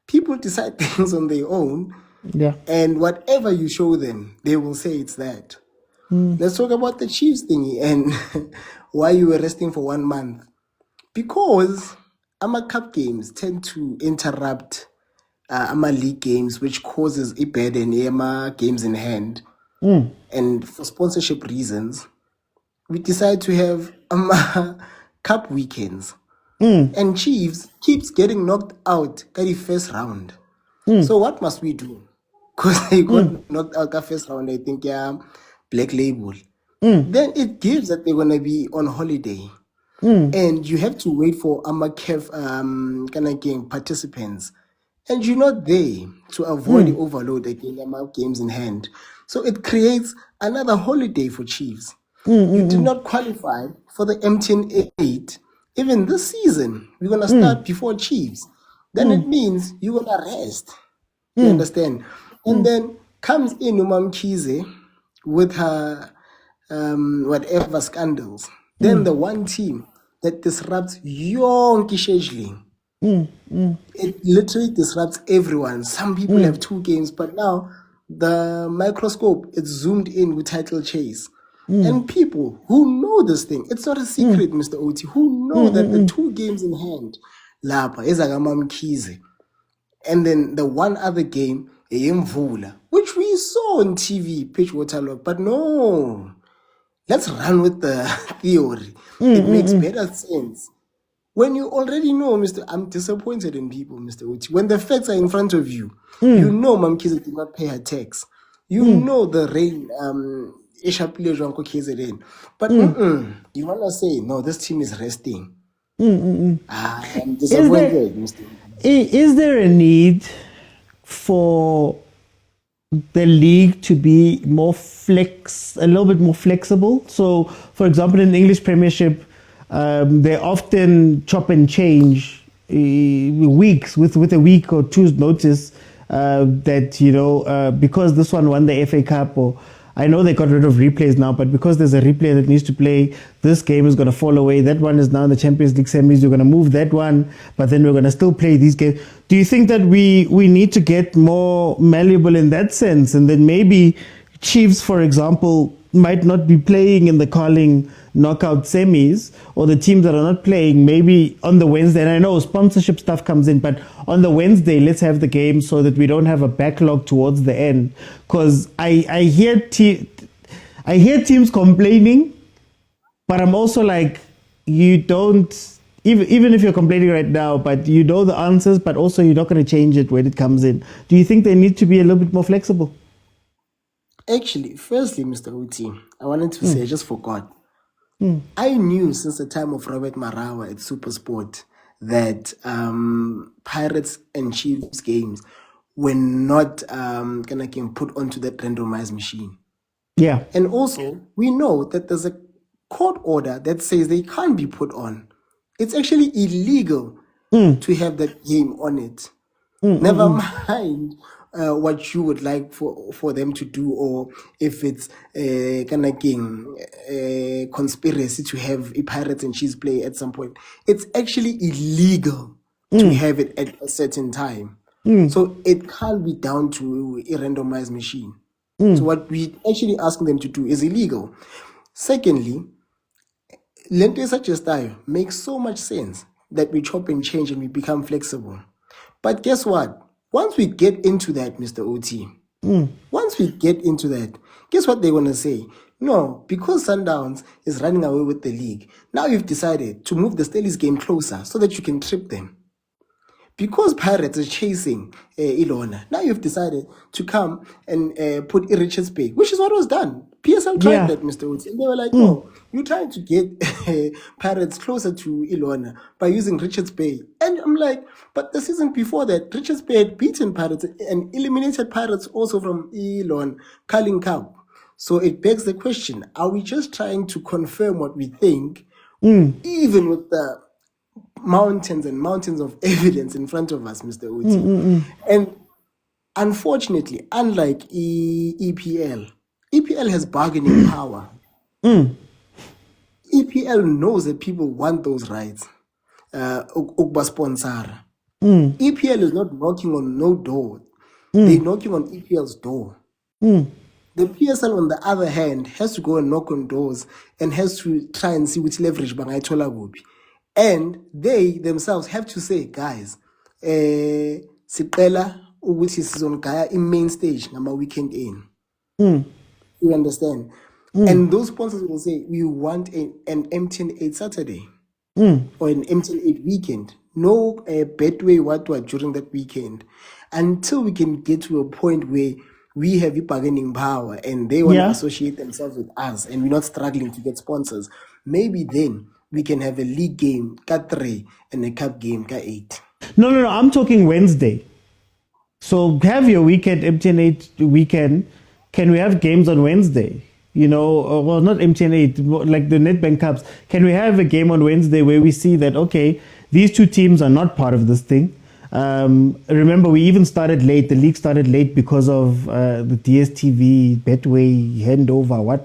People decide things on their own, Yeah. and whatever you show them, they will say it's that. Let's talk about the Chiefs thingy and why you were resting for 1 month. Because AMA Cup games tend to interrupt AMA League games, which causes a burden in AMA games in hand. And for sponsorship reasons, we decide to have AMA Cup weekends. And Chiefs keeps getting knocked out at the first round. So what must we do? Because they got knocked out the first round, I think, Black Label. Then it gives that they're going to be on holiday. And you have to wait for AMA CAF participants. And you're not there to avoid the overload again, AMA games in hand. So it creates another holiday for Chiefs. You did not qualify for the MTN 8. Even this season, we're going to start before Chiefs. Then it means you're going to rest. You understand? And then comes in Umam Kize with her whatever scandals. Then the one team that disrupts yonke scheduling. It literally disrupts everyone. Some people have 2 games, but now the microscope is zoomed in with title chase. And people who know this thing, it's not a secret, Mr. Oti, who know that the 2 games in hand, Lapa, is Kize. And then the one other game, Mvula, which we saw on TV, pitch waterlock, but no. Let's run with the theory. It makes better sense. When you already know, I'm disappointed in people, Mr. Uchi. When the facts are in front of you, you know Mamkiza did not pay her tax. You know the rain, but you want to say, no, this team is resting. I'm disappointed, Mr. Uchi. Is there a need for the league to be a little bit more flexible? So, for example, in the English Premiership, they often chop and change weeks with a week or two's notice that, because this one won the FA Cup, or I know they got rid of replays now, but because there's a replay that needs to play, this game is going to fall away. That one is now in the Champions League semis. You're going to move that one, but then we're going to still play these games. Do you think that we need to get more malleable in that sense? And then maybe Chiefs, for example, might not be playing in the Carling knockout semis, or the teams that are not playing maybe on the Wednesday. And I know sponsorship stuff comes in, but on the Wednesday, let's have the game so that we don't have a backlog towards the end. Because I hear teams complaining, but I'm also like, you don't, even if you're complaining right now, but you know the answers, but also you're not going to change it when it comes in. Do you think they need to be a little bit more flexible? Actually, firstly, Mr. Uti, I wanted to say, I just forgot. I knew since the time of Robert Marawa at Supersport that Pirates and Chiefs games were not put onto that randomized machine. Yeah. And also, we know that there's a court order that says they can't be put on. It's actually illegal to have that game on it. Never mind what you would like for them to do, or if it's kind of conspiracy to have a Pirates and Chiefs play at some point. It's actually illegal to have it at a certain time. So it can't be down to a randomized machine. So what we actually asking them to do is illegal. Secondly, lento esugestayo makes so much sense that we chop and change and we become flexible. But guess what? Once we get into that, Mr. OT, once we get into that, guess what they're going to say? No, because Sundowns is running away with the league, now you've decided to move the Stellies game closer so that you can trip them. Because Pirates are chasing Ilona, now you've decided to come and put Richards Bay, which is what was done. PSL tried that, Mr. Woods, and they were like, no, you're trying to get Pirates closer to Ilona by using Richards Bay. And I'm like, but the season before that, Richards Bay had beaten Pirates and eliminated Pirates also from Ilona, Carling Cup. So it begs the question, are we just trying to confirm what we think, even with the mountains and mountains of evidence in front of us, Mr. Uti? And unfortunately, unlike EPL has bargaining power. EPL knows that people want those rights. Sponsor. EPL is not knocking on no door. They're knocking on EPL's door. The PSL, on the other hand, has to go and knock on doors and has to try and see which leverage bangayithola kuphi. And they themselves have to say, guys, siqela ukuthi sizongaya in main stage ngama weekend in. You understand? And those sponsors will say, we want an MTN 8 Saturday or an MTN 8 weekend. No Betway what during that weekend, until we can get to a point where we have a bargaining power and they want to associate themselves with us and we're not struggling to get sponsors. Maybe then we can have a league game, K3, and a cup game, K8. No. I'm talking Wednesday. So have your weekend, MTN 8 weekend. Can we have games on Wednesday? You know, well, not MTN 8, like the Nedbank Cups. Can we have a game on Wednesday where we see that, okay, these two teams are not part of this thing? Remember, we even started late. The league started late because of the DSTV, Betway, handover, what.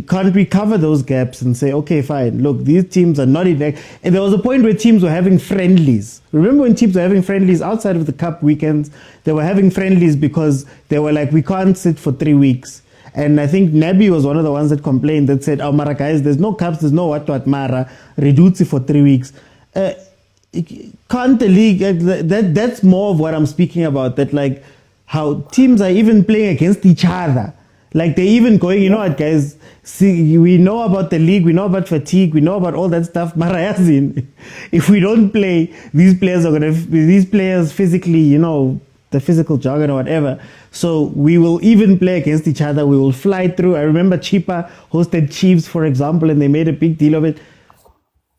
Can't we cover those gaps and say, okay, fine, look, these teams are not in there. And there was a point where teams were having friendlies. Remember when teams were having friendlies outside of the cup weekends? They were having friendlies because they were like, we can't sit for 3 weeks. And I think Nabi was one of the ones that complained, that said, oh, Mara, guys, there's no cups, there's no what, Mara, reduce it for 3 weeks. Can't the league, that's more of what I'm speaking about, that like how teams are even playing against each other. Like they're even going, you know what, guys, see, we know about the league, we know about fatigue, we know about all that stuff. Marayazin, if we don't play, these players physically, you know, the physical jargon or whatever. So we will even play against each other. We will fly through. I remember Chipa hosted Chiefs, for example, and they made a big deal of it.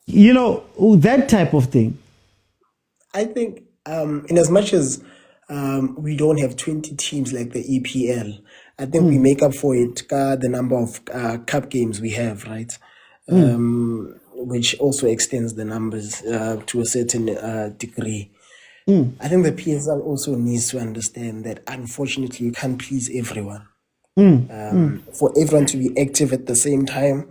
You know, that type of thing. I think in as much as we don't have 20 teams like the EPL, I think we make up for it the number of cup games we have, right? Which also extends the numbers to a certain degree. I think the PSL also needs to understand that unfortunately you can't please everyone. For everyone to be active at the same time,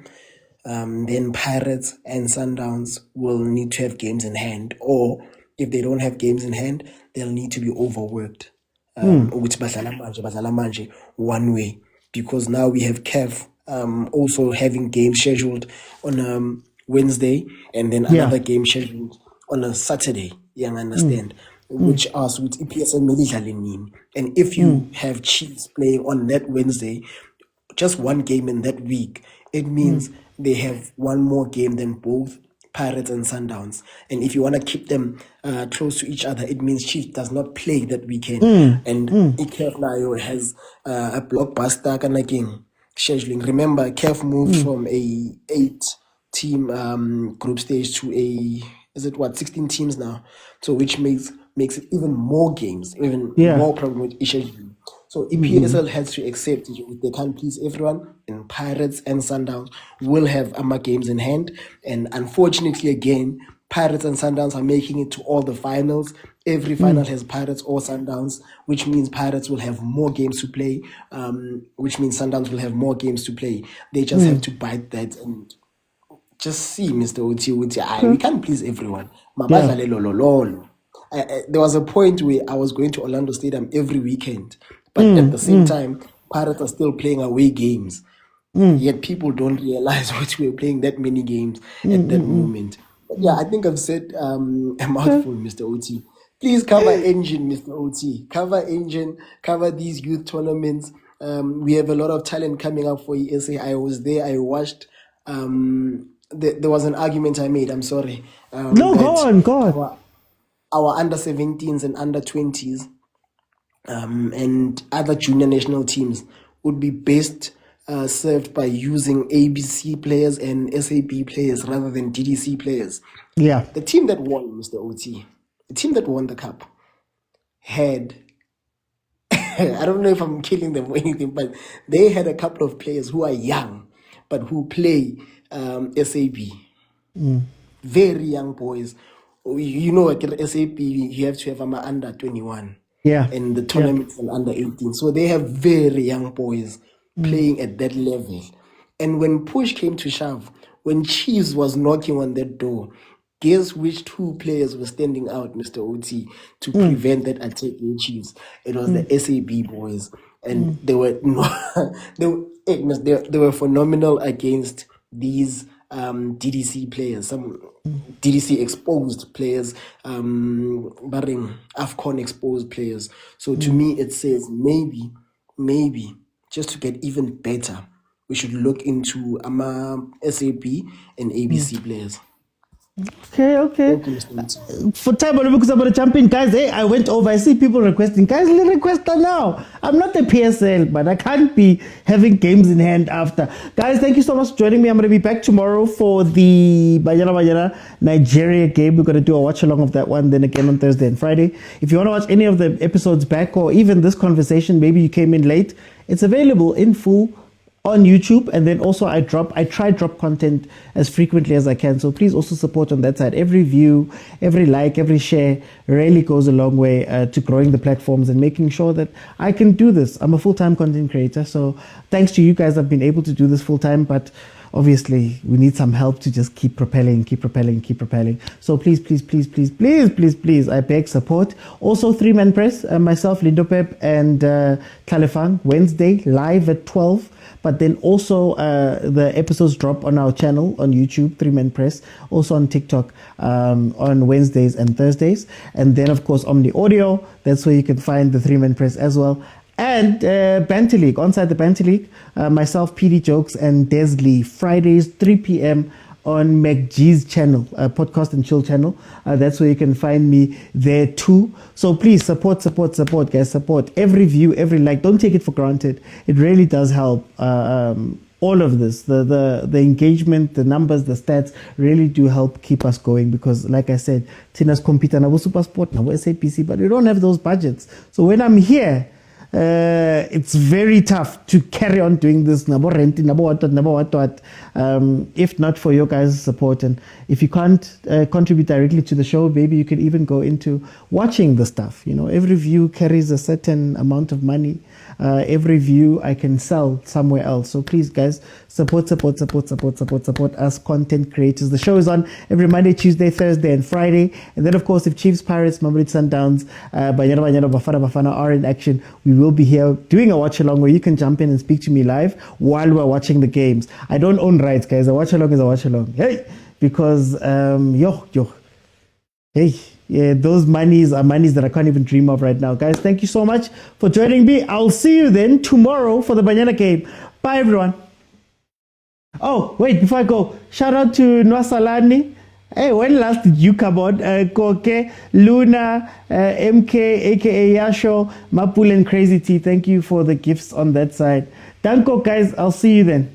then Pirates and Sundowns will need to have games in hand, or if they don't have games in hand, they'll need to be overworked. Which badlala manje one way, because now we have CAF also having games scheduled on Wednesday and then another game scheduled on a Saturday. You understand? Which us with EPSL Medidlalini. And if you have Chiefs playing on that Wednesday, just one game in that week, it means they have one more game than both Pirates and Sundowns. And if you want to keep them close to each other, it means Chiefs does not play that weekend. And CAF now has a blockbuster kind of game scheduling. Remember, CAF moved from a 8-team group stage to 16 teams now? So which makes it even more games, even more problem with scheduling. So EPSL has to accept they can't please everyone, and Pirates and Sundowns will have games in hand. And unfortunately, again, Pirates and Sundowns are making it to all the finals. Every final has Pirates or Sundowns, which means Pirates will have more games to play, which means Sundowns will have more games to play. They just have to bite that and just see, Mr. Oti. We can't please everyone. Mabadlale lolo lolo. There was a point where I was going to Orlando Stadium every weekend, but at the same time, Pirates are still playing away games. Yet people don't realize what we're playing that many games at that moment. But yeah, I think I've said a mouthful, Mr. Oti. Please cover engine, Mr. Oti. Cover engine, cover these youth tournaments. We have a lot of talent coming up for ESA. I was there, I watched. There was an argument I made, I'm sorry. No, go on. Our under 17s and under 20s and other junior national teams would be best served by using ABC players and SAB players rather than DDC players. Yeah. The team that won, Mr. OT, the team that won the cup had, I don't know if I'm killing them or anything, but they had a couple of players who are young, but who play SAB. Very young boys. You know, like SAB, you have to have them under 21. Yeah. And the tournaments are under 18. So they have very young boys playing at that level. And when push came to shove, when Chiefs was knocking on that door, guess which two players were standing out, Mr. OT, to prevent that attack in Chiefs? It was the SAB boys. And they were they were phenomenal against these DDC players, some DDC exposed players, barring AFCON exposed players. So to me, it says maybe, just to get even better, we should look into SAB and ABC players. Okay. For time because about the champion, guys, hey, I went over. I see people requesting. Guys, let's request now. I'm not the PSL, but I can't be having games in hand after. Guys, thank you so much for joining me. I'm going to be back tomorrow for the Banyana Banyana Nigeria game. We're going to do a watch along of that one, then again on Thursday and Friday. If you want to watch any of the episodes back or even this conversation, maybe you came in late, it's available in full on YouTube, and then also I try drop content as frequently as I can. So please also support on that side. Every view, every like, every share really goes a long way to growing the platforms and making sure that I can do this. I'm a full-time content creator, so thanks to you guys, I've been able to do this full-time, but obviously we need some help to just keep propelling. So please, I beg support. Also, 3-man press, myself, Lindo Pep, and Kalefang, Wednesday, live at 12. But then also the episodes drop on our channel on YouTube, 3-Man Press, also on TikTok on Wednesdays and Thursdays. And then, of course, Omni Audio, that's where you can find the 3-Man Press as well. And Banter League, Onside the Banter League, myself, PD Jokes, and Desley, Fridays, 3 p.m. on MacG's channel, Podcast and Chill channel. That's where you can find me there too. So please support, guys. Support every view, every like. Don't take it for granted. It really does help. All of this, the engagement, the numbers, the stats really do help keep us going, because like I said, Tina's compete na supersport, na SAPC, but we don't have those budgets. So when I'm here, it's very tough to carry on doing this. If not for your guys' support, and if you can't contribute directly to the show, maybe you could even go into watching the stuff. You know, every view carries a certain amount of money. Every view I can sell somewhere else. So please, guys, support us content creators. The show is on every Monday, Tuesday, Thursday, and Friday. And then, of course, if Chiefs, Pirates, Mamelodi Sundowns, Banyana Banyana, Bafana are in action, we will be here doing a watch along where you can jump in and speak to me live while we're watching the games. I don't own rights, guys. A watch along is a watch along. Hey, because yeah, those monies are monies that I can't even dream of right now. Guys, thank you so much for joining me. I'll see you then tomorrow for the Banyana game. Bye, everyone. Oh, wait, before I go, shout out to Nwasalani. Hey, when last did you come on? Koke, Luna, MK, aka Yasho, Mapul, and Crazy T. Thank you for the gifts on that side. Danko, guys. I'll see you then.